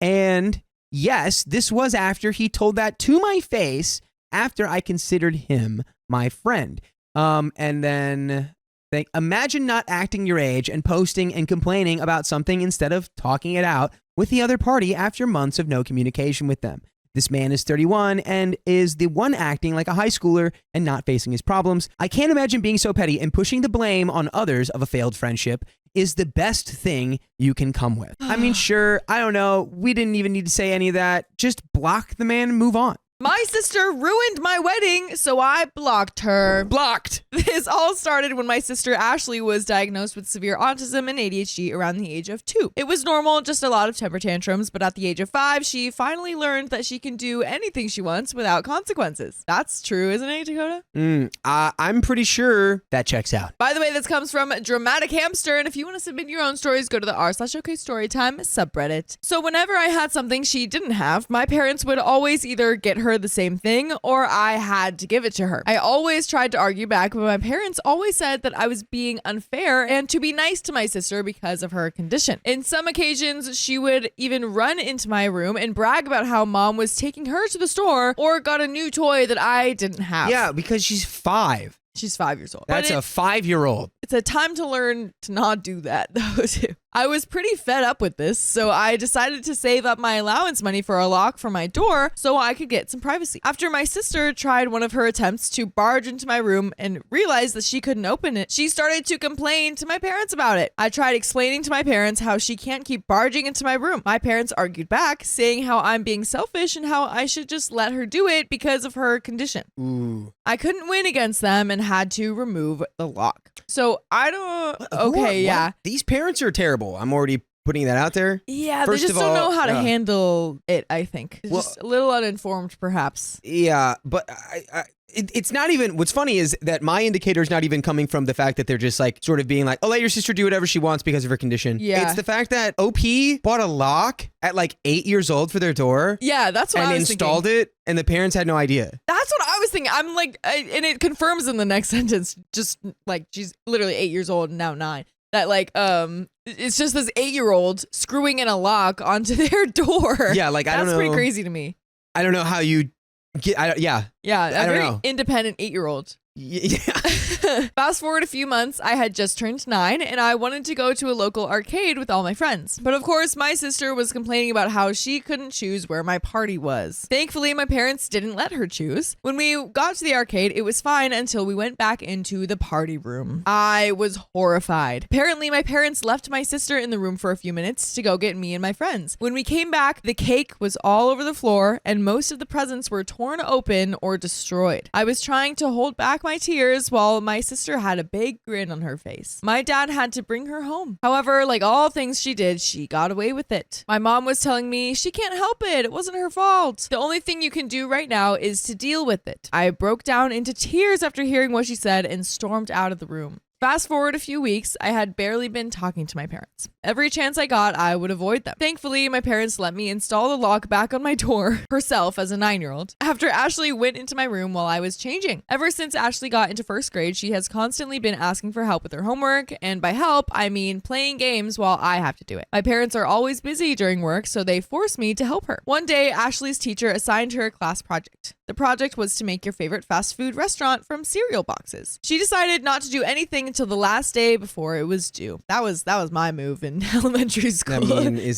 And yes, this was after he told that to my face. After I considered him my friend. And then imagine not acting your age and posting and complaining about something instead of talking it out with the other party after months of no communication with them. This man is 31 and is the one acting like a high schooler and not facing his problems. I can't imagine being so petty and pushing the blame on others of a failed friendship is the best thing you can come with. I mean, sure, I don't know. We didn't even need to say any of that. Just block the man and move on. My sister ruined my wedding, so I blocked her. Blocked. This all started when my sister Ashley was diagnosed with severe autism and ADHD around the age of 2. It was normal, just a lot of temper tantrums, but at the age of 5, she finally learned that she can do anything she wants without consequences. That's true, isn't it, Dakota? I'm pretty sure that checks out. By the way, this comes from Dramatic Hamster, and if you want to submit your own stories, go to the r/OKStorytime subreddit. So whenever I had something she didn't have, my parents would always either get her the same thing or I had to give it to her. I always tried to argue back, but my parents always said that I was being unfair and to be nice to my sister because of her condition. In some occasions, she would even run into my room and brag about how mom was taking her to the store or got a new toy that I didn't have. Yeah, because she's 5. She's 5 years old. That's a 5-year-old. It's a time to learn to not do that, though, too. I was pretty fed up with this, so I decided to save up my allowance money for a lock for my door so I could get some privacy. After my sister tried one of her attempts to barge into my room and realized that she couldn't open it, she started to complain to my parents about it. I tried explaining to my parents how she can't keep barging into my room. My parents argued back, saying how I'm being selfish and how I should just let her do it because of her condition. Ooh. I couldn't win against them and had to remove the lock. So I don't... What? Yeah. These parents are terrible. I'm already putting that out there. Yeah, First they just of don't all, know how to handle it, I think. It's just a little uninformed, perhaps. Yeah, but it's not even, what's funny is that my indicator is not even coming from the fact that they're just like sort of being like, oh, let your sister do whatever she wants because of her condition. Yeah. It's the fact that OP bought a lock at like 8 years old for their door. Yeah, that's what I was installed it, and the parents had no idea. That's what I was thinking. I'm like, and it confirms in the next sentence, just like she's literally 8 years old and now 9. That like, it's just this 8-year-old screwing in a lock onto their door. Yeah, like I don't know. That's pretty crazy to me. I don't know how you get. Yeah, a don't very know. Independent 8-year-old. Yeah. Fast forward a few months, I had just turned 9 and I wanted to go to a local arcade with all my friends. But of course, my sister was complaining about how she couldn't choose where my party was. Thankfully, my parents didn't let her choose. When we got to the arcade, it was fine until we went back into the party room. I was horrified. Apparently, my parents left my sister in the room for a few minutes to go get me and my friends. When we came back, the cake was all over the floor and most of the presents were torn open or destroyed. I was trying to hold back my tears while my sister had a big grin on her face. My dad had to bring her home. However, like all things she did, she got away with it. My mom was telling me she can't help it. It wasn't her fault. The only thing you can do right now is to deal with it. I broke down into tears after hearing what she said and stormed out of the room. Fast forward a few weeks, I had barely been talking to my parents. Every chance I got, I would avoid them. Thankfully, my parents let me install the lock back on my door herself as a 9-year-old after Ashley went into my room while I was changing. Ever since Ashley got into first grade, she has constantly been asking for help with her homework, and by help, I mean playing games while I have to do it. My parents are always busy during work, so they force me to help her. One day, Ashley's teacher assigned her a class project. The project was to make your favorite fast food restaurant from cereal boxes. She decided not to do anything until the last day before it was due. That was my move in elementary school. I mean,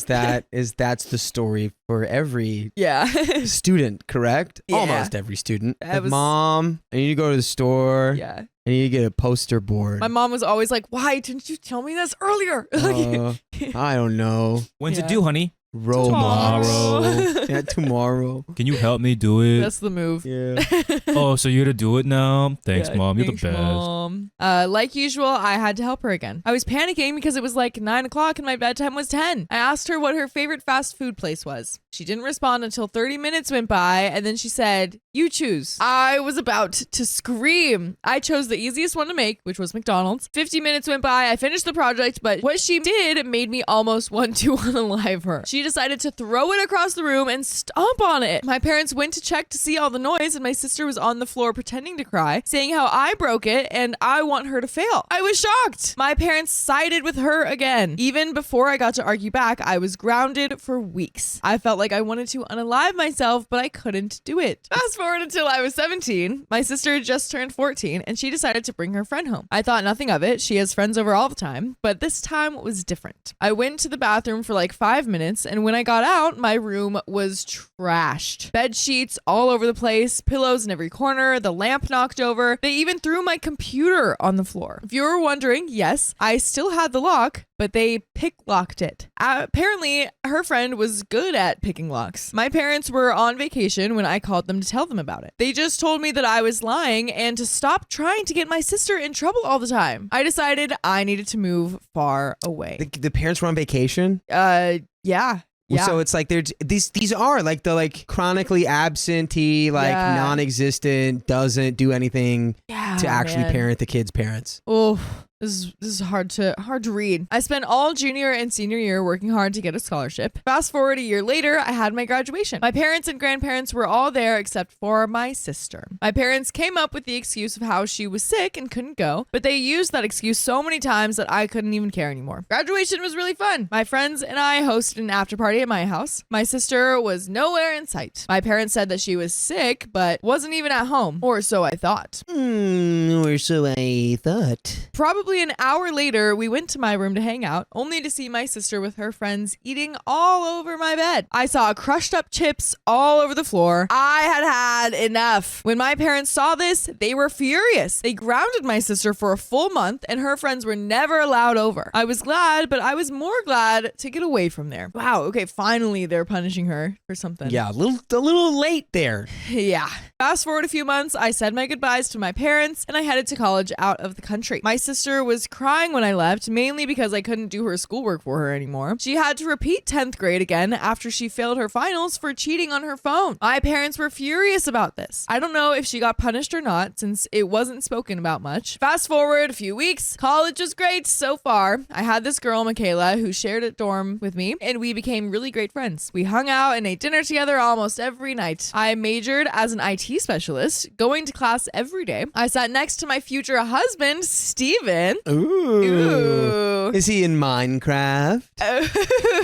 that's the story for every yeah. student, correct? Yeah. Almost every student. That Like, was- Mom, I need to go to the store. Yeah. I need to get a poster board. My mom was always like, why didn't you tell me this earlier? I don't know. When's Yeah. it due, honey? Tomorrow. Yeah, tomorrow. Can you help me do it? That's the move. Yeah. Oh, so you're to do it now? Thanks, Yeah, Mom. You're thanks, the best. Mom. Like usual, I had to help her again. I was panicking because it was like 9 o'clock and my bedtime was 10. I asked her what her favorite fast food place was. She didn't respond until 30 minutes went by, and then she said, "You choose." I was about to scream. I chose the easiest one to make, which was McDonald's. 50 minutes went by. I finished the project, but what she did made me almost want to unalive her. She decided to throw it across the room and stomp on it. My parents went to check to see all the noise, and my sister was on the floor pretending to cry, saying how I broke it and I want her to fail. I was shocked. My parents sided with her again. Even before I got to argue back, I was grounded for weeks. I felt like I wanted to unalive myself, but I couldn't do it. Fast forward until I was 17. My sister just turned 14, and she decided to bring her friend home. I thought nothing of it. She has friends over all the time, but this time was different. I went to the bathroom for like 5 minutes, and when I got out, my room was trashed. Bed sheets all over the place, pillows in every corner, the lamp knocked over. They even threw my computer on the floor. If you were wondering, yes, I still had the lock, but they pick-locked it. Apparently, her friend was good at picking locks. My parents were on vacation when I called them to tell them about it. They just told me that I was lying and to stop trying to get my sister in trouble all the time. I decided I needed to move far away. The parents were on vacation? Yeah. Yeah. So it's like these are like the like chronically absentee, like Yeah. non-existent, doesn't do anything to actually parent the kid's parents. Oh, this is hard to read. I spent all junior and senior year working hard to get a scholarship. Fast forward a year later, I had my graduation. My parents and grandparents were all there except for my sister. My parents came up with the excuse of how she was sick and couldn't go, but they used that excuse so many times that I couldn't even care anymore. Graduation was really fun. My friends and I hosted an after party at my house. My sister was nowhere in sight. My parents said that she was sick, but wasn't even at home, or so I thought. Or so I thought. Probably an hour later, we went to my room to hang out, only to see my sister with her friends eating all over my bed. I saw crushed up chips all over the floor. I had enough. When my parents saw this, they were furious. They grounded my sister for a full month, and her friends were never allowed over. I was glad, but I was more glad to get away from there. Wow, okay, finally they're punishing her for something. Yeah, a little late there. Yeah. Fast forward a few months, I said my goodbyes to my parents and I headed to college out of the country. My sister was crying when I left, mainly because I couldn't do her schoolwork for her anymore. She had to repeat 10th grade again after she failed her finals for cheating on her phone. My parents were furious about this. I don't know if she got punished or not, since it wasn't spoken about much. Fast forward a few weeks, college was great so far. I had this girl, Michaela, who shared a dorm with me, and we became really great friends. We hung out and ate dinner together almost every night. I majored as an IT specialist, going to class every day. I sat next to my future husband, Steven. Ooh. Is he in Minecraft?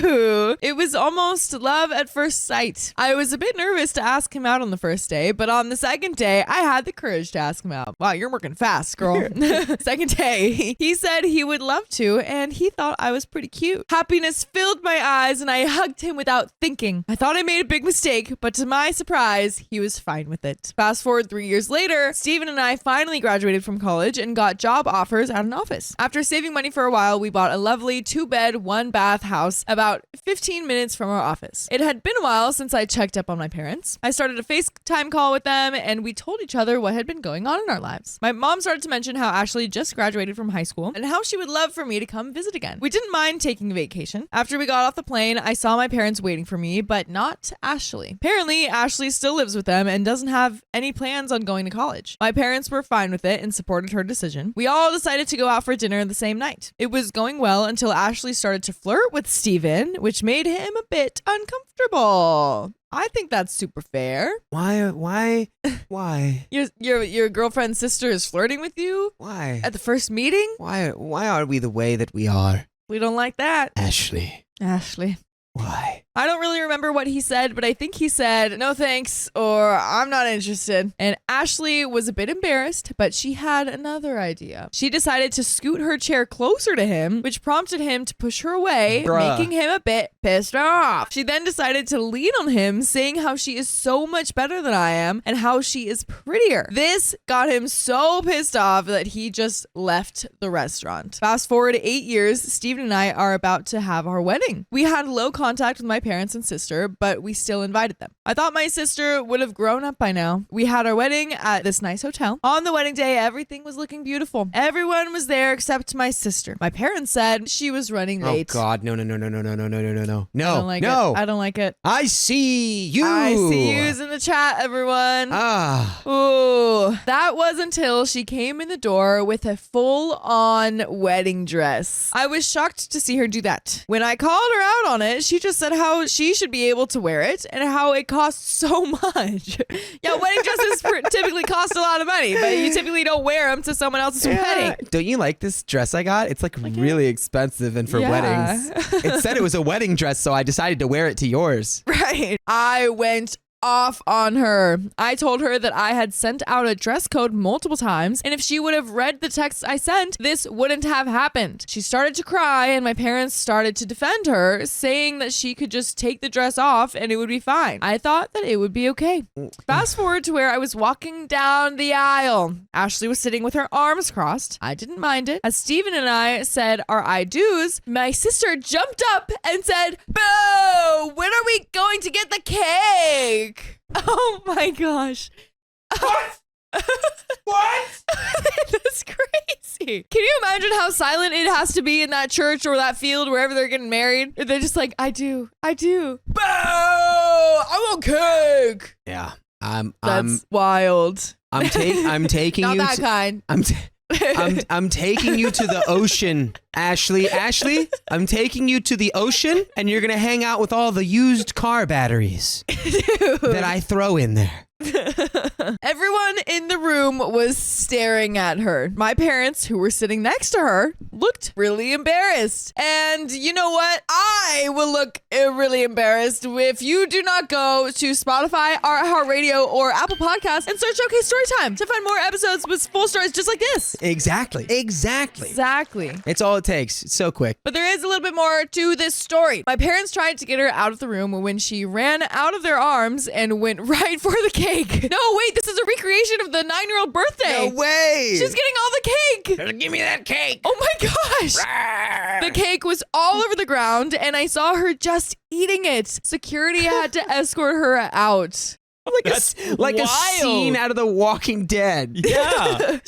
Ooh. It was almost love at first sight. I was a bit nervous to ask him out on the first day, but on the second day, I had the courage to ask him out. Wow, you're working fast, girl. Second day, he said he would love to, and he thought I was pretty cute. Happiness filled my eyes, and I hugged him without thinking. I thought I made a big mistake, but to my surprise, he was fine with it. Fast forward 3 years later, Steven and I finally graduated from college and got job offers at an office. After saving money for a while, we bought a lovely 2-bed, 1-bath house about 15 minutes from our office. It had been a while since I checked up on my parents. I started a FaceTime call with them, and we told each other what had been going on in our lives. My mom started to mention how Ashley just graduated from high school and how she would love for me to come visit again. We didn't mind taking a vacation. After we got off the plane, I saw my parents waiting for me, but not Ashley. Apparently, Ashley still lives with them and doesn't have any plans on going to college. My parents were fine with it and supported her decision. We all decided to go out for dinner the same night. It was going well until Ashley started to flirt with Steven, which made him a bit uncomfortable. I think that's super fair. Why? Your girlfriend's sister is flirting with you? Why? At the first meeting? Why are we the way that we are? We don't like that. Ashley. Why? I don't really remember what he said, but I think he said, no thanks, or I'm not interested. And Ashley was a bit embarrassed, but she had another idea. She decided to scoot her chair closer to him, which prompted him to push her away, making him a bit pissed off. She then decided to lean on him, saying how she is so much better than I am and how she is prettier. This got him so pissed off that he just left the restaurant. Fast forward 8 years, Steven and I are about to have our wedding. We had low contact with my parents and sister, but we still invited them. I thought my sister would have grown up by now. We had our wedding at this nice hotel. On the wedding day, everything was looking beautiful. Everyone was there except my sister. My parents said she was running late. Oh God, no. I don't like it. I don't like it. I see you. I see yous in the chat, everyone. Ooh. That was until she came in the door with a full-on wedding dress. I was shocked to see her do that. When I called her out on it, she just said how she should be able to wear it and how it costs so much. Yeah, wedding dresses typically cost a lot of money, but you typically don't wear them to someone else's wedding. Don't you like this dress I got? It's like really expensive and for weddings. It said it was a wedding dress, so I decided to wear it to yours. Right. I went off on her. I told her that I had sent out a dress code multiple times, and if she would have read the text I sent, this wouldn't have happened. She started to cry, and my parents started to defend her, saying that she could just take the dress off and it would be fine. I thought that it would be okay. Fast forward to where I was walking down the aisle. Ashley was sitting with her arms crossed. I didn't mind it. As Steven and I said our I do's, my sister jumped up and said, "Boo! When are we going to get the cake?" Oh my gosh. What? What? That's crazy. Can you imagine how silent it has to be in that church or that field wherever they're getting married? They're just like, I do. Boo! I want cake. Yeah. That's wild. I'm taking Not you that kind. I'm taking you to the ocean, Ashley, I'm taking you to the ocean, and you're going to hang out with all the used car batteries that I throw in there. Everyone in the room was staring at her. My parents, who were sitting next to her, looked really embarrassed. And you know what? I will look really embarrassed if you do not go to Spotify, iHeartRadio, or Apple Podcasts and search OK Storytime to find more episodes with full stories just like this. Exactly. It's all it takes. It's so quick. But there is a little bit more to this story. My parents tried to get her out of the room when she ran out of their arms and went right for the cake. No, wait, this is a recreation of the 9-year-old birthday. No way. She's getting all the cake. Give me that cake. Oh my gosh. Rawr. The cake was all over the ground, and I saw her just eating it. Security had to escort her out. Like a scene out of The Walking Dead. Yeah.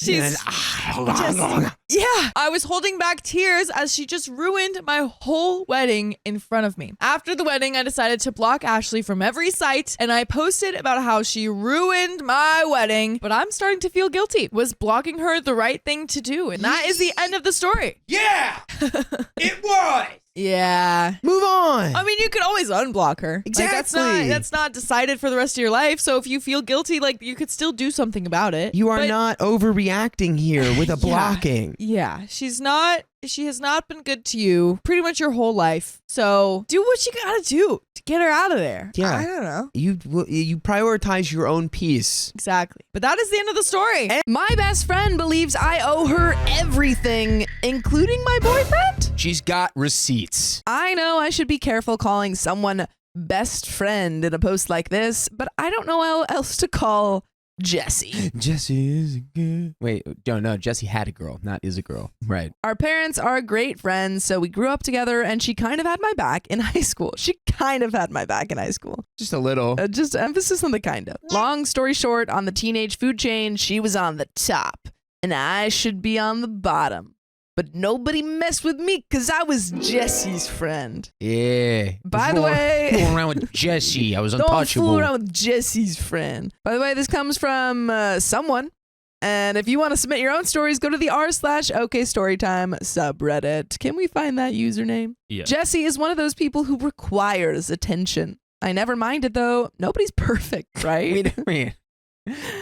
I was holding back tears as she just ruined my whole wedding in front of me. After the wedding, I decided to block Ashley from every site, and I posted about how she ruined my wedding, but I'm starting to feel guilty. Was blocking her the right thing to do? And that is the end of the story. Yeah, it was. Yeah. Move on. I mean, you could always unblock her. Exactly. That's not decided for the rest of your life. So if you feel guilty, you could still do something about it. You are not overreacting here with a blocking. Yeah. She has not been good to you pretty much your whole life. So do what you gotta do to get her out of there. Yeah. I don't know. You prioritize your own peace. Exactly. But that is the end of the story. My best friend believes I owe her everything, including my boyfriend. She's got receipts. I know I should be careful calling someone best friend in a post like this, but I don't know how else to call Jesse. Jesse is a girl. Wait, no, Jesse had a girl, not is a girl. Right. Our parents are great friends, so we grew up together, and she kind of had my back in high school. Just a little. Just emphasis on the kind of. Long story short, on the teenage food chain, she was on the top, and I should be on the bottom. But nobody messed with me because I was Jesse's friend. Yeah. By the way, fooling around with Jesse. I was don't untouchable. fool around with Jesse's friend. By the way, this comes from someone And if you want to submit your own stories, go to the r/OKStorytime subreddit. Can we find that username? Yeah. Jesse is one of those people who requires attention. I never minded though. Nobody's perfect, right?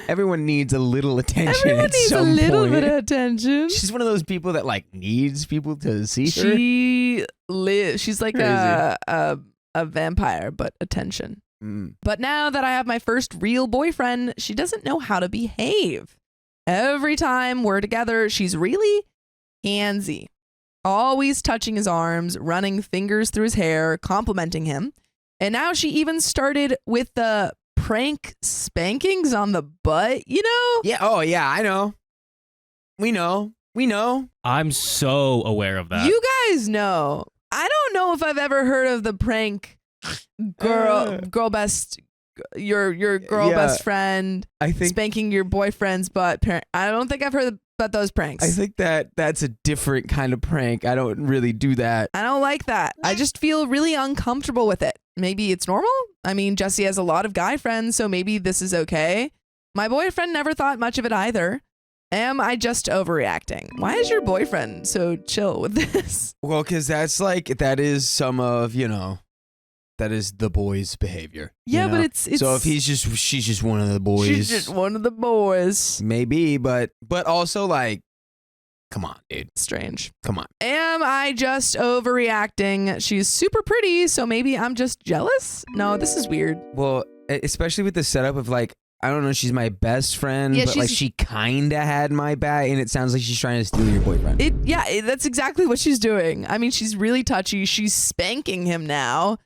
Everyone needs a little attention. Everyone at needs a some little point. bit of attention. She's one of those people that like needs people to see her. She lives. She's like Crazy. a vampire, but attention. But now that I have my first real boyfriend, she doesn't know how to behave. Every time we're together, she's really handsy. Always touching his arms, running fingers through his hair, complimenting him. And now she even started with the prank spankings on the butt, you know? Yeah. Oh, yeah. I know. We know. I'm so aware of that. You guys know. I don't know if I've ever heard of the prank girl best best friend I think spanking your boyfriend's butt. I don't think I've heard about those pranks. I think that's a different kind of prank. I don't really do that. I don't like that. I just feel really uncomfortable with it. Maybe it's normal. I mean, Jesse has a lot of guy friends, so maybe this is okay. My boyfriend never thought much of it either. Am I just overreacting? Why is your boyfriend so chill with this? Well, because that is some of, that is the boys' behavior. Yeah, you know? but it's so if she's just one of the boys. She's just one of the boys. Maybe, but also like, come on, dude. Strange. Come on. Am I just overreacting? She's super pretty, so maybe I'm just jealous? No, this is weird. Well, especially with the setup of like, I don't know, she's my best friend, Yeah, but like she kind of had my back, and it sounds like she's trying to steal your boyfriend. That's exactly what she's doing. I mean, she's really touchy. She's spanking him now,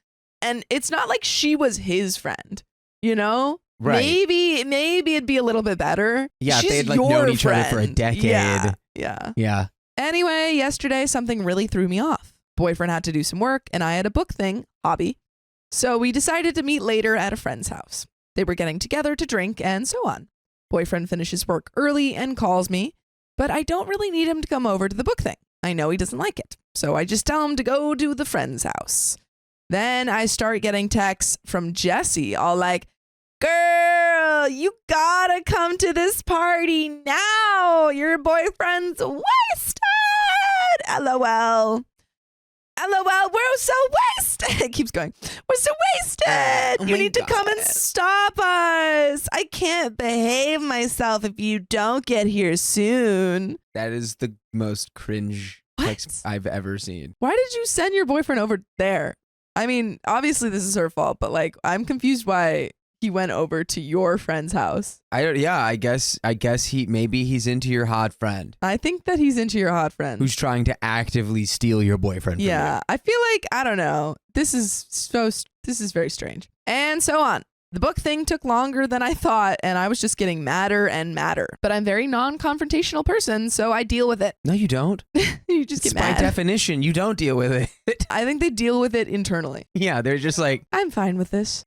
and it's not like she was his friend, you know? Right. Maybe it'd be a little bit better. Yeah, She's if they had like your known each other for a friend. decade. Yeah. Anyway, yesterday something really threw me off. Boyfriend had to do some work, and I had a book thing, hobby. So we decided to meet later at a friend's house. They were getting together to drink and so on. Boyfriend finishes work early and calls me, but I don't really need him to come over to the book thing. I know he doesn't like it, so I just tell him to go to the friend's house. Then I start getting texts from Jesse, all like, "Girl, you gotta come to this party now. Your boyfriend's wasted. LOL. LOL, we're so wasted." It keeps going. "We're so wasted. You need to come and stop us. I can't behave myself if you don't get here soon." That is the most cringe text I've ever seen. Why did you send your boyfriend over there? I mean, obviously this is her fault, but like, I'm confused why he went over to your friend's house. I guess he's into your hot friend. I think that he's into your hot friend who's trying to actively steal your boyfriend from you. I feel like, I don't know. This is very strange. And so on. The book thing took longer than I thought, and I was just getting madder and madder. But I'm a very non-confrontational person, so I deal with it. No, you don't. You just get mad. By definition, you don't deal with it. I think they deal with it internally. Yeah, they're just like, I'm fine with this.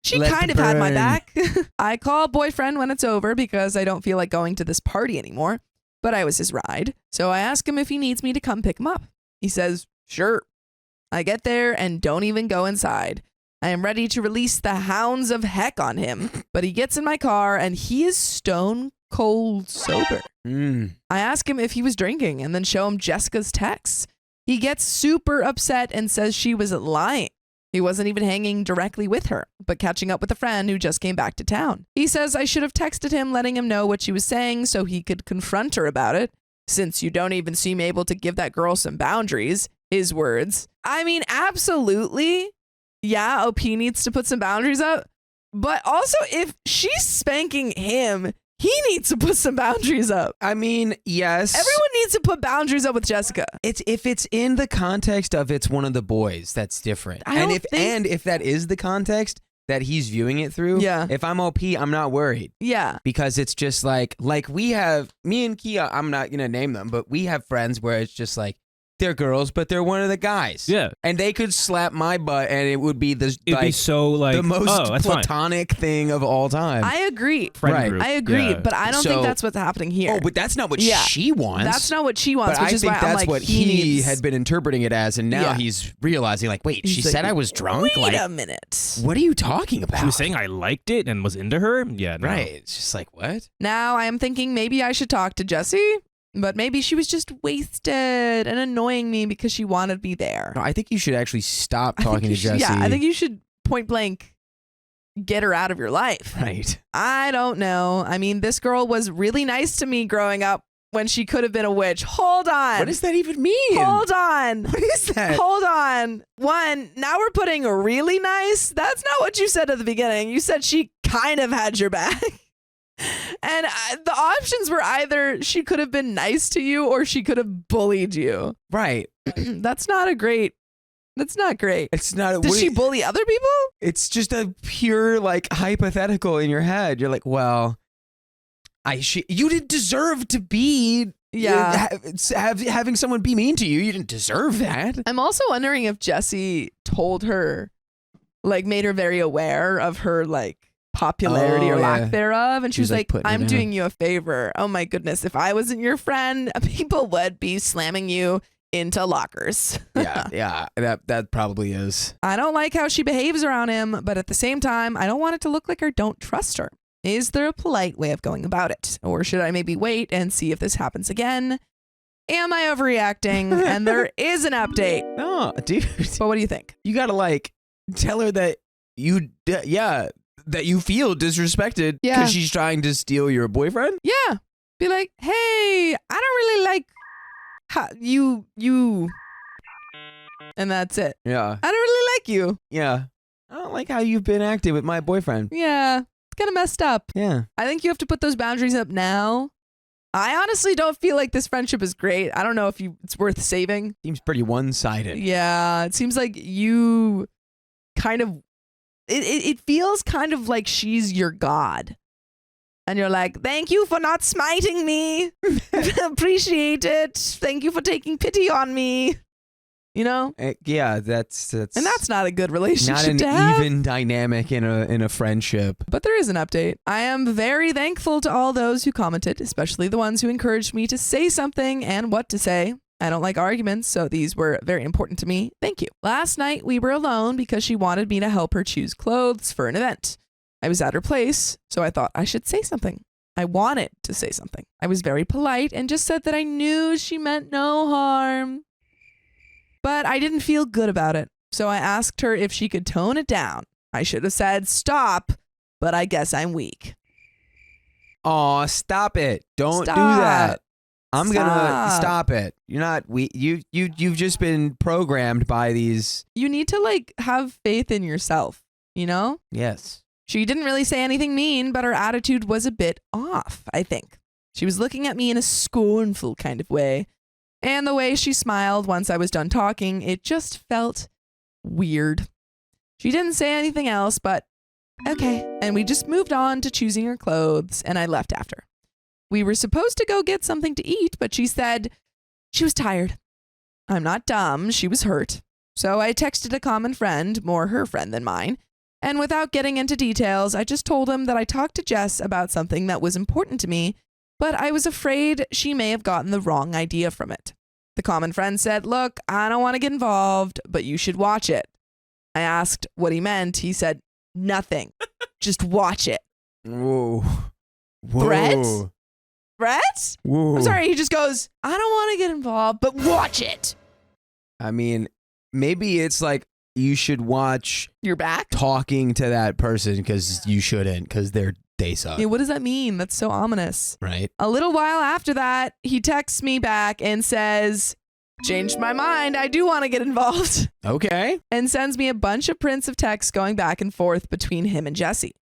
She let kind the of had my burn. back. I call boyfriend when it's over because I don't feel like going to this party anymore, but I was his ride. So I ask him if he needs me to come pick him up. He says, sure. I get there and don't even go inside. I am ready to release the hounds of heck on him, but he gets in my car and he is stone cold sober. I ask him if he was drinking and then show him Jessica's texts. He gets super upset and says she was lying. He wasn't even hanging directly with her, but catching up with a friend who just came back to town. He says I should have texted him letting him know what she was saying so he could confront her about it, since you don't even seem able to give that girl some boundaries, his words. I mean, absolutely. Yeah, OP needs to put some boundaries up, but also if she's spanking him, he needs to put some boundaries up. I mean, yes. Everyone needs to put boundaries up with Jessica. If it's in the context of it's one of the boys, that's different. And if that is the context that he's viewing it through, if I'm OP, I'm not worried. Yeah. Because it's just like we have, me and Kia, I'm not going to name them, but we have friends where it's just like, they're girls, but they're one of the guys. Yeah. And they could slap my butt and it would be It'd be so like the most that's fine. platonic thing of all time. I agree. Friend Right. group. I agree, Yeah. but I don't think that's what's happening here. Oh, but that's not what Yeah. she wants. That's not what she wants, But which I is think why that's I'm like, what he needs, had been interpreting it as, and now Yeah. he's realizing, like, wait, He's she like, said I was drunk? Wait Like, a minute. what are you talking about? She was saying I liked it and was into her. Yeah, no. Right. It's just like, what? Now I am thinking maybe I should talk to Jessie, but maybe she was just wasted and annoying me because she wanted me there. No, I think you should actually stop I think talking you to should- Jessie. Yeah, I think you should point blank get her out of your life. Right. I don't know. I mean, this girl was really nice to me growing up when she could have been a witch. Hold on. What does that even mean? Hold on. What is that? Hold on. One, now we're putting really nice. That's not what you said at the beginning. You said she kind of had your back. And the options were either she could have been nice to you or she could have bullied you. Right. That's not great. It's not. Did she bully other people? It's just a pure like hypothetical in your head. You're like, well, you didn't deserve to be having someone be mean to you. You didn't deserve that. I'm also wondering if Jessie told her, like, made her very aware of her like popularity or lack thereof, and she was like, I'm doing you a favor. Oh my goodness, if I wasn't your friend, people would be slamming you into lockers. yeah, that probably is. I don't like how she behaves around him, but at the same time, I don't want it to look like I don't trust her. Is there a polite way of going about it? Or should I maybe wait and see if this happens again? Am I overreacting? And there is an update. No, dude. But what do you think? You gotta like tell her that that you feel disrespected because she's trying to steal your boyfriend. Yeah. Be like, hey, I don't really like how you. And that's it. Yeah. I don't really like you. Yeah. I don't like how you've been acting with my boyfriend. Yeah. It's kind of messed up. Yeah. I think you have to put those boundaries up now. I honestly don't feel like this friendship is great. I don't know if it's worth saving. Seems pretty one-sided. Yeah. It seems like you kind of, it feels kind of like she's your god. And you're like, thank you for not smiting me. Appreciate it. Thank you for taking pity on me. You know? Yeah, that's And that's not a good relationship not an to have. even dynamic in a friendship. But there is an update. I am very thankful to all those who commented, especially the ones who encouraged me to say something and what to say. I don't like arguments, so these were very important to me. Thank you. Last night, we were alone because she wanted me to help her choose clothes for an event. I was at her place, so I thought I should say something. I wanted to say something. I was very polite and just said that I knew she meant no harm. But I didn't feel good about it, so I asked her if she could tone it down. I should have said stop, but I guess I'm weak. Aw, stop it. Don't Stop. do that. I'm gonna Stop. stop it. You're not you've just been programmed by these. You need to like have faith in yourself, you know? Yes. She didn't really say anything mean, but her attitude was a bit off, I think. She was looking at me in a scornful kind of way. And the way she smiled once I was done talking, it just felt weird. She didn't say anything else, but okay. And we just moved on to choosing her clothes, and I left after. We were supposed to go get something to eat, but she said she was tired. I'm not dumb. She was hurt. So I texted a common friend, more her friend than mine. And without getting into details, I just told him that I talked to Jess about something that was important to me, but I was afraid she may have gotten the wrong idea from it. The common friend said, look, I don't want to get involved, but you should watch it. I asked what he meant. He said, nothing. Just watch it. Whoa. Threat? Threat? Whoa. I'm sorry. He just goes, I don't want to get involved, but watch it. I mean, maybe it's like you should watch You're back? talking to that person because you shouldn't because they suck. Yeah, what does that mean? That's so ominous. Right. A little while after that, he texts me back and says, changed my mind. I do want to get involved. Okay. And sends me a bunch of prints of texts going back and forth between him and Jessie.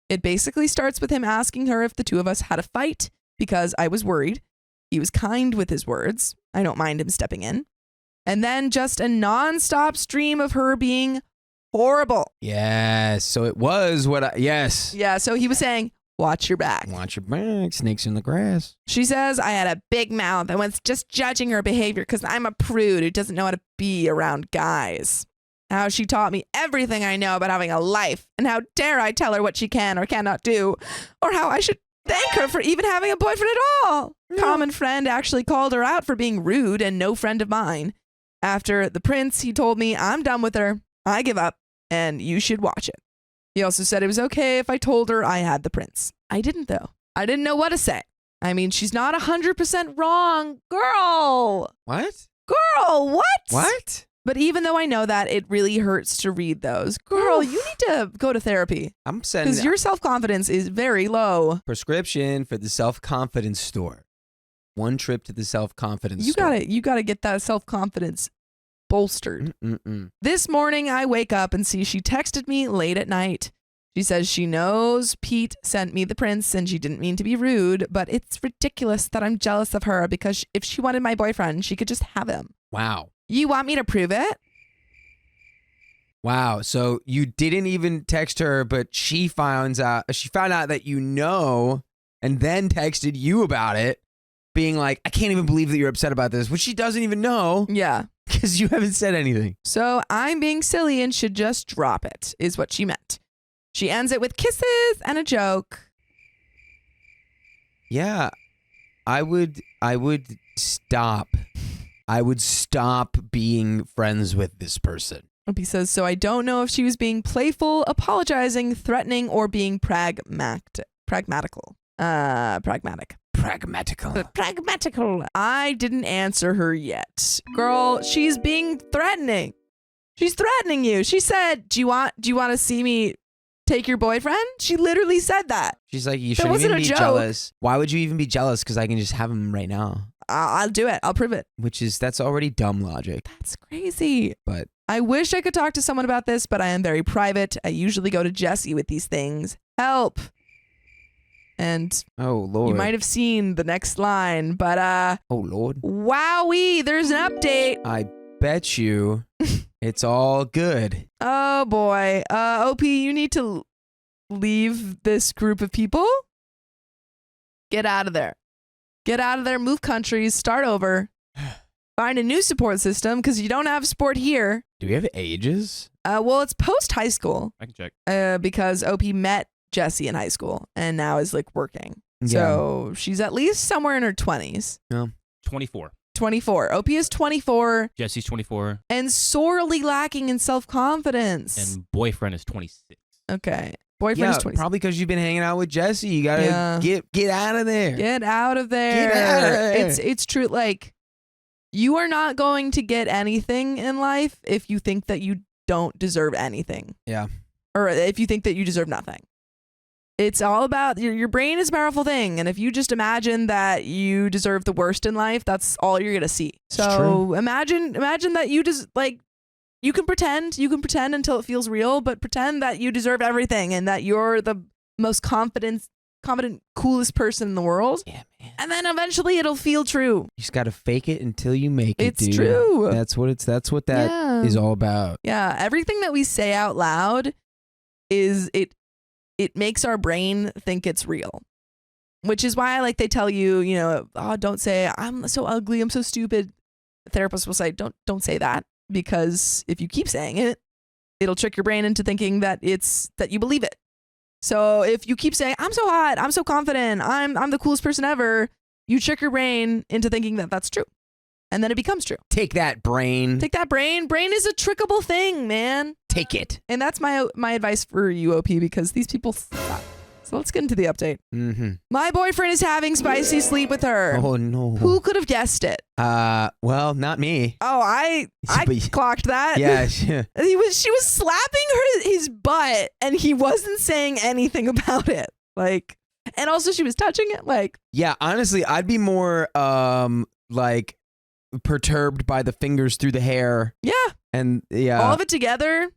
It basically starts with him asking her if the two of us had a fight because I was worried. He was kind with his words. I don't mind him stepping in. And then just a nonstop stream of her being horrible. Yes. So it was yes. Yeah, so he was saying, Watch your back. Watch your back. Snakes in the grass. She says I had a big mouth and was just judging her behavior because I'm a prude who doesn't know how to be around guys. How she taught me everything I know about having a life, and how dare I tell her what she can or cannot do, or how I should thank her for even having a boyfriend at all. Common friend actually called her out for being rude and no friend of mine. After the prince, he told me I'm done with her, I give up, and you should watch it. He also said it was okay if I told her I had the prince. I didn't, though. I didn't know what to say. I mean, she's not 100% wrong. Girl! What? Girl, what? What? But even though I know that, it really hurts to read those. Girl, you need to go to therapy. I'm sending because your self-confidence is very low. prescription for the self-confidence store. One trip to the self-confidence You store. gotta get that self-confidence bolstered. This morning, I wake up and see she texted me late at night. She says she knows Pete sent me the prince and she didn't mean to be rude, but it's ridiculous that I'm jealous of her because if she wanted my boyfriend, she could just have him. Wow. You want me to prove it? Wow. So you didn't even text her, but she found out that you know, and then texted you about it, being like, I can't even believe that you're upset about this, which she doesn't even know. Yeah. Because you haven't said anything. So I'm being silly and should just drop it, is what she meant. She ends it with kisses and a joke. Yeah. I would stop. I would stop being friends with this person. He says, so I don't know if she was being playful, apologizing, threatening, or being pragmatical. Pragmatical. I didn't answer her yet. Girl, she's being threatening. She's threatening you. She said, do you want to see me take your boyfriend? She literally said that. She's like, you shouldn't even be jealous. Why would you even be jealous? Because I can just have him right now. I'll do it. I'll prove it. That's already dumb logic. That's crazy. But I wish I could talk to someone about this, but I am very private. I usually go to Jesse with these things. Help. And oh Lord, you might have seen the next line, but oh Lord, wowee, there's an update. I bet you it's all good. Oh boy, OP, you need to leave this group of people. Get out of there. Get out of there, move countries, start over. Find a new support system because you don't have support here. Do we have ages? Well, it's post high school. I can check. Because OP met Jesse in high school and now is like working. Yeah. So she's at least somewhere in her 20s. Yeah. 24. 24. OP is 24. Jesse's 24. And sorely lacking in self-confidence. And boyfriend is 26. Okay. Boyfriend is 26. Probably because you've been hanging out with Jesse. You gotta get out of there. Get out of there. Get out of there. It's true. Like, you are not going to get anything in life if you think that you don't deserve anything. Yeah. Or if you think that you deserve nothing. It's all about your brain is a powerful thing, and if you just imagine that you deserve the worst in life, that's all you're gonna see. So imagine that you just like you can pretend until it feels real, but pretend that you deserve everything and that you're the most confident, coolest person in the world. Yeah, man. And then eventually it'll feel true. You just gotta fake it until you make it. It's dude. true. That's what that is all about. Yeah, everything that we say out loud is it makes our brain think it's real, which is why like they tell you, oh, don't say I'm so ugly, I'm so stupid. The therapist will say, don't say that, because if you keep saying it, it'll trick your brain into thinking that you believe it. So if you keep saying I'm so hot, I'm so confident, I'm the coolest person ever, you trick your brain into thinking that that's true. And then it becomes true. Take that, brain. Take that, brain. Brain is a trickable thing, man. Take it. And that's my advice for you, OP, because these people suck. So let's get into the update. Mm-hmm. My boyfriend is having spicy sleep with her. Oh, no. Who could have guessed it? Well, not me. Oh, I clocked that. Yeah. She was slapping his butt, and he wasn't saying anything about it. Like, and also she was touching it. Like, yeah, honestly, I'd be more like perturbed by the fingers through the hair. Yeah. And yeah. All of it together,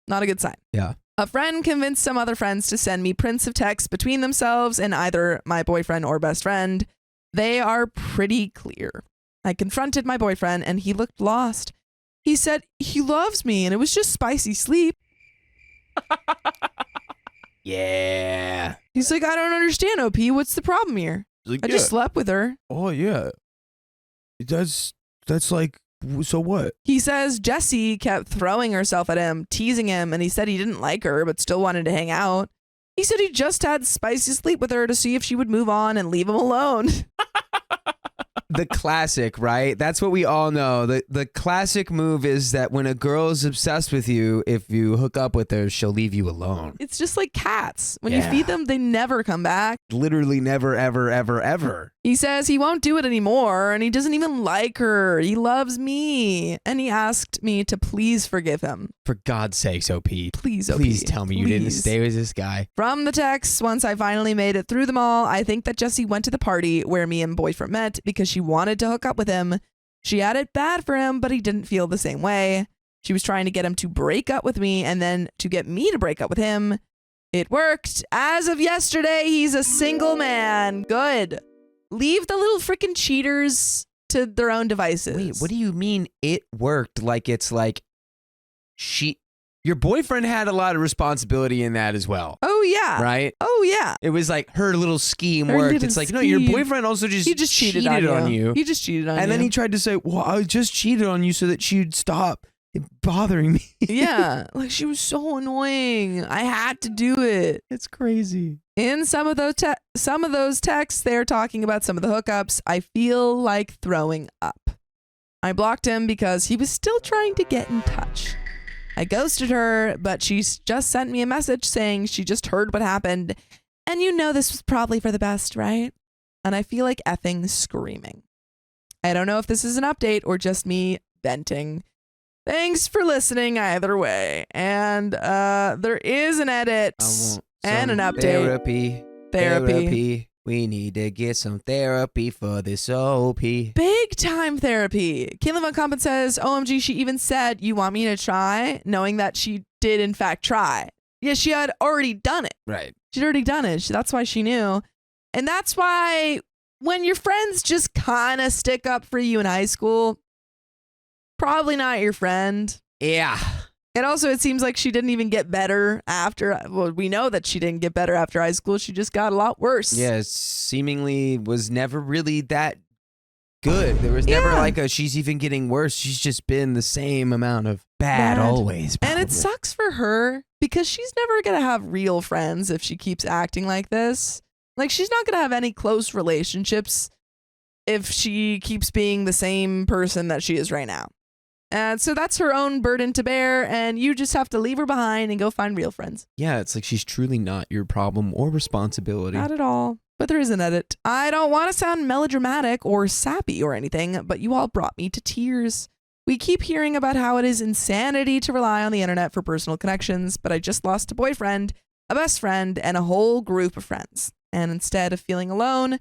not a good sign. Yeah. A friend convinced some other friends to send me prints of texts between themselves and either my boyfriend or best friend. They are pretty clear. I confronted my boyfriend and he looked lost. He said he loves me and it was just spicy sleep. Yeah. He's like, I don't understand, OP. What's the problem here? Like, I just slept with her. Oh yeah. That's like, so what? He says Jessie kept throwing herself at him, teasing him, and he said he didn't like her but still wanted to hang out. He said he just had spicy sleep with her to see if she would move on and leave him alone. The classic, right? That's what we all know. The classic move is that when a girl is obsessed with you, if you hook up with her, she'll leave you alone. It's just like cats. When you feed them, they never come back. Literally never, ever, ever, ever. He says he won't do it anymore, and he doesn't even like her. He loves me. And he asked me to please forgive him. For God's sakes, OP. Please, OP. Please tell me you didn't Please. stay with this guy. From the text, once I finally made it through them all, I think that Jessie went to the party where me and boyfriend met because she wanted to hook up with him. She had it bad for him, but he didn't feel the same way. She was trying to get him to break up with me and then to get me to break up with him. It worked. As of yesterday, he's a single man. Good. Leave the little freaking cheaters to their own devices. Wait, what do you mean it worked? Like it's like your boyfriend had a lot of responsibility in that as well. Oh, yeah. Right? Oh, yeah. It was like her little scheme Her worked. little It's like, no, your scheme. boyfriend also He just cheated on you. He just cheated on you. And then he tried to say, well, I just cheated on you so that she'd stop bothering me. Yeah. Like, she was so annoying. I had to do it. It's crazy. In some of those texts, they're talking about some of the hookups. I feel like throwing up. I blocked him because he was still trying to get in touch. I ghosted her, but she's just sent me a message saying she just heard what happened. And you know this was probably for the best, right? And I feel like effing screaming. I don't know if this is an update or just me venting. Thanks for listening either way. And there is an edit and an update. Therapy. We need to get some therapy for this OP. Big time therapy. Caitlin Von Compen says, OMG, she even said, you want me to try? Knowing that she did in fact try. Yeah, she had already done it. Right. She'd already done it. That's why she knew. And that's why when your friends just kind of stick up for you in high school, probably not your friend. Yeah. And also, it seems like she didn't even get better after. Well, we know that she didn't get better after high school. She just got a lot worse. Yeah, seemingly was never really that good. There was never like she's even getting worse. She's just been the same amount of bad always. Probably. And it sucks for her because she's never going to have real friends if she keeps acting like this. Like, she's not going to have any close relationships if she keeps being the same person that she is right now. And so that's her own burden to bear, and you just have to leave her behind and go find real friends. Yeah, it's like she's truly not your problem or responsibility. Not at all. But there is an edit. I don't want to sound melodramatic or sappy or anything, but you all brought me to tears. We keep hearing about how it is insanity to rely on the internet for personal connections, but I just lost a boyfriend, a best friend, and a whole group of friends. And instead of feeling alone,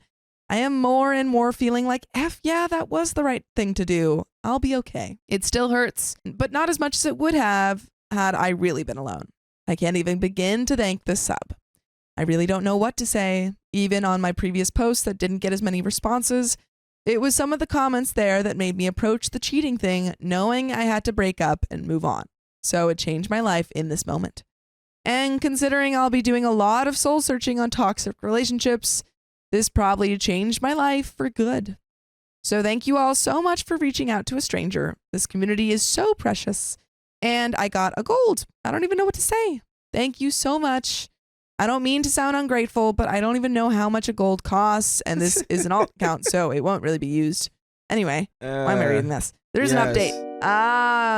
I am more and more feeling like, yeah, that was the right thing to do. I'll be okay. It still hurts, but not as much as it would have had I really been alone. I can't even begin to thank this sub. I really don't know what to say. Even on my previous posts that didn't get as many responses, it was some of the comments there that made me approach the cheating thing, knowing I had to break up and move on. So it changed my life in this moment. And considering I'll be doing a lot of soul searching on toxic relationships, this probably changed my life for good. So thank you all so much for reaching out to a stranger. This community is so precious. And I got a gold. I don't even know what to say. Thank you so much. I don't mean to sound ungrateful, but I don't even know how much a gold costs. And this is an alt account, so it won't really be used. Anyway, why am I reading this? There's an update.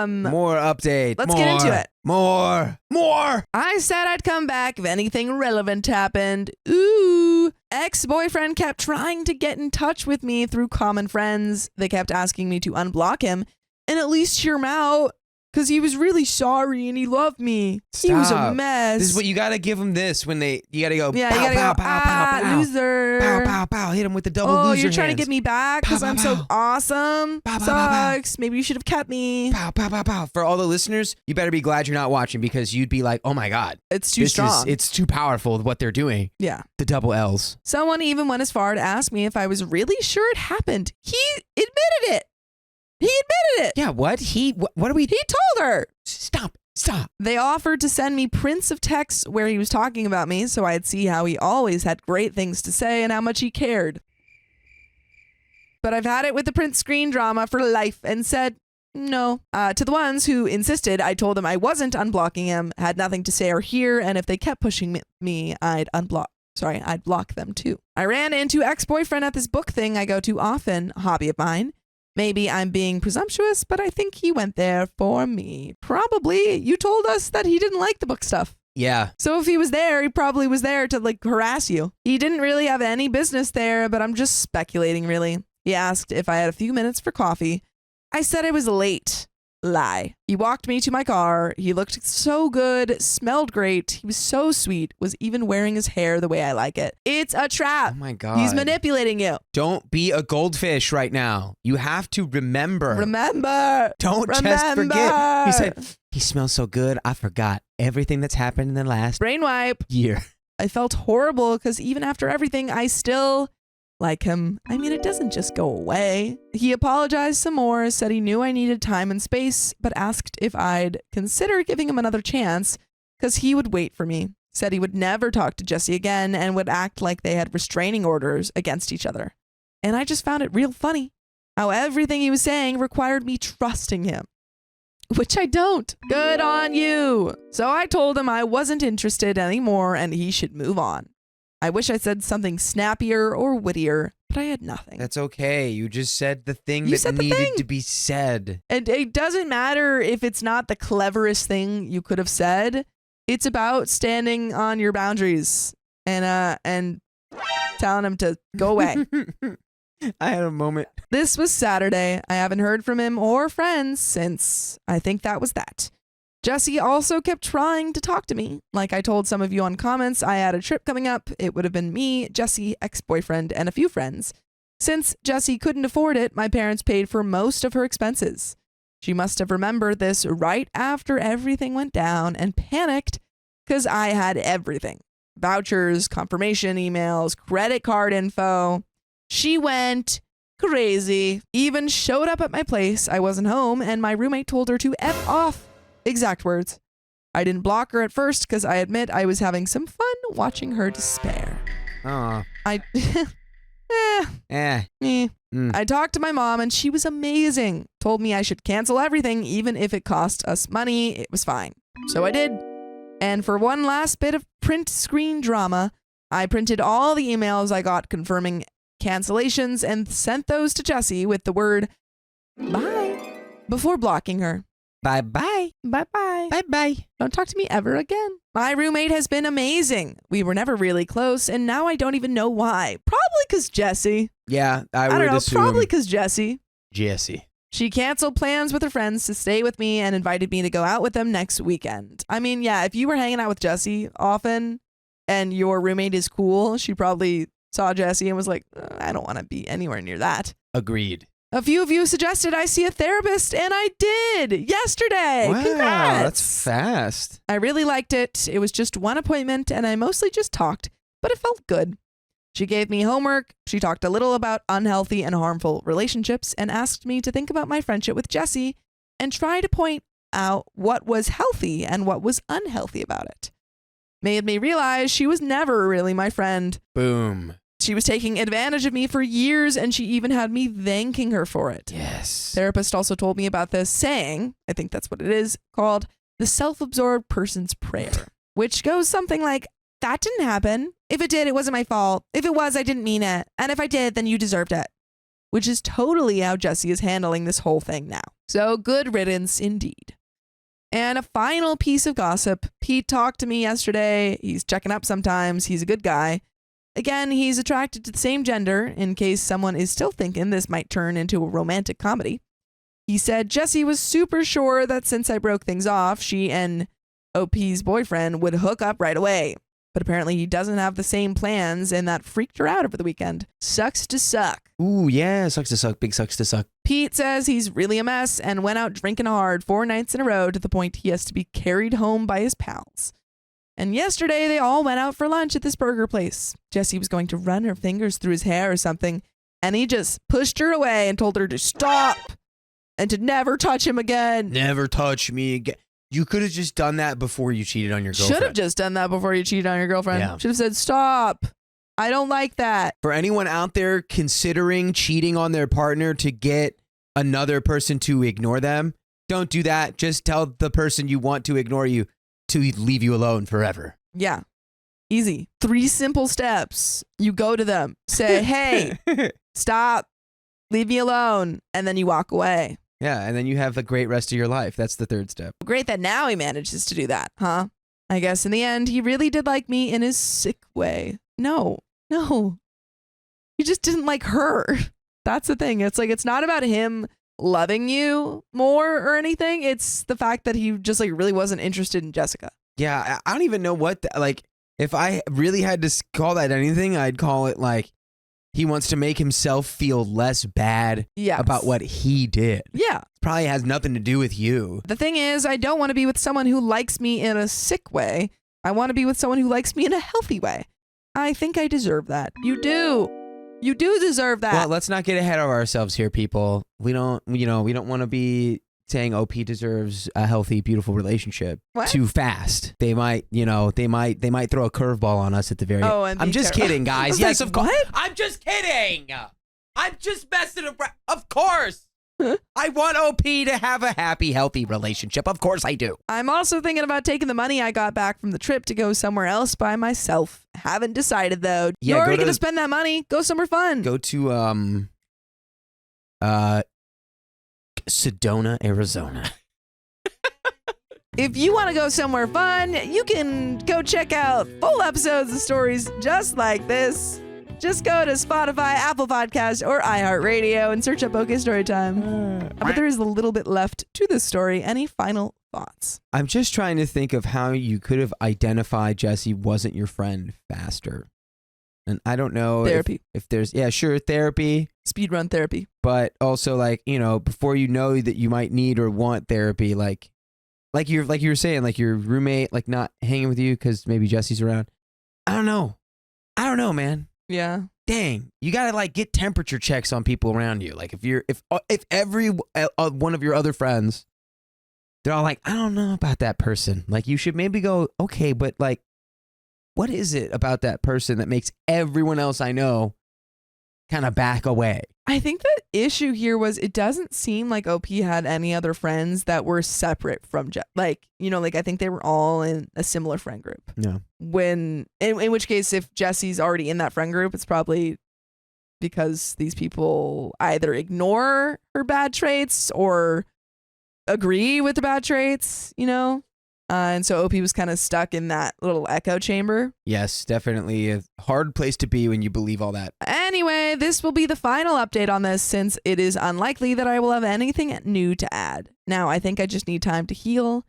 More update. Let's get into it. More. I said I'd come back if anything relevant happened. Ooh. Ex-boyfriend kept trying to get in touch with me through common friends. They kept asking me to unblock him and at least hear him out because he was really sorry and he loved me. Stop. He was a mess. This is what you gotta give him. This when you gotta go. Yeah, pow, you gotta pow, go. pow, pow, pow. Loser. Pow, pow, pow. Hit him with the double Oh, loser you're trying to hands. get me back because Pow, I'm pow, so pow. awesome. Pow, pow, pow, pow. Sucks. Maybe you should have kept me. Pow, pow, pow, pow. For all the listeners, you better be glad you're not watching because you'd be like, oh my God. It's too strong. It's too powerful what they're doing. Yeah. The double L's. Someone even went as far to ask me if I was really sure it happened. He admitted it. He admitted it. Yeah, what? What are we? He told her. Stop. Stop. They offered to send me prints of texts where he was talking about me so I'd see how he always had great things to say and how much he cared. But I've had it with the print screen drama for life and said no. To the ones who insisted, I told them I wasn't unblocking him, had nothing to say or hear, and if they kept pushing me, I'd block them too. I ran into ex-boyfriend at this book thing I go to often, hobby of mine. Maybe I'm being presumptuous, but I think he went there for me. Probably. You told us that he didn't like the book stuff. Yeah. So if he was there, he probably was there to like harass you. He didn't really have any business there, but I'm just speculating really. He asked if I had a few minutes for coffee. I said I was late. Lie. He walked me to my car. He looked so good, smelled great. He was so sweet, was even wearing his hair the way I like it. It's a trap. Oh my God. He's manipulating you. Don't be a goldfish right now. You have to remember. Don't just forget. He said, he smells so good, I forgot everything that's happened in the last brain wipe year. I felt horrible because even after everything, I still like him. I mean, it doesn't just go away. He apologized some more, said he knew I needed time and space, but asked if I'd consider giving him another chance because he would wait for me. Said he would never talk to Jesse again and would act like they had restraining orders against each other. And I just found it real funny how everything he was saying required me trusting him, which I don't. Good on you. So I told him I wasn't interested anymore and he should move on. I wish I said something snappier or wittier, but I had nothing. That's okay. You just said the thing You that said the needed thing. to be said. And it doesn't matter if it's not the cleverest thing you could have said. It's about standing on your boundaries and telling him to go away. I had a moment. This was Saturday. I haven't heard from him or friends since. I think that was that. Jesse also kept trying to talk to me. Like I told some of you on comments, I had a trip coming up. It would have been me, Jesse, ex-boyfriend, and a few friends. Since Jesse couldn't afford it, my parents paid for most of her expenses. She must have remembered this right after everything went down and panicked because I had everything. Vouchers, confirmation emails, credit card info. She went crazy. Even showed up at my place. I wasn't home and my roommate told her to F off. Exact words. I didn't block her at first because I admit I was having some fun watching her despair. Aw. I talked to my mom and she was amazing. Told me I should cancel everything even if it cost us money. It was fine. So I did. And for one last bit of print screen drama, I printed all the emails I got confirming cancellations and sent those to Jesse with the word bye before blocking her. Bye-bye. Bye-bye. Bye-bye. Don't talk to me ever again. My roommate has been amazing. We were never really close, and now I don't even know why. Probably because Jesse. Yeah, I don't would know. assume. Probably because Jesse. Jesse. She canceled plans with her friends to stay with me and invited me to go out with them next weekend. I mean, yeah, if you were hanging out with Jesse often and your roommate is cool, she probably saw Jesse and was like, I don't want to be anywhere near that. Agreed. A few of you suggested I see a therapist, and I did yesterday. Wow, Congrats. that's fast. I really liked it. It was just one appointment, and I mostly just talked, but it felt good. She gave me homework. She talked a little about unhealthy and harmful relationships and asked me to think about my friendship with Jesse and try to point out what was healthy and what was unhealthy about it. Made me realize she was never really my friend. Boom. She was taking advantage of me for years, and she even had me thanking her for it. Yes. Therapist also told me about this saying, I think that's what it is, called the self-absorbed person's prayer, which goes something like, that didn't happen. If it did, it wasn't my fault. If it was, I didn't mean it. And if I did, then you deserved it. Which is totally how Jesse is handling this whole thing now. So good riddance indeed. And a final piece of gossip. Pete talked to me yesterday. He's checking up sometimes. He's a good guy. Again, he's attracted to the same gender in case someone is still thinking this might turn into a romantic comedy. He said Jesse was super sure that since I broke things off, she and OP's boyfriend would hook up right away. But apparently he doesn't have the same plans, and that freaked her out over the weekend. Sucks to suck. Ooh, yeah, sucks to suck. Big sucks to suck. Pete says he's really a mess and went out drinking hard 4 nights in a row to the point he has to be carried home by his pals. And yesterday they all went out for lunch at this burger place. Jessie was going to run her fingers through his hair or something, and he just pushed her away and told her to stop and to never touch him again. Never touch me again. You could have just done that before you cheated on your girlfriend. Should have just done that before you cheated on your girlfriend. Yeah. Should have said, stop. I don't like that. For anyone out there considering cheating on their partner to get another person to ignore them, don't do that. Just tell the person you want to ignore you to leave you alone forever. Yeah. Easy. 3 simple steps. You go to them, say, hey, stop, leave me alone, and then you walk away. Yeah, and then you have a great rest of your life. That's the 3rd step. Great that now he manages to do that, huh? I guess in the end, he really did like me in his sick way. No. He just didn't like her. That's the thing. It's like, it's not about him loving you more or anything. It's the fact that he just like really wasn't interested in Jessica. Yeah, I don't even know what, like, if I really had to call that anything, I'd call it like he wants to make himself feel less bad about what he did. Yeah. Probably has nothing to do with you. The thing is, I don't want to be with someone who likes me in a sick way. I want to be with someone who likes me in a healthy way. I think I deserve that. You do. You do deserve that. Well, let's not get ahead of ourselves here, people. We don't want to be saying OP deserves a healthy, beautiful relationship too fast. They might throw a curveball on us at the very end. I'm just kidding, guys. Yes, of course. I'm just kidding. I'm just messing around. Of course. I want OP to have a happy, healthy relationship. Of course I do. I'm also thinking about taking the money I got back from the trip to go somewhere else by myself. Haven't decided though. Yeah, You're already going to spend that money. Go somewhere fun. Go to Sedona, Arizona. If you want to go somewhere fun, you can go check out full episodes of stories just like this. Just go to Spotify, Apple Podcasts, or iHeartRadio and search up OK Storytime. But there is a little bit left to this story. Any final thoughts? I'm just trying to think of how you could have identified Jesse wasn't your friend faster. And I don't know therapy. If there's, therapy. Speedrun therapy. But also before you know that you might need or want therapy, like you were saying, like your roommate, like not hanging with you because maybe Jesse's around. I don't know, man. Yeah. Dang, you gotta like get temperature checks on people around you. Like if every one of your other friends, they're all like, I don't know about that person. Like you should maybe go, okay, but like, what is it about that person that makes everyone else I know kind of back away? I think the issue here was it doesn't seem like OP had any other friends that were separate from I think they were all in a similar friend group. Yeah. In which case, if Jesse's already in that friend group, it's probably because these people either ignore her bad traits or agree with the bad traits, and so OP was kind of stuck in that little echo chamber. Yes, definitely a hard place to be when you believe all that. Anyway, this will be the final update on this since it is unlikely that I will have anything new to add. Now, I think I just need time to heal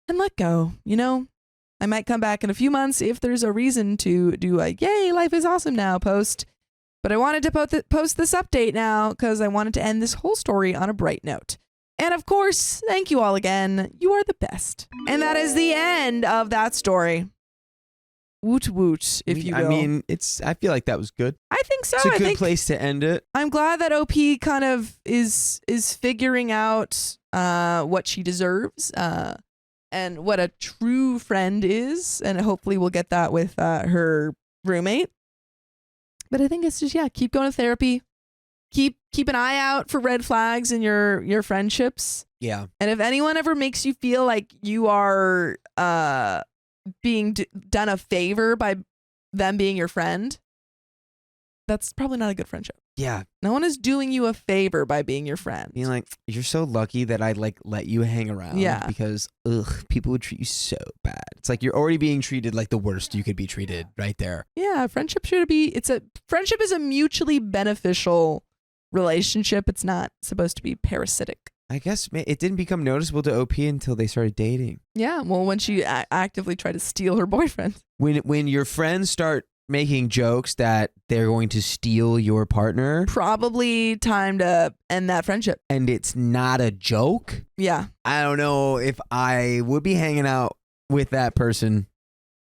and let go, I might come back in a few months if there's a reason to do a yay, life is awesome now post. But I wanted to post this update now because I wanted to end this whole story on a bright note. And of course, thank you all again. You are the best. And that is the end of that story. Woot woot, if you will. I mean, I feel like that was good. I think so. It's a good place to end it. I'm glad that OP kind of is figuring out what she deserves and what a true friend is. And hopefully we'll get that with her roommate. But I think it's just, keep going to therapy. Keep an eye out for red flags in your friendships. Yeah. And if anyone ever makes you feel like you are being done a favor by them being your friend, that's probably not a good friendship. Yeah. No one is doing you a favor by being your friend. Being like, you're so lucky that I let you hang around. Yeah. Because people would treat you so bad. It's like you're already being treated like the worst you could be treated right there. Yeah, friendship friendship is a mutually beneficial relationship. It's not supposed to be parasitic. I guess it didn't become noticeable to OP until they started dating. Yeah, well, when she actively tried to steal her boyfriend. When your friends start making jokes that they're going to steal your partner, probably time to end that friendship. And it's not a joke. Yeah. I don't know if I would be hanging out with that person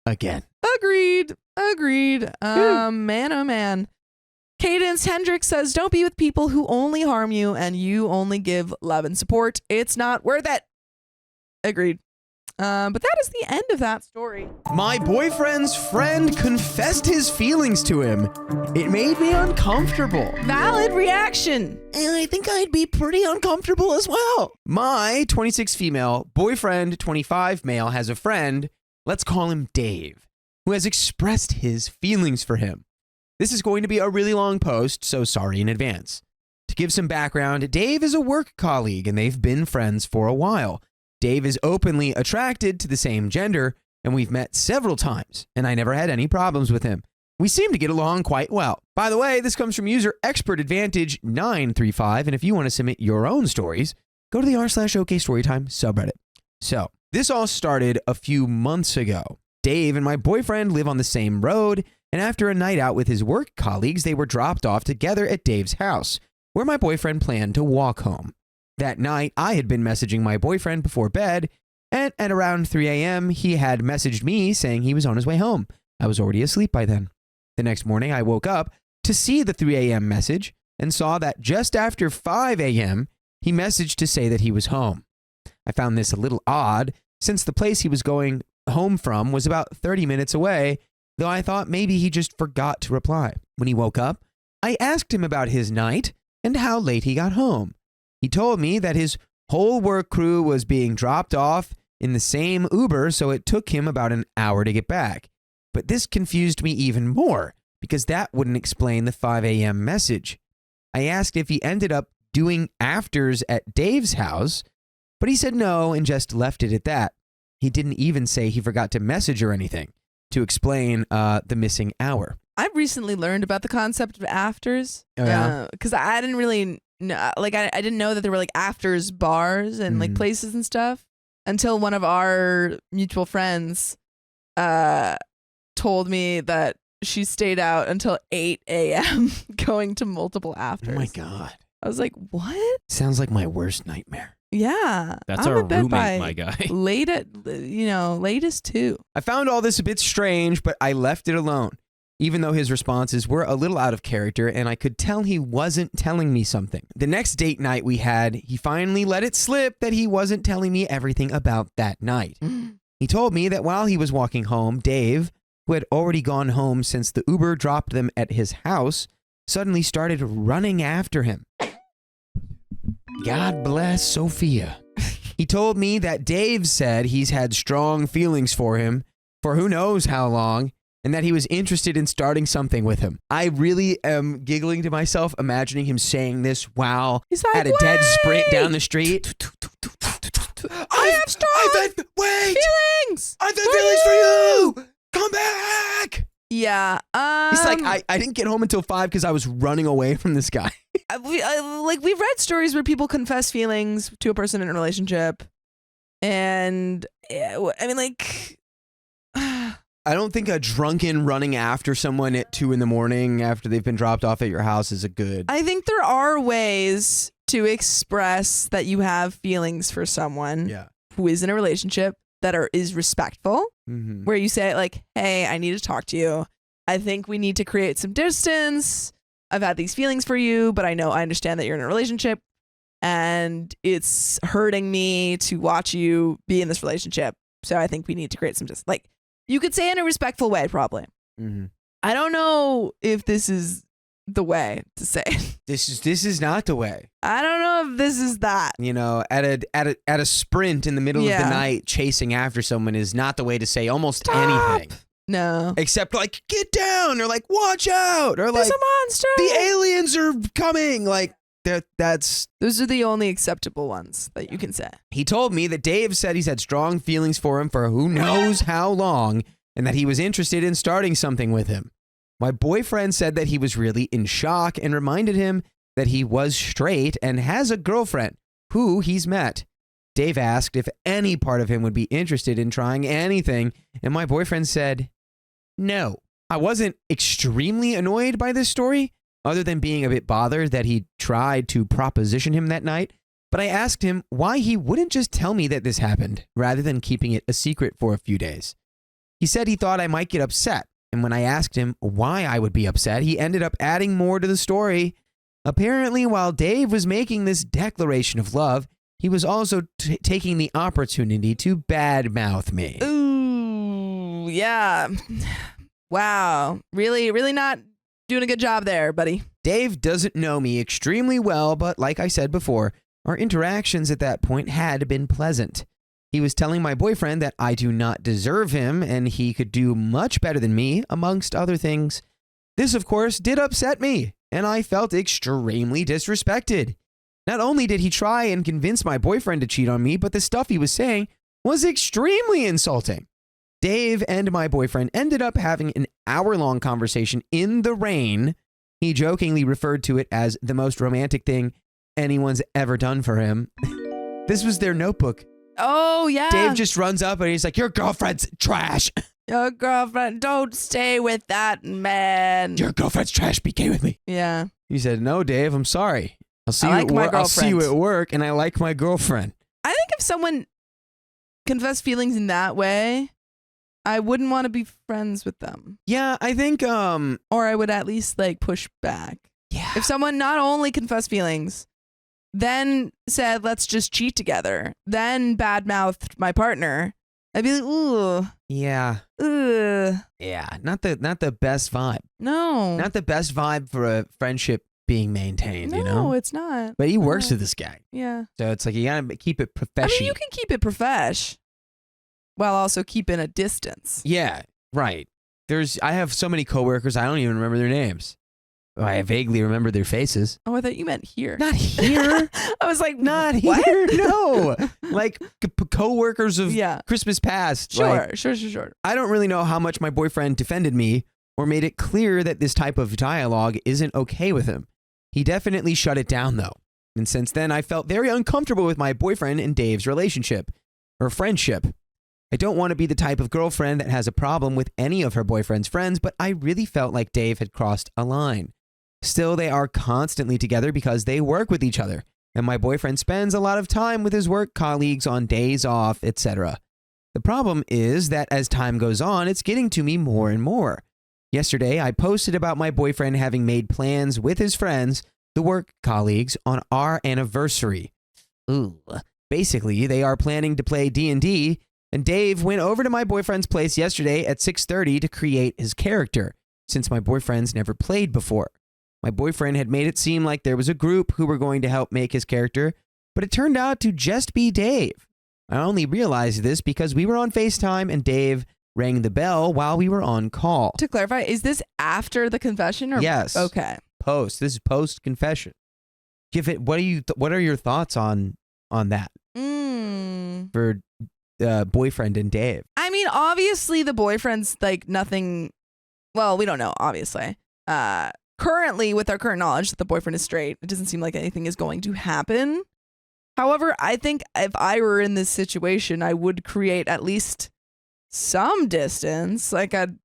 again. Agreed. Man, oh man. Cadence Hendricks says, don't be with people who only harm you and you only give love and support. It's not worth it. Agreed. But that is the end of that story. My boyfriend's friend confessed his feelings to him. It made me uncomfortable. Valid reaction. And I think I'd be pretty uncomfortable as well. My 26 female boyfriend, 25 male, has a friend, let's call him Dave, who has expressed his feelings for him. This is going to be a really long post, so sorry in advance. To give some background, Dave is a work colleague and they've been friends for a while. Dave is openly attracted to the same gender, and we've met several times, and I never had any problems with him. We seem to get along quite well. By the way, this comes from user Expert Advantage 935, and if you want to submit your own stories, go to the r/OK Storytime subreddit. So, this all started a few months ago. Dave and my boyfriend live on the same road, and after a night out with his work colleagues, they were dropped off together at Dave's house, where my boyfriend planned to walk home. That night, I had been messaging my boyfriend before bed, and at around 3 a.m., he had messaged me saying he was on his way home. I was already asleep by then. The next morning, I woke up to see the 3 a.m. message and saw that just after 5 a.m., he messaged to say that he was home. I found this a little odd since the place he was going home from was about 30 minutes away, though I thought maybe he just forgot to reply. When he woke up, I asked him about his night and how late he got home. He told me that his whole work crew was being dropped off in the same Uber, so it took him about an hour to get back. But this confused me even more, because that wouldn't explain the 5 a.m. message. I asked if he ended up doing afters at Dave's house, but he said no and just left it at that. He didn't even say he forgot to message or anything to explain the missing hour. I've recently learned about the concept of afters. Oh, yeah? Because I didn't really know, like, I didn't know that there were like afters bars and like places and stuff until one of our mutual friends told me that she stayed out until 8 a.m. going to multiple afters. Oh my God. I was like, what? Sounds like my worst nightmare. Yeah. That's I'm our in bed roommate, by my guy. latest 2. I found all this a bit strange, but I left it alone, even though his responses were a little out of character and I could tell he wasn't telling me something. The next date night we had, he finally let it slip that he wasn't telling me everything about that night. He told me that while he was walking home, Dave, who had already gone home since the Uber dropped them at his house, suddenly started running after him. God bless Sophia. He told me that Dave said he's had strong feelings for him for who knows how long, and that he was interested in starting something with him. I really am giggling to myself, imagining him saying this while He's like, at a dead "Wait!" sprint down the street. I have strong Wait! feelings. I've had feelings for you! Come back! Yeah. He's like, I didn't get home until 5 because I was running away from this guy. We've read stories where people confess feelings to a person in a relationship, and I mean, like, I don't think a drunken running after someone at 2 a.m. after they've been dropped off at your house is a good. I think there are ways to express that you have feelings for someone who is in a relationship that is respectful, where you say like, hey, I need to talk to you. I think we need to create some distance. I've had these feelings for you, but I understand that you're in a relationship and it's hurting me to watch you be in this relationship. So I think we need to create some distance. Like, you could say in a respectful way, probably. I don't know if this is the way to say it. This is not the way. I don't know if this is that. You know, at a sprint in the middle of the night, chasing after someone is not the way to say almost anything. No. Except like, get down, or like, watch out, or There's like, a monster. the aliens are coming. Like, that's. Those are the only acceptable ones that you can say. He told me that Dave said he's had strong feelings for him for who knows how long, and that he was interested in starting something with him. My boyfriend said that he was really in shock and reminded him that he was straight and has a girlfriend who he's met. Dave asked if any part of him would be interested in trying anything, and my boyfriend said no. I wasn't extremely annoyed by this story, other than being a bit bothered that he tried to proposition him that night, but I asked him why he wouldn't just tell me that this happened, rather than keeping it a secret for a few days. He said he thought I might get upset, and when I asked him why I would be upset, he ended up adding more to the story. Apparently, while Dave was making this declaration of love, He was also taking the opportunity to badmouth me. Ooh, yeah. Wow. Really, really not doing a good job there, buddy. Dave doesn't know me extremely well, but like I said before, our interactions at that point had been pleasant. He was telling my boyfriend that I do not deserve him and he could do much better than me, amongst other things. This, of course, did upset me, and I felt extremely disrespected. Not only did he try and convince my boyfriend to cheat on me, but the stuff he was saying was extremely insulting. Dave and my boyfriend ended up having an hour-long conversation in the rain. He jokingly referred to it as the most romantic thing anyone's ever done for him. This was their notebook. Oh, yeah. Dave just runs up and he's like, your girlfriend's trash. Your girlfriend, don't stay with that man. Your girlfriend's trash. Be gay with me. Yeah. He said, no, Dave, I'm sorry. I'll see I like my I'll see you girlfriend. at work, and I like my girlfriend. I think if someone confessed feelings in that way, I wouldn't want to be friends with them. Yeah, I think, Or I would at least like push back. yeah. If someone not only confessed feelings, then said, let's just cheat together, then badmouthed my partner, I'd be like, ooh, Yeah. ugh. Yeah. Not the best vibe. No. Not the best vibe for a friendship being maintained, no, you know? it's not. But he works No. with this guy. Yeah. So it's like you gotta keep it I professional. mean, you can keep it profesh while also keeping a distance. Yeah, right. I have so many coworkers, I don't even remember their names. I vaguely remember their faces. Oh, I thought you meant here. Not here. I was like, Not what? here. No. Like coworkers of Yeah. Christmas past. Sure, Like, sure. I don't really know how much my boyfriend defended me or made it clear that this type of dialogue isn't okay with him. He definitely shut it down though. And since then, I felt very uncomfortable with my boyfriend and Dave's relationship or friendship. I don't want to be the type of girlfriend that has a problem with any of her boyfriend's friends, but I really felt like Dave had crossed a line. Still, they are constantly together because they work with each other, and my boyfriend spends a lot of time with his work colleagues on days off, etc. The problem is that as time goes on, it's getting to me more and more. Yesterday, I posted about my boyfriend having made plans with his friends, the work colleagues, on our anniversary. Ooh. Basically, they are planning to play D&D, and Dave went over to my boyfriend's place yesterday at 6:30 to create his character, since my boyfriend's never played before. My boyfriend had made it seem like there was a group who were going to help make his character, but it turned out to just be Dave. I only realized this because we were on FaceTime and Dave rang the bell while we were on call. To clarify, is this after the confession or Yes. Okay. This is post confession. What are your thoughts on that for boyfriend and Dave? I mean, obviously the boyfriend's like nothing. Well, we don't know, obviously. Currently, with our current knowledge that the boyfriend is straight, it doesn't seem like anything is going to happen. However, I think if I were in this situation, I would create at least some distance. Like I'd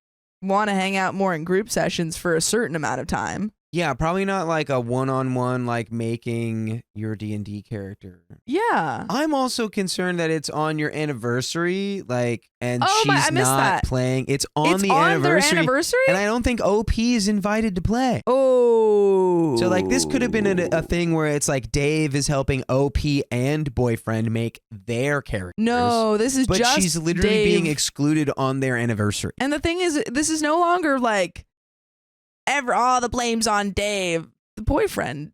want to hang out more in group sessions for a certain amount of time. Yeah, probably not like a one-on-one, like making your D&D character. Yeah. I'm also concerned that it's on your anniversary, and Oh, she's I missed not that. playing. It's on It's the on anniversary. their anniversary? And I don't think OP is invited to play. Oh. So this could have been a thing where it's like Dave is helping OP and boyfriend make their characters. No, this is but just she's literally Dave. being excluded on their anniversary. And the thing is, this is no longer like all the blame's on Dave. The boyfriend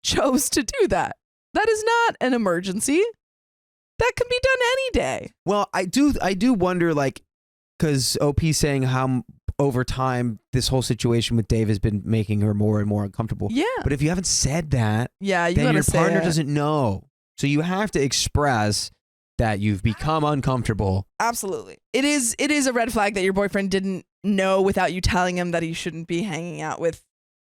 chose to do that. That is not an emergency. That can be done any day. Well, I do wonder, because OP's saying how over time this whole situation with Dave has been making her more and more uncomfortable. Yeah. But if you haven't said that, Yeah, you then gotta your say partner it. doesn't know. So you have to express that you've become uncomfortable. Absolutely. It is a red flag that your boyfriend didn't know without you telling him that he shouldn't be hanging out with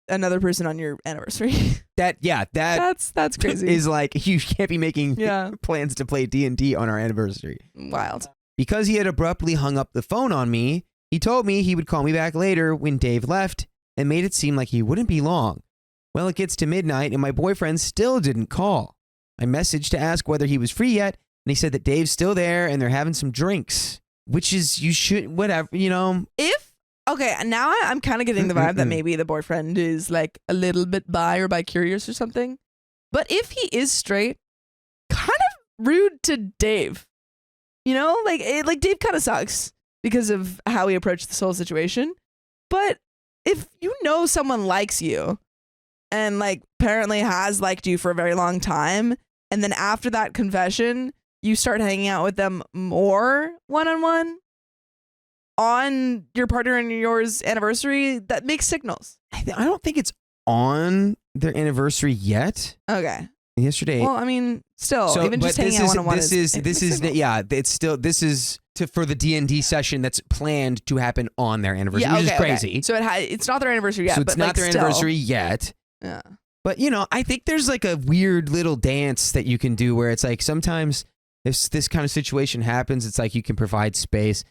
another person on your anniversary. That's crazy. Is like, you can't be making Yeah. plans to play D&D on our anniversary. Wild. Because he had abruptly hung up the phone on me, he told me he would call me back later when Dave left and made it seem like he wouldn't be long. Well, it gets to midnight and my boyfriend still didn't call. I messaged to ask whether he was free yet, and he said that Dave's still there and they're having some drinks, which is, you should, whatever, Okay, now I'm kind of getting the vibe that maybe the boyfriend is like a little bit bi or bi-curious or something. But if he is straight, kind of rude to Dave. You know, like Dave kind of sucks because of how he approached this whole situation. But if you know someone likes you and like apparently has liked you for a very long time, and then after that confession, you start hanging out with them more one-on-one on your partner and yours anniversary, that makes signals. I don't think it's on their anniversary yet. Okay. Yesterday. Well, I mean, still, even just hanging out one-on-one this is it's still this is for the D&D session that's planned to happen on their anniversary, which is crazy. Okay. So it's not their anniversary yet. So it's but not like their still. anniversary yet. Yeah. But you know, I think there's like a weird little dance that you can do where it's like sometimes if this kind of situation happens, it's like you can provide space.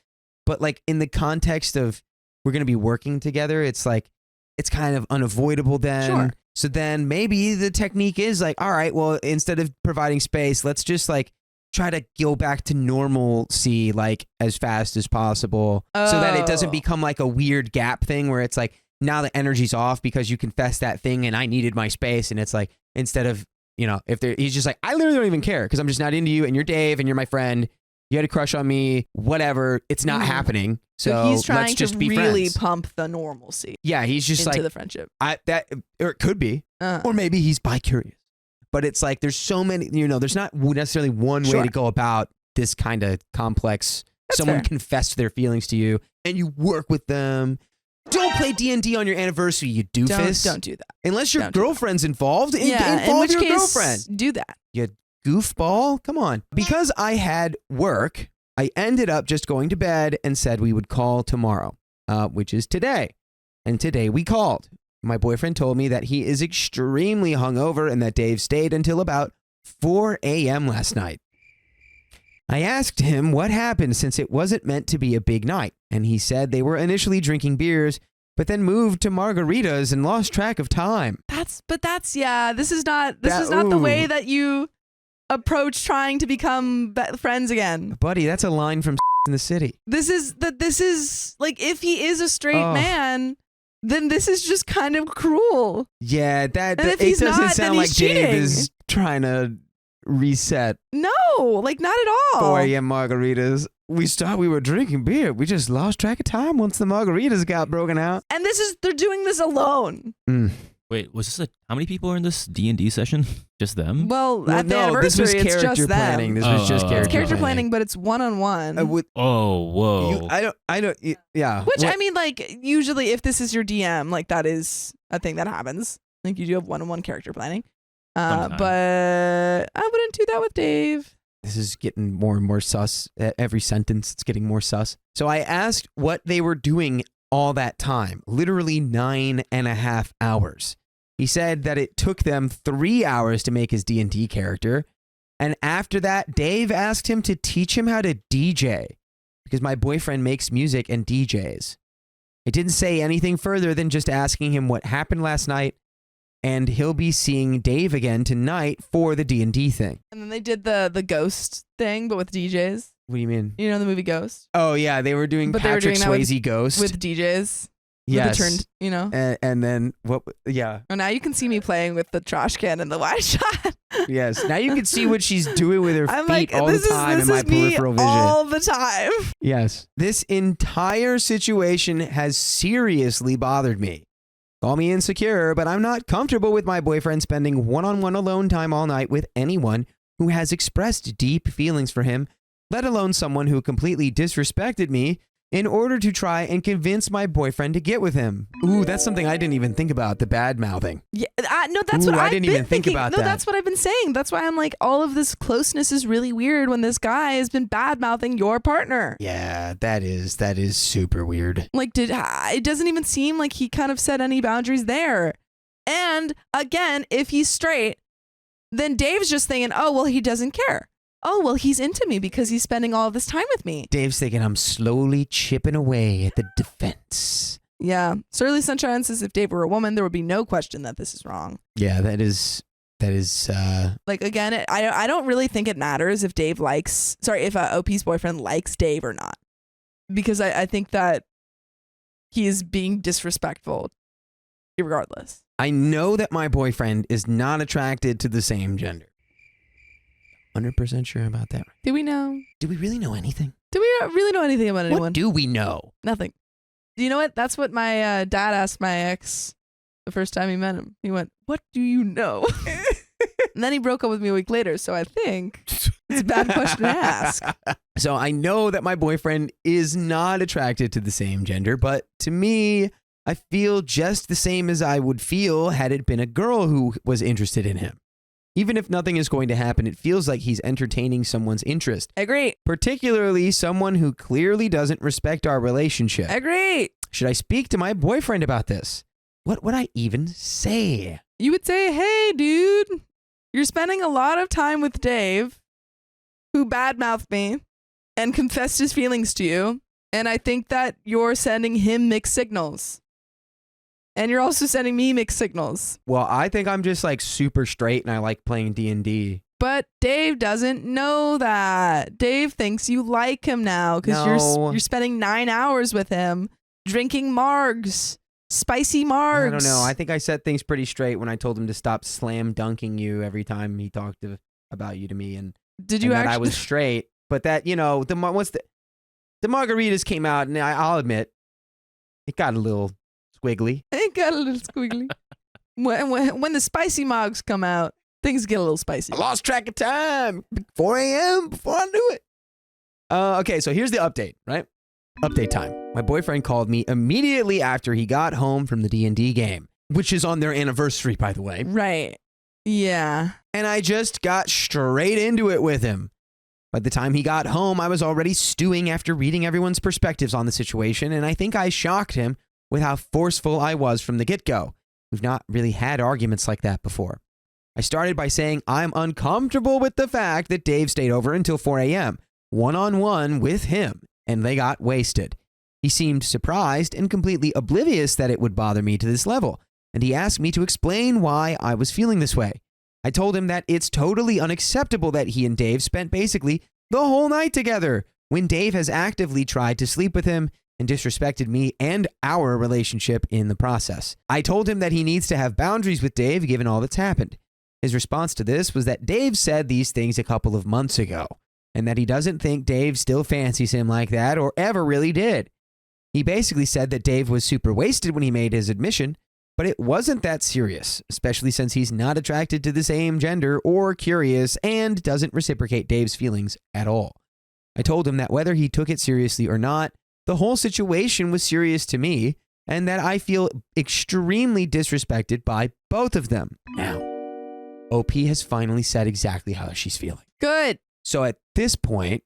But like in the context of we're going to be working together, it's like it's kind of unavoidable then. Sure. So then maybe the technique is like, all right, well, instead of providing space, let's just like try to go back to normalcy like as fast as possible so that it doesn't become like a weird gap thing where it's like now the energy's off because you confessed that thing and I needed my space. And it's like, instead of, you know, he's just like, I literally don't even care because I'm just not into you and you're Dave and you're my friend. You had a crush on me, whatever. It's not happening. So he's trying let's just to be really friends. pump the normalcy. Yeah, he's just into like the friendship. or it could be, or maybe he's bi-curious. But it's like there's so many. You know, there's not necessarily one way to go about this kind of complex. That's someone fair. confessed their feelings to you, and you work with them. Don't play D&D on your anniversary, you doofus. Don't do that. Unless your Don't do that. girlfriend's involved. Yeah, in involve which your case, girlfriend. do that. You goofball. Come on. Because I had work, I ended up just going to bed and said we would call tomorrow, which is today. And today we called. My boyfriend told me that he is extremely hungover and that Dave stayed until about 4 a.m. last night. I asked him what happened since it wasn't meant to be a big night, and he said they were initially drinking beers, but then moved to margaritas and lost track of time. This is not the way that you approach trying to become friends again. Buddy, that's a line from in the City. This is like, if he is a straight man, then this is just kind of cruel. Yeah, if it he's doesn't not, sound then like he's Dave cheating. is trying to reset. No, like not at all. 4 a.m. margaritas. We thought we were drinking beer. We just lost track of time once the margaritas got broken out. And they're doing this alone. Wait, was this how many people are in this D&D session? Just them? Well, at the no, this was anniversary, it's character just planning. them. This was just Oh. character It's character planning. planning, but it's one-on-one. Oh, whoa. I don't, yeah. Which, I mean, like, usually if this is your DM, like, that is a thing that happens. Like, you do have one-on-one character planning. Sometimes. But I wouldn't do that with Dave. This is getting more and more sus. Every sentence, it's getting more sus. So I asked what they were doing all that time, literally 9.5 hours. He said that it took them 3 hours to make his D&D character. And after that, Dave asked him to teach him how to DJ because my boyfriend makes music and DJs. It didn't say anything further than just asking him what happened last night, and he'll be seeing Dave again tonight for the D&D thing. And then they did the ghost thing, but with DJs. What do you mean? You know the movie Ghost? Oh, yeah, they were doing But they were Patrick doing that with- Swayze Ghost. With DJs. yes. With the turned, you know? And then, what? Yeah, Oh, now you can see me playing with the trash can and the wide shot. yes. Now you can see what she's doing with her I'm feet like, all this the time is in my me peripheral vision. all the time. Yes. This entire situation has seriously bothered me. Call me insecure, but I'm not comfortable with my boyfriend spending one-on-one alone time all night with anyone who has expressed deep feelings for him, let alone someone who completely disrespected me in order to try and convince my boyfriend to get with him. Ooh, that's something I didn't even think about, the bad mouthing. Yeah, no, that's Ooh, what I I've didn't been even think thinking. about no, that. that's what I've been saying. That's why I'm like, all of this closeness is really weird when this guy has been bad mouthing your partner. Yeah, that is super weird. Like, it doesn't even seem like he kind of set any boundaries there. And again, if he's straight, then Dave's just thinking, oh, well, he doesn't care. Oh, well, he's into me because he's spending all of this time with me. Dave's thinking I'm slowly chipping away at the defense. Yeah. Surly Sunshine says if Dave were a woman, there would be no question that this is wrong. Yeah, that is like, again, I don't really think it matters if if OP's boyfriend likes Dave or not, because I think that he is being disrespectful regardless. I know that my boyfriend is not attracted to the same gender. 100% sure about that. Do we know? Do we really know anything? Do we not really know anything about anyone? What do we know? Nothing. Do you know what? That's what my dad asked my ex the first time he met him. He went, "What do you know?" And then he broke up with me a week later. So I think it's a bad question to ask. So I know that my boyfriend is not attracted to the same gender, but to me, I feel just the same as I would feel had it been a girl who was interested in him. Even if nothing is going to happen, it feels like he's entertaining someone's interest. Agree. Particularly someone who clearly doesn't respect our relationship. Agree. Should I speak to my boyfriend about this? What would I even say? You would say, "Hey, dude, you're spending a lot of time with Dave, who badmouthed me and confessed his feelings to you. And I think that you're sending him mixed signals. And you're also sending me mixed signals. Well, I think I'm just like super straight and I like playing D&D. But Dave doesn't know that. Dave thinks you like him now because you're spending 9 hours with him drinking margs. Spicy margs. I don't know. I think I set things pretty straight when I told him to stop slam dunking you every time he talked about you to me. And did you and actually? That I was straight. But that, once the margaritas came out, and I'll admit, it got a little squiggly. It got a little squiggly. when the spicy margs come out, things get a little spicy. I lost track of time. 4 a.m. before I knew it. Okay, so here's the update, right? Update time. My boyfriend called me immediately after he got home from the D&D game, which is on their anniversary, by the way. Right. Yeah. And I just got straight into it with him. By the time he got home, I was already stewing after reading everyone's perspectives on the situation, and I think I shocked him with how forceful I was from the get-go. We've not really had arguments like that before. I started by saying I'm uncomfortable with the fact that Dave stayed over until 4 a.m., one-on-one with him, and they got wasted. He seemed surprised and completely oblivious that it would bother me to this level, and he asked me to explain why I was feeling this way. I told him that it's totally unacceptable that he and Dave spent basically the whole night together when Dave has actively tried to sleep with him and disrespected me and our relationship in the process. I told him that he needs to have boundaries with Dave given all that's happened. His response to this was that Dave said these things a couple of months ago, and that he doesn't think Dave still fancies him like that or ever really did. He basically said that Dave was super wasted when he made his admission, but it wasn't that serious, especially since he's not attracted to the same gender or curious and doesn't reciprocate Dave's feelings at all. I told him that whether he took it seriously or not, the whole situation was serious to me and that I feel extremely disrespected by both of them. Now, OP has finally said exactly how she's feeling. Good. So at this point,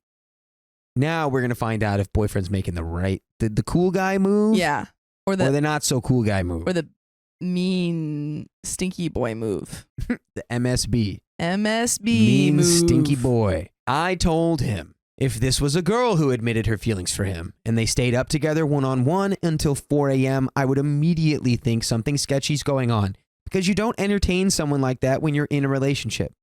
now we're going to find out if boyfriend's making the cool guy move. Yeah. Or the not so cool guy move. Or the mean stinky boy move. The MSB. Mean move. Stinky boy. I told him if this was a girl who admitted her feelings for him and they stayed up together one-on-one until 4 a.m., I would immediately think something sketchy's going on because you don't entertain someone like that when you're in a relationship.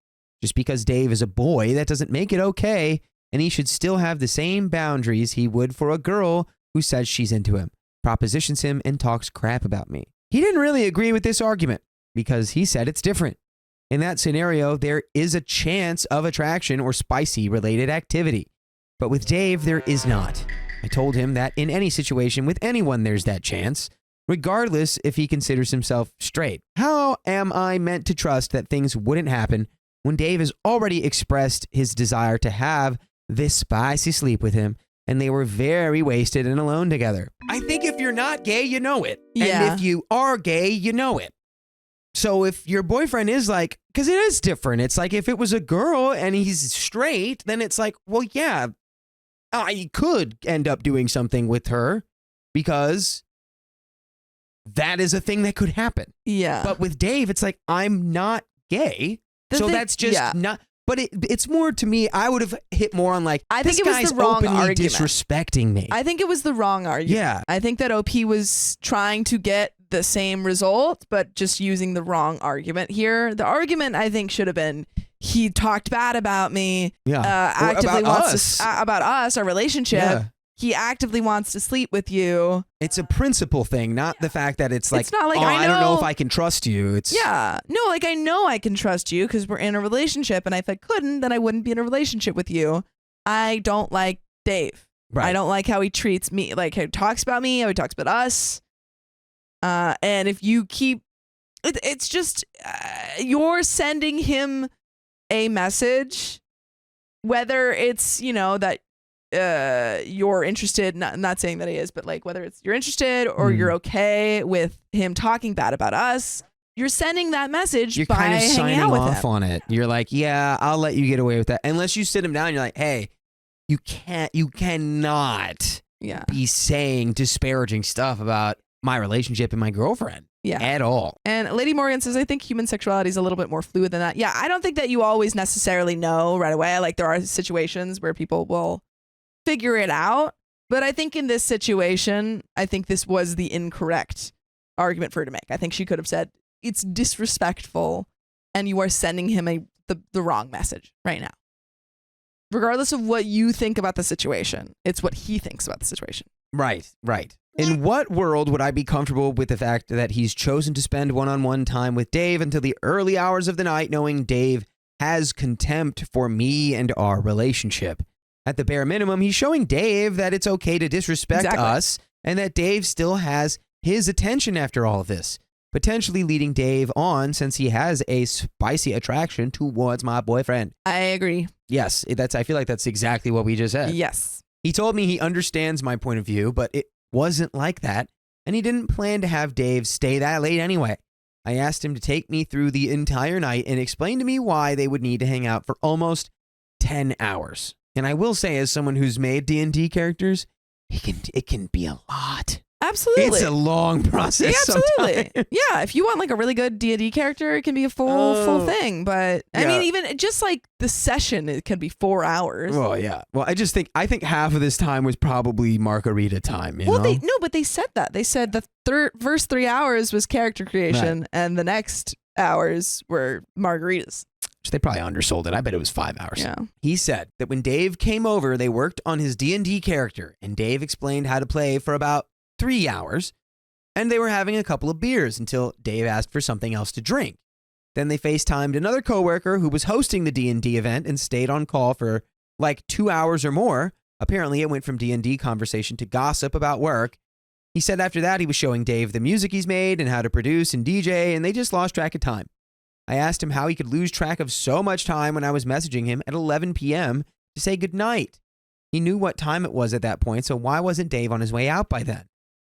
Just because Dave is a boy, that doesn't make it okay, and he should still have the same boundaries he would for a girl who says she's into him, propositions him, and talks crap about me. He didn't really agree with this argument because he said it's different. In that scenario, there is a chance of attraction or spicy related activity. But with Dave, there is not. I told him that in any situation with anyone, there's that chance, regardless if he considers himself straight. How am I meant to trust that things wouldn't happen when Dave has already expressed his desire to have this spicy sleep with him, and they were very wasted and alone together? I think if you're not gay, you know it. Yeah. And if you are gay, you know it. So if your boyfriend is like, because it is different. It's like if it was a girl and he's straight, then it's like, well, yeah, I could end up doing something with her because that is a thing that could happen. Yeah. But with Dave, it's like, I'm not gay. That's just not. But it's more to me, I would have hit more on like, I think this it was guy's the wrong openly argument. disrespecting me. I think it was the wrong argument. Yeah. I think that OP was trying to get the same result, but just using the wrong argument here. The argument, I think, should have been, he talked bad about me. Yeah. Actively about wants us. about us, our relationship. Yeah. he actively wants to sleep with you. It's a principle thing, not the fact that it's like, It's not like, oh, I I don't know know- if I can trust you. It's Yeah. No, like I know I can trust you because we're in a relationship, and if I couldn't, then I wouldn't be in a relationship with you. I don't like Dave. Right. I don't like how he treats me, like how he talks about me, how he talks about us. And if you keep, it's just you're sending him a message, whether it's that you're interested. Not saying that he is, but like whether it's you're interested or you're okay with him talking bad about us. You're sending that message You're by kind of hanging signing out with off him. on it. You're like, yeah, I'll let you get away with that. Unless you sit him down and you're like, hey, you cannot Yeah. be saying disparaging stuff about my relationship and my girlfriend Yeah. at all. And Lady Morgan says, I think human sexuality is a little bit more fluid than that. Yeah, I don't think that you always necessarily know right away. Like there are situations where people will figure it out. But I think in this situation, I think this was the incorrect argument for her to make. I think she could have said, it's disrespectful and you are sending him the wrong message right now. Regardless of what you think about the situation, it's what he thinks about the situation. Right. In what world would I be comfortable with the fact that he's chosen to spend one-on-one time with Dave until the early hours of the night, knowing Dave has contempt for me and our relationship? At the bare minimum, he's showing Dave that it's okay to disrespect us and that Dave still has his attention after all of this, potentially leading Dave on since he has a spicy attraction towards my boyfriend. I agree. Yes, I feel like that's exactly what we just said. Yes. He told me he understands my point of view, but it wasn't like that, and he didn't plan to have Dave stay that late anyway. I asked him to take me through the entire night and explain to me why they would need to hang out for almost 10 hours. And I will say, as someone who's made D&D characters, it can be a lot. Absolutely. It's a long process. Yeah, absolutely. sometimes. Yeah, if you want like a really good D&D character, it can be a full thing. But I Yeah. mean, even just like the session, it can be 4 hours. Well, yeah. Well, I think half of this time was probably margarita time. You know? But they said that. They said the first 3 hours was character creation, and the next hours were margaritas. They probably undersold it. I bet it was 5 hours. Yeah. He said that when Dave came over, they worked on his D&D character, and Dave explained how to play for about 3 hours, and they were having a couple of beers until Dave asked for something else to drink. Then they FaceTimed another coworker who was hosting the D&D event and stayed on call for like 2 hours or more. Apparently, it went from D&D conversation to gossip about work. He said after that, he was showing Dave the music he's made and how to produce and DJ, and they just lost track of time. I asked him how he could lose track of so much time when I was messaging him at 11 p.m. to say goodnight. He knew what time it was at that point, so why wasn't Dave on his way out by then?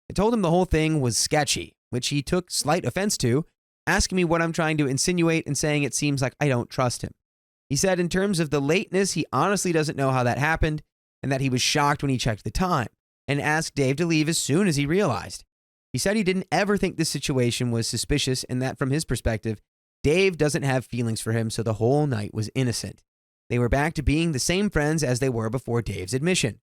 I told him the whole thing was sketchy, which he took slight offense to, asking me what I'm trying to insinuate and saying it seems like I don't trust him. He said in terms of the lateness, he honestly doesn't know how that happened and that he was shocked when he checked the time and asked Dave to leave as soon as he realized. He said he didn't ever think this situation was suspicious and that from his perspective, Dave doesn't have feelings for him, so the whole night was innocent. They were back to being the same friends as they were before Dave's admission.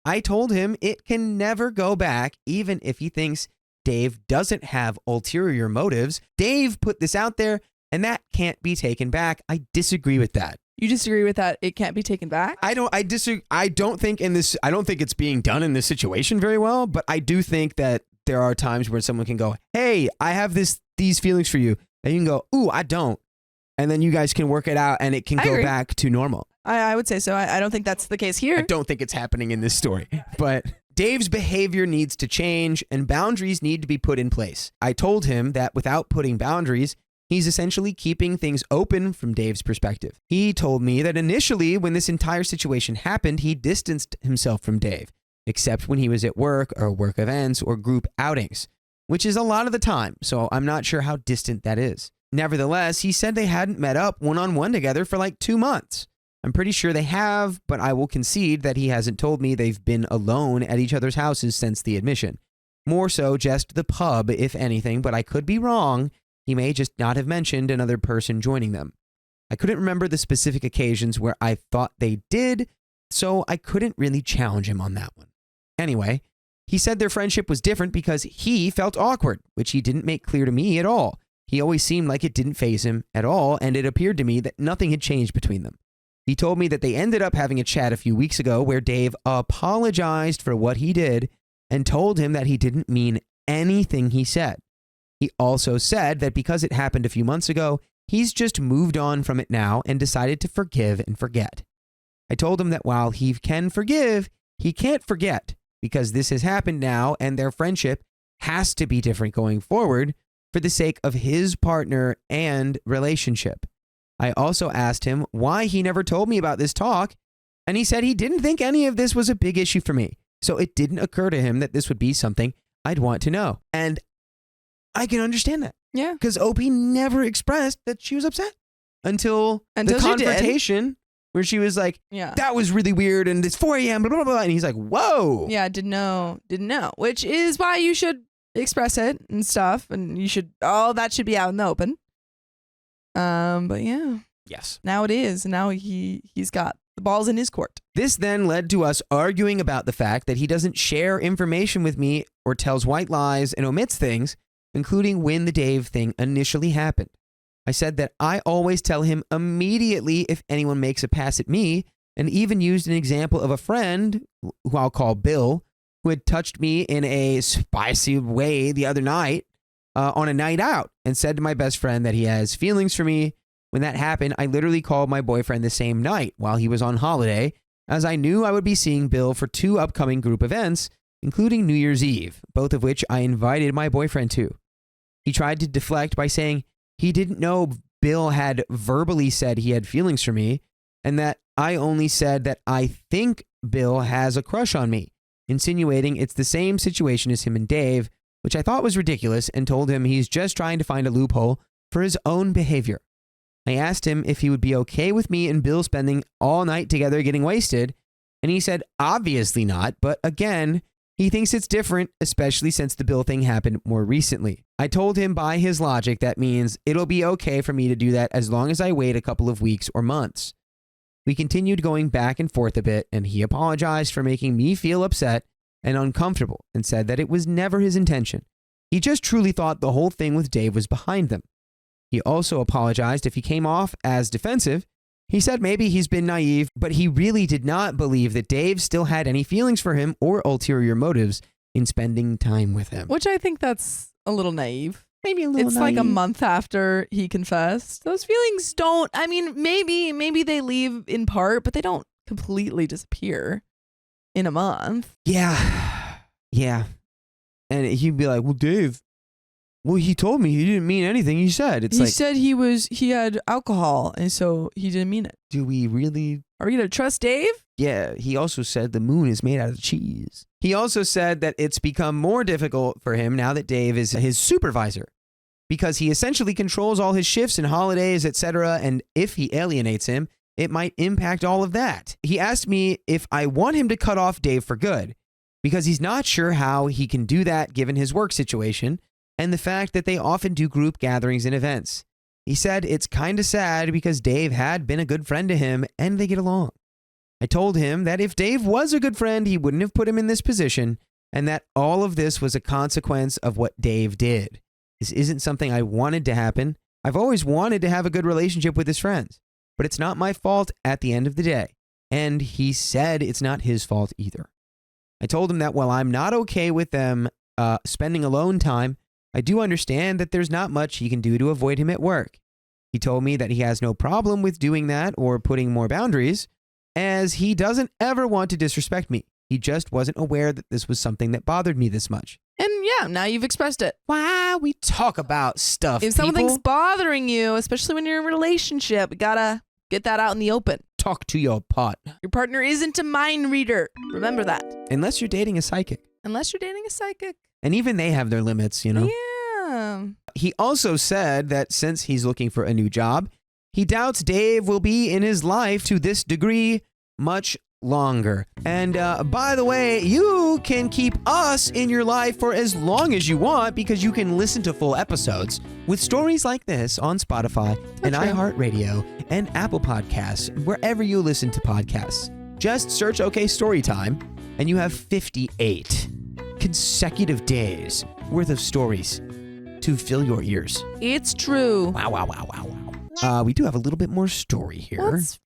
I told him it can never go back, even if he thinks Dave doesn't have ulterior motives. Dave put this out there, and that can't be taken back. I disagree with that. You disagree with that? It can't be taken back? I disagree. I don't think it's being done in this situation very well, but I do think that there are times where someone can go, hey, I have these feelings for you. And you can go, ooh, I don't. And then you guys can work it out and it can go back to normal. I would say so. I don't think that's the case here. I don't think it's happening in this story. But Dave's behavior needs to change and boundaries need to be put in place. I told him that without putting boundaries, he's essentially keeping things open from Dave's perspective. He told me that initially when this entire situation happened, he distanced himself from Dave, except when he was at work or work events or group outings, which is a lot of the time, so I'm not sure how distant that is. Nevertheless, he said they hadn't met up one-on-one together for like 2 months. I'm pretty sure they have, but I will concede that he hasn't told me they've been alone at each other's houses since the admission. More so just the pub, if anything, but I could be wrong. He may just not have mentioned another person joining them. I couldn't remember the specific occasions where I thought they did, so I couldn't really challenge him on that one. Anyway, he said their friendship was different because he felt awkward, which he didn't make clear to me at all. He always seemed like it didn't faze him at all, and it appeared to me that nothing had changed between them. He told me that they ended up having a chat a few weeks ago where Dave apologized for what he did and told him that he didn't mean anything he said. He also said that because it happened a few months ago, he's just moved on from it now and decided to forgive and forget. I told him that while he can forgive, he can't forget because this has happened now and their friendship has to be different going forward for the sake of his partner and relationship. I also asked him why he never told me about this talk, and he said he didn't think any of this was a big issue for me, so it didn't occur to him that this would be something I'd want to know. And I can understand that. Yeah. Because OP never expressed that she was upset until the she did. confrontation where she was like, Yeah. that was really weird and it's 4 a.m. blah, blah, blah. And he's like, whoa. Yeah, didn't know, which is why you should express it and stuff, and you should, all that should be out in the open. But yeah, Yes. now it is. Now he's got the balls in his court. This then led to us arguing about the fact that he doesn't share information with me or tells white lies and omits things, including when the Dave thing initially happened. I said that I always tell him immediately if anyone makes a pass at me, and even used an example of a friend, who I'll call Bill, who had touched me in a spicy way the other night on a night out, and said to my best friend that he has feelings for me. When that happened, I literally called my boyfriend the same night while he was on holiday, as I knew I would be seeing Bill for 2 upcoming group events, including New Year's Eve, both of which I invited my boyfriend to. He tried to deflect by saying he didn't know Bill had verbally said he had feelings for me, and that I only said that I think Bill has a crush on me, insinuating it's the same situation as him and Dave, which I thought was ridiculous, and told him he's just trying to find a loophole for his own behavior. I asked him if he would be okay with me and Bill spending all night together getting wasted, and he said obviously not, but again, he thinks it's different, especially since the Bill thing happened more recently. I told him by his logic that means it'll be okay for me to do that as long as I wait a couple of weeks or months. We continued going back and forth a bit, and he apologized for making me feel upset and uncomfortable and said that it was never his intention. He just truly thought the whole thing with Dave was behind them. He also apologized if he came off as defensive. He said maybe he's been naive, but he really did not believe that Dave still had any feelings for him or ulterior motives in spending time with him. Which I think that's a little naive. Maybe a little It's naive. like a month after he confessed. Those feelings don't, I mean, maybe they leave in part, but they don't completely disappear in a month. Yeah. Yeah. And he'd be like, well, Dave, well, he told me he didn't mean anything he said. It's He like, said he had alcohol, and so he didn't mean it. do we really? Are we going to trust Dave? Yeah, he also said the moon is made out of cheese. He also said that it's become more difficult for him now that Dave is his supervisor, because he essentially controls all his shifts and holidays, etc. And if he alienates him, it might impact all of that. He asked me if I want him to cut off Dave for good, because he's not sure how he can do that given his work situation and the fact that they often do group gatherings and events. He said it's kind of sad because Dave had been a good friend to him and they get along. I told him that if Dave was a good friend, he wouldn't have put him in this position, and that all of this was a consequence of what Dave did. This isn't something I wanted to happen. I've always wanted to have a good relationship with his friends, but it's not my fault at the end of the day. And he said it's not his fault either. I told him that while I'm not okay with them spending alone time, I do understand that there's not much he can do to avoid him at work. He told me that he has no problem with doing that or putting more boundaries, as he doesn't ever want to disrespect me. He just wasn't aware that this was something that bothered me this much. And yeah, now you've expressed it. Wow, we talk about stuff, If something's bothering you, especially when you're in a relationship, you gotta get that out in the open. Talk to your partner. Your partner isn't a mind reader. Remember that. Unless you're dating a psychic. Unless you're dating a psychic. And even they have their limits, you know? Yeah. He also said that since he's looking for a new job, he doubts Dave will be in his life to this degree much longer. And by the way, you can keep us in your life for as long as you want, because you can listen to full episodes with stories like this on Spotify and iHeartRadio and Apple Podcasts, wherever you listen to podcasts. Just search OK Storytime and you have 58 consecutive days worth of stories to fill your ears. It's true. Wow, wow, wow, wow, wow. We do have a little bit more story here. Let's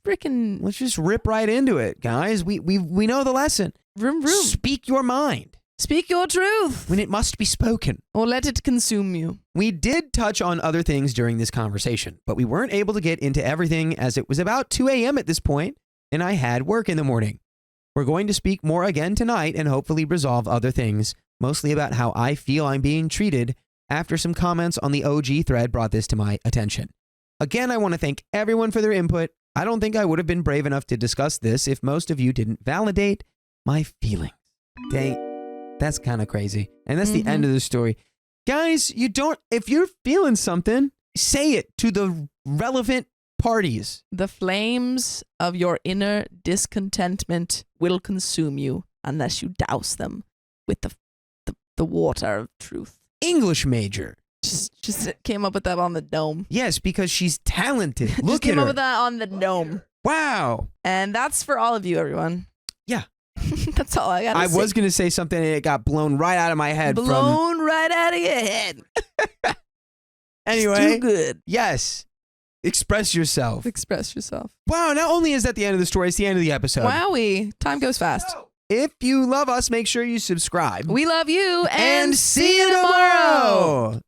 just rip right into it, guys. We know the lesson. Vroom. Speak your mind. Speak your truth. When it must be spoken. Or let it consume you. We did touch on other things during this conversation, but we weren't able to get into everything as it was about 2 a.m. at this point, and I had work in the morning. We're going to speak more again tonight and hopefully resolve other things, mostly about how I feel I'm being treated after some comments on the OG thread brought this to my attention. Again, I want to thank everyone for their input. I don't think I would have been brave enough to discuss this if most of you didn't validate my feelings. Dang, that's kind of crazy. And that's the end of the story. Guys, if you're feeling something, say it to the relevant parties. The flames of your inner discontentment will consume you unless you douse them with the water of truth. English major. Just came up with that on the dome. Yes, because she's talented. Look at her. Came up with that on the dome. Wow. And that's for all of you, everyone. Yeah. That's all I got to say. I was going to say something and it got blown right out of my head. Right out of your head. Anyway. It's too good. Yes. Express yourself. Express yourself. Wow, not only is that the end of the story, it's the end of the episode. Wowie. Time goes fast. If you love us, make sure you subscribe. We love you. And see you tomorrow.